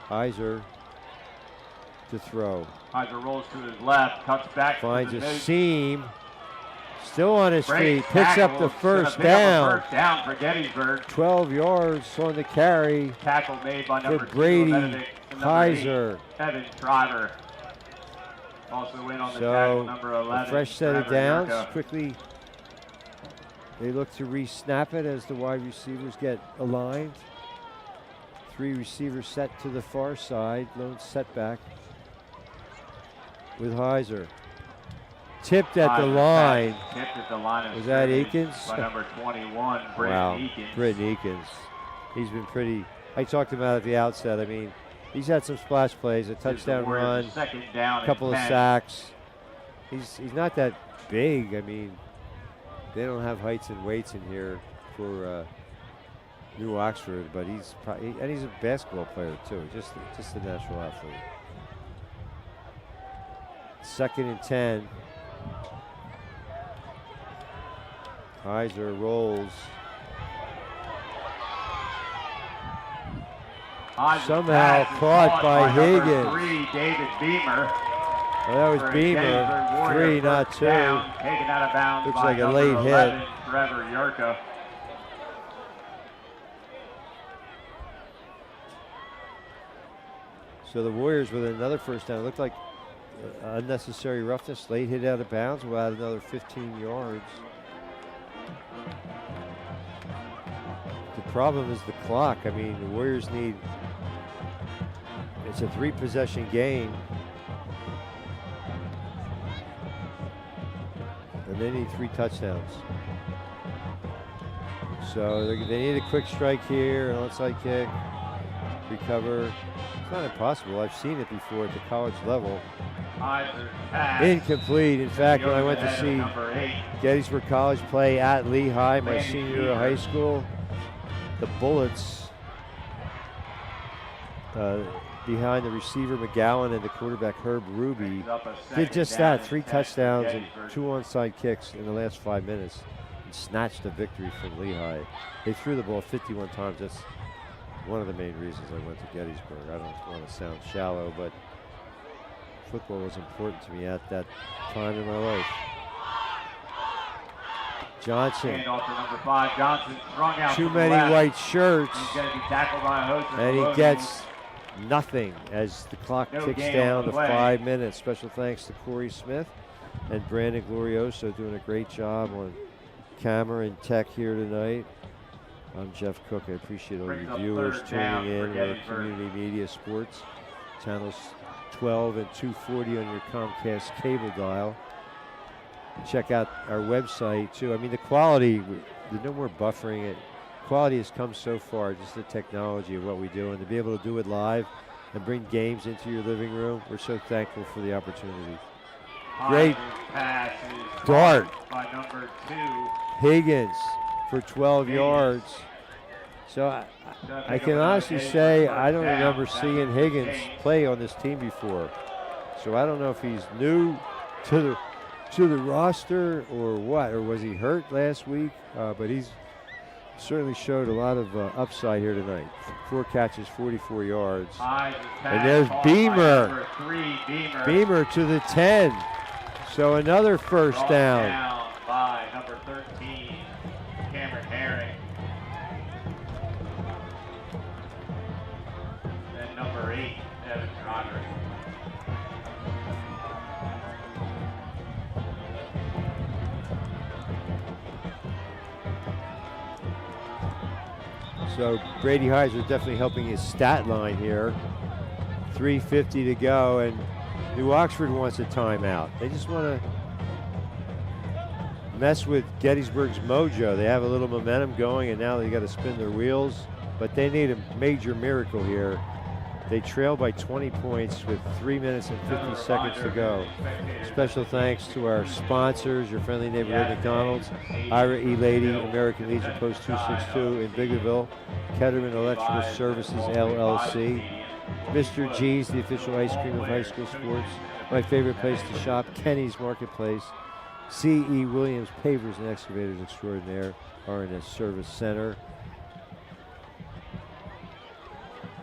Heiser to throw. Heiser rolls to his left, cuts back. Finds to a the mid. seam. Still on his Great feet. Picks up tackle. the Gonna first pick up a down. first down for Gettysburg. 12 yards on the carry Tackle made by for number 2, Brady Benedict, and number Heiser. 8, Evan Shriver. Also in on the So tackle, number 11. a fresh set of Trevor downs. Yurka. Quickly, they look to re-snap it as the wide receivers get aligned. 3 receivers set to the far side. Lone setback with Heiser. Tipped at the Heiser line. pass tipped at the line of Was that scrimmage Eakins? By number 21, Britton Wow, Eakins. Britton Eakins. He's been pretty. I talked about at the outset. I mean, he's had some splash plays, a touchdown Warriors run, second down a couple and of 10. sacks. He's not that big. I mean, they don't have heights and weights in here for New Oxford, but he's probably, and he's a basketball player too. Just a natural athlete. 2nd and 10. Heiser rolls. Heiser's Somehow pass is caught by number Higgins. 3, David Beamer. Well, that was For a Beamer. Gettysburg Warrior 3, not first 2. down, taken out of bounds Looks by like a number late hit. 11, Trevor Yurka. So the Warriors with another first down. It looked like unnecessary roughness. Late hit out of bounds. We'll add another 15 yards. The problem is the clock. I mean, the Warriors need, it's a 3-possession game. And they need 3 touchdowns. So they need a quick strike here, an onside kick, recover. It's not impossible. I've seen it before at the college level. Heiser's pass. Incomplete. In fact, when I went to Goes ahead of see number 8. Gettysburg College play at Lehigh, my Randy senior year of high school, the Bullets behind the receiver McGowan and the quarterback Herb Ruby. Brings up a Did just second down that, and 3 10 for touchdowns and Gettysburg. 2 onside kicks in the last 5 minutes and snatched a victory from Lehigh. They threw the ball 51 times. That's one of the main reasons I went to Gettysburg. I don't want to sound shallow, but football was important to me at that time in my life. Johnson. Handoff to number 5. Johnson strung out Too to the many left. white shirts. He's going to be tackled by Hosen. And he gets nothing as the clock No ticks gain down on to the play. 5 minutes. Special thanks to Corey Smith and Brandon Glorioso doing a great job on camera and tech here tonight. I'm Jeff Cook. I appreciate all Brings you up viewers third down tuning for in. We're Gettysburg. Community Media Sports. Channels 12 and 240 on your Comcast cable dial. Check out our website too. I mean, the quality, there's no more buffering it. Quality has come so far, just the technology of what we do, and to be able to do it live and bring games into your living room, we're so thankful for the opportunity. Great pass is dart by number 2. Higgins for 12 yards. So I can honestly say I don't remember seeing Higgins play on this team before. So I don't know if he's new to the roster or what, or was he hurt last week? But he's certainly showed a lot of upside here tonight. 4 catches, 44 yards. And there's Beamer. Beamer to the 10. So another first down. By number 13, Cameron Herring. And number 8, Evan Roderick. So Brady Heiser definitely helping his stat line here. 3:50 to go, and New Oxford wants a timeout. They just want to mess with Gettysburg's mojo. They have a little momentum going, and now they got to spin their wheels. But they need a major miracle here. They trail by 20 points with 3 minutes and 50 seconds to go. Special thanks to our sponsors, your friendly neighborhood McDonald's, Ira E. Lady, American Legion Post 262 in Biggerville, Ketterman Electrical Services LLC, Mr. G's, the official ice cream of high school sports, my favorite place to shop, Kenny's Marketplace, C.E. Williams Pavers and Excavators Extraordinaire, R&S Service Center,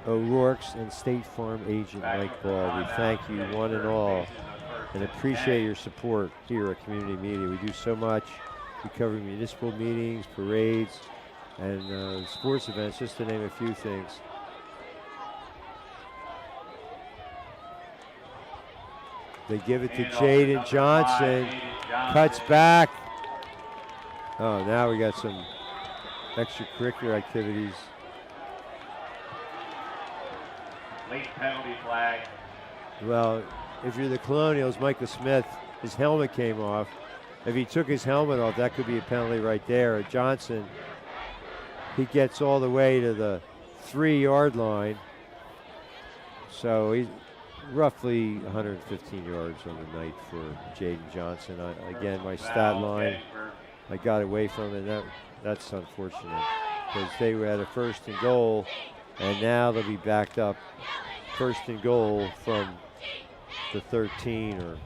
O'Rourke's and State Farm agent Mike Ball. We thank you one and all and appreciate your support here at Community Media. We do so much. We cover municipal meetings, parades, and sports events, just to name a few things. They give it to Jaden Johnson. Cuts back. Oh, now we got some extracurricular activities. Late penalty flag. Well, if you're the Colonials, Micah Smith, his helmet came off. If he took his helmet off, that could be a penalty right there. Johnson, he gets all the way to the 3-yard line. So he's roughly 115 yards on the night for Jaden Johnson. Again, my stat line, I got away from it. That's unfortunate because they were at a 1st and goal, and now they'll be backed up 1st and goal from the 13 or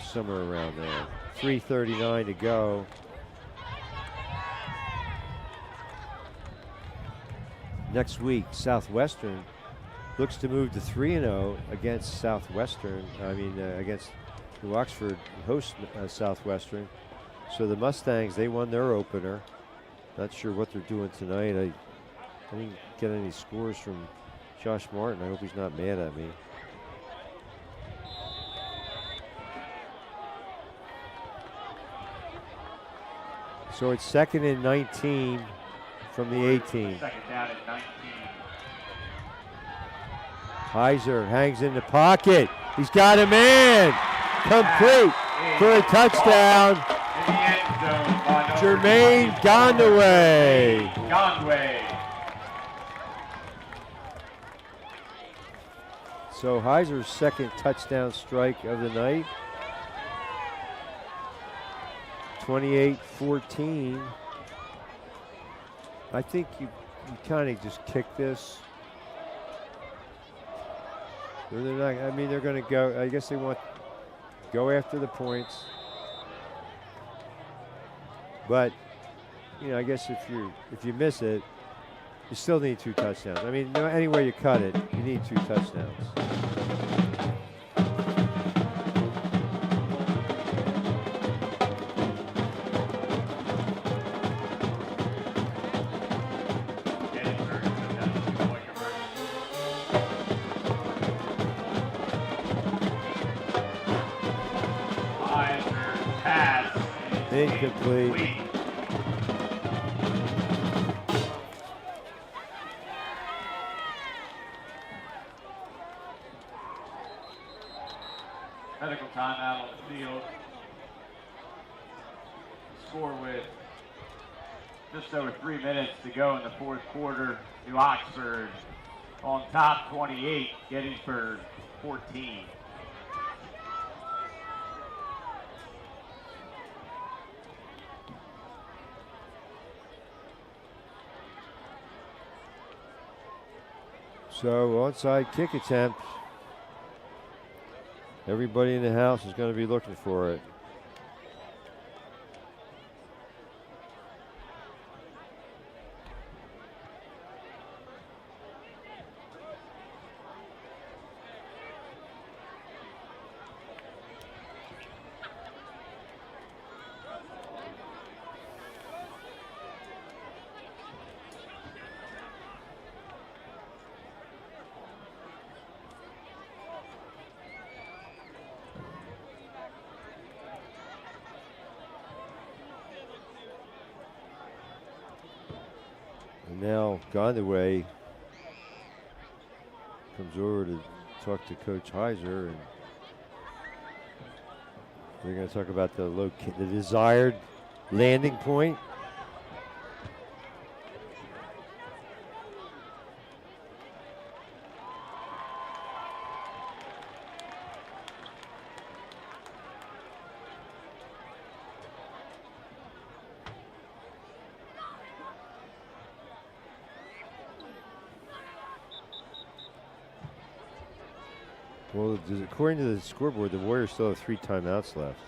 somewhere around there. 3:39 to go. Next week, Southwestern looks to move to 3-0 against Southwestern. Against New Oxford, host Southwestern. So the Mustangs, they won their opener. Not sure what they're doing tonight. I didn't get any scores from Josh Martin. I hope he's not mad at me. So it's 2nd and 19 from the 18. 2nd down and 19. Heiser hangs in the pocket. He's got a man. Complete for a touchdown. In the end zone by Jermaine Gondaway. Gondway. So Heiser's 2nd touchdown strike of the night. 28-14. I think you kind of just kick this. They're not. I mean, they're going to go. I guess they want go after the points. But I guess if you miss it, you still need 2 touchdowns. I mean, any way you cut it, you need 2 touchdowns. Incomplete. Medical timeout on the field. Score with just over 3 minutes to go in the 4th quarter. New Oxford on top 28, Gettysburg 14. So onside kick attempt. Everybody in the house is going to be looking for it. And now Gondaway comes over to talk to Coach Heiser, and they're going to talk about the desired landing point. Well, according to the scoreboard, the Warriors still have 3 timeouts left.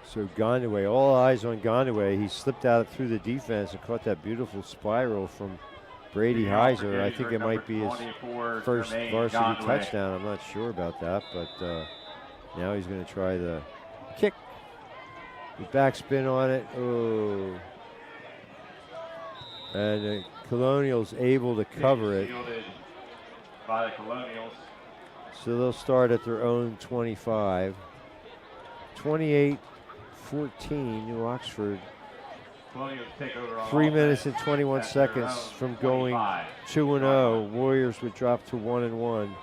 So Gondaway, all eyes on Gondaway. He slipped out through the defense and caught that beautiful spiral from Brady Heiser. I think it might be his first varsity touchdown. I'm not sure about that, but now he's going to try the kick. The backspin on it. Oh. And the Colonials able to cover it. By the Colonials. So they'll start at their own 25. 28-14, New Oxford. Colonials take over on 3 minutes and 21 seconds from going 2-0. Warriors would drop to 1-1.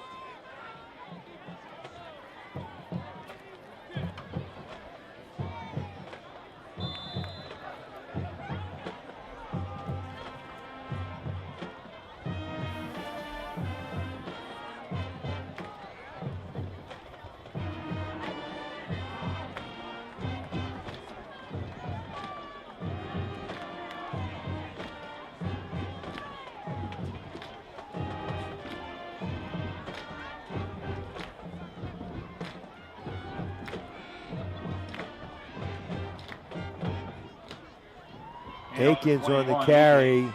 Aikens on the carry,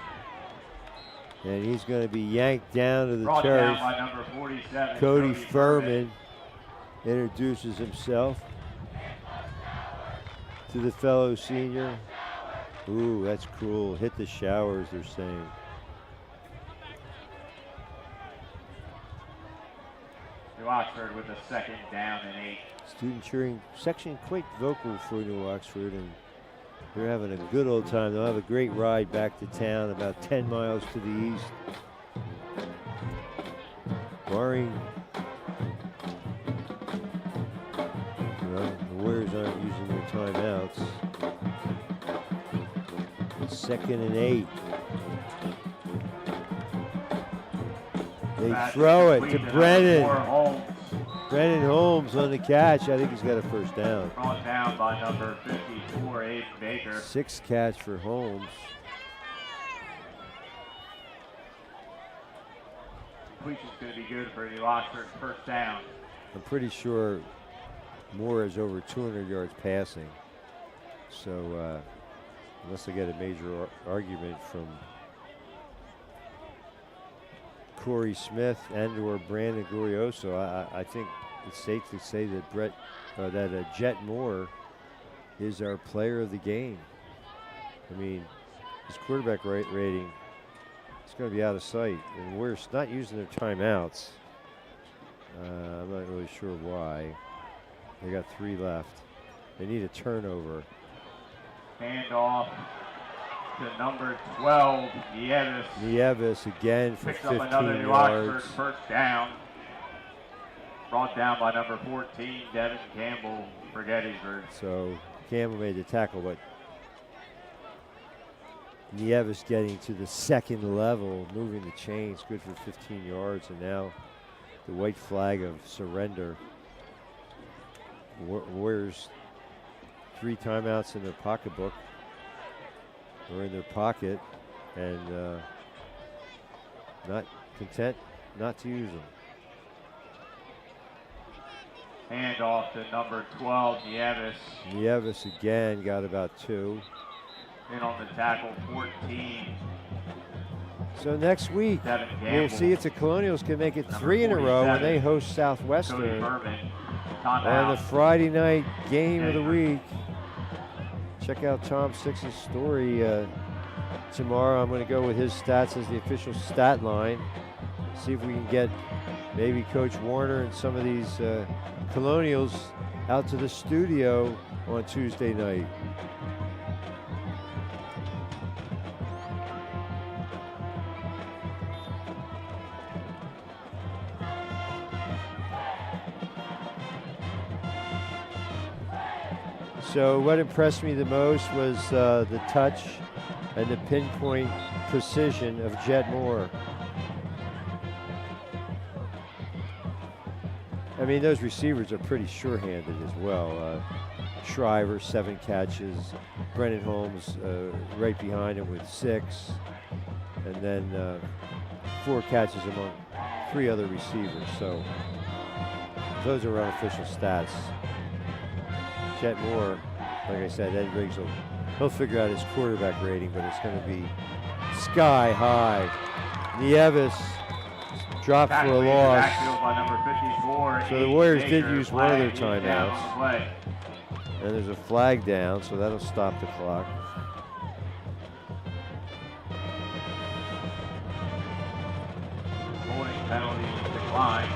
and he's going to be yanked down to the turf. By number 47, Cody Furman introduces himself to the fellow senior. Ooh, that's cruel. Hit the showers, they're saying. New Oxford with a 2nd down and 8. Student cheering section quite vocal for New Oxford, and they're having a good old time. They'll have a great ride back to town, about 10 miles to the east. Barring, the Warriors aren't using their timeouts. It's 2nd and 8. They throw it to Brennan. Brennan Holmes on the catch. I think he's got a first down. Brought down by number 52, for Aiden Baker. 6 catch for Holmes. Completion's going to be good for New Oxford, first down. I'm pretty sure Moore is over 200 yards passing. So unless I get a major argument from Corey Smith and or Brandon Glorioso, I think it's safe to say that Jet Moore is our player of the game. I mean, his quarterback rating is going to be out of sight, and we're not using their timeouts. I'm not really sure why. They got 3 left. They need a turnover. Handoff to number 12, Nieves. Nieves again for Picks 15 up another New yards. Oxford first down. Brought down by number 14, Devin Campbell for Gettysburg. So Campbell made the tackle, but Nieves getting to the second level, moving the chains, good for 15 yards, and now the white flag of surrender. Warriors 3 timeouts in their pocketbook, or in their pocket, and not content not to use them. Handoff to number 12, Nieves. Nieves again got about 2. In on the tackle, 14. So next week, we'll see if the Colonials can make it 3 in a row when they host Southwestern. And the Friday night game of the week. Check out Tom Six's story tomorrow. I'm going to go with his stats as the official stat line. See if we can get maybe Coach Warner and some of these Colonials out to the studio on Tuesday night. So what impressed me the most was the touch and the pinpoint precision of Jet Moore. I mean, those receivers are pretty sure-handed as well. Shriver, 7 catches. Brennan Holmes right behind him with 6. And then 4 catches among 3 other receivers. So those are unofficial stats. Jet Moore, like I said, Ed Riggs he'll figure out his quarterback rating, but it's going to be sky high. Nieves dropped for a loss. So the Warriors did use one of their timeouts. And there's a flag down, so that'll stop the clock. Holding penalty declined.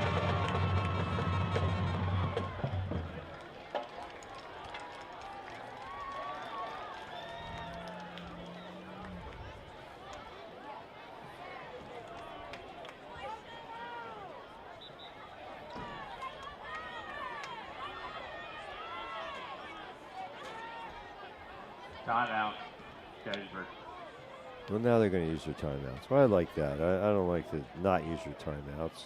Timeout, Gettysburg. Well, now they're going to use their timeouts. Well, I like that. I don't like to not use your timeouts.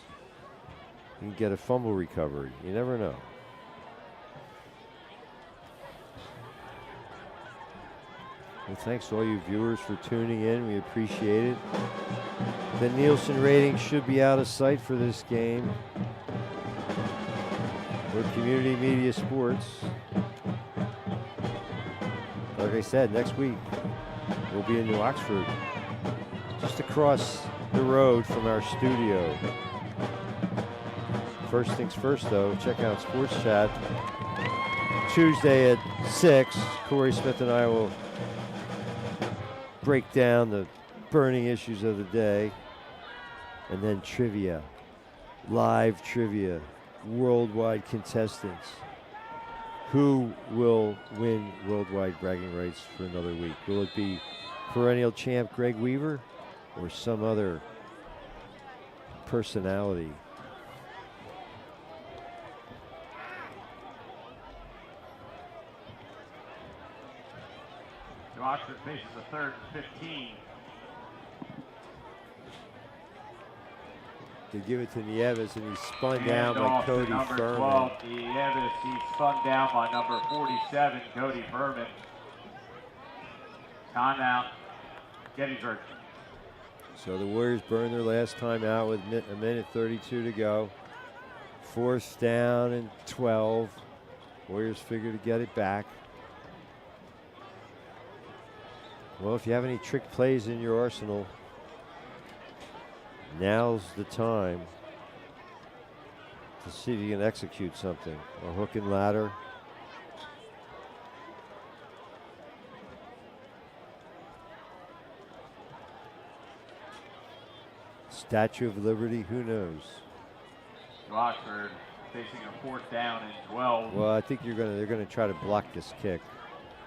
You can get a fumble recovery. You never know. Well, thanks to all you viewers for tuning in. We appreciate it. The Nielsen rating should be out of sight for this game. We're Community Media Sports. Like I said, next week we'll be in New Oxford, just across the road from our studio. First things first, though, check out Sports Chat Tuesday at 6. Corey Smith and I will break down the burning issues of the day, and then trivia, live trivia, worldwide contestants. Who will win worldwide bragging rights for another week? Will it be perennial champ Greg Weaver or some other personality? New Oxford faces a 3rd and 15. They give it to Nieves, and he's spun down by Cody number Furman. 12, Nieves, he's spun down by number 47, Cody Furman. Timeout, Gettysburg. So the Warriors burn their last time out with a minute 32 to go. 4th down and 12. Warriors figure to get it back. Well, if you have any trick plays in your arsenal, now's the time to see if you can execute something. A hook and ladder. Statue of Liberty, who knows? New Oxford facing a 4th down and 12. Well, I think they're gonna try to block this kick.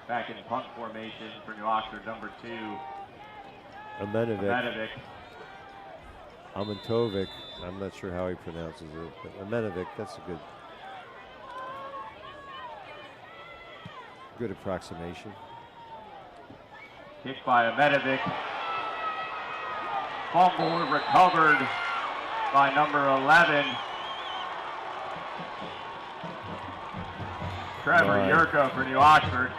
Back in punt formation for New Oxford, number 2. Amenovic. Amantovic. I'm not sure how he pronounces it, but Amenovic, that's a good approximation. Kick by Amenovic. Fumble recovered by number 11. Trevor Yurko for New Oxford.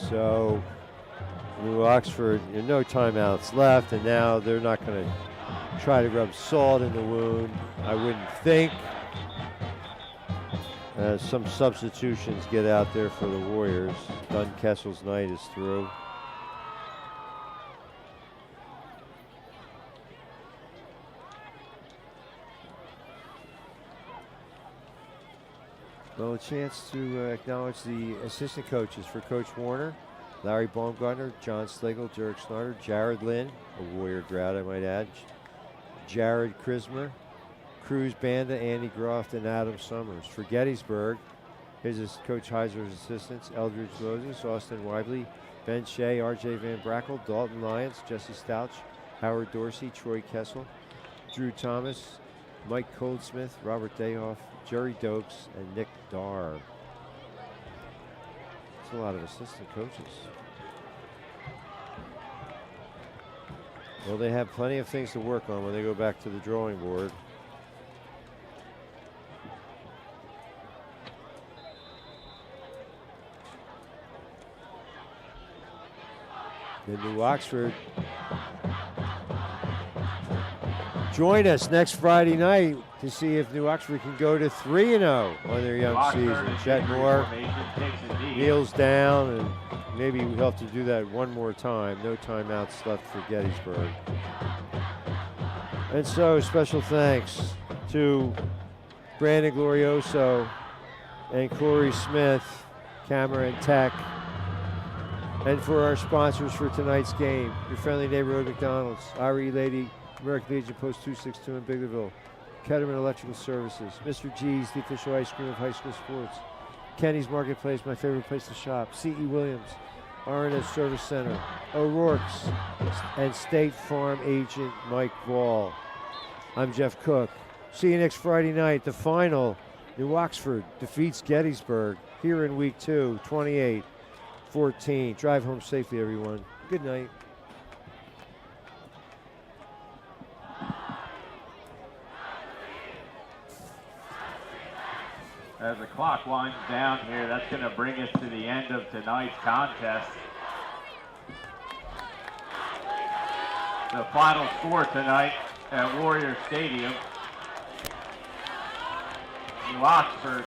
So New Oxford, no timeouts left, and now they're not going to try to rub salt in the wound, I wouldn't think. Some substitutions get out there for the Warriors. Dunn Kessel's night is through. Well, a chance to acknowledge the assistant coaches for Coach Warner, Larry Baumgartner, John Slagle, Derek Snyder, Jared Lynn, a Warrior grad I might add, Jared Krismer, Cruz Banda, Andy Groft, and Adam Summers. For Gettysburg, here's Coach Heiser's assistants, Eldridge Moses, Austin Weibly, Ben Shea, RJ Van Brackle, Dalton Lyons, Jesse Stouch, Howard Dorsey, Troy Kessel, Drew Thomas, Mike Goldsmith, Robert Dayhoff, Jerry Dokes, and Nick Darr. That's a lot of assistant coaches. Well, they have plenty of things to work on when they go back to the drawing board. The New Oxford. Join us next Friday night to see if New Oxford can go to 3-0 on their young season. Chet Moore kneels down, and maybe we'll have to do that one more time. No timeouts left for Gettysburg. And so, special thanks to Brandon Glorioso and Corey Smith, camera and tech. And for our sponsors for tonight's game, your friendly neighborhood McDonald's, RE Lady, American Legion Post 262 in Biglerville, Ketterman Electrical Services, Mr. G's, the official ice cream of high school sports, Kenny's Marketplace, my favorite place to shop, C.E. Williams, R&S Service Center, O'Rourke's, and State Farm agent Mike Ball. I'm Jeff Cook. See you next Friday night. The final, New Oxford defeats Gettysburg here in week 2, 28-14. Drive home safely, everyone. Good night. As the clock winds down here, that's going to bring us to the end of tonight's contest. The final score tonight at Warrior Stadium, New Oxford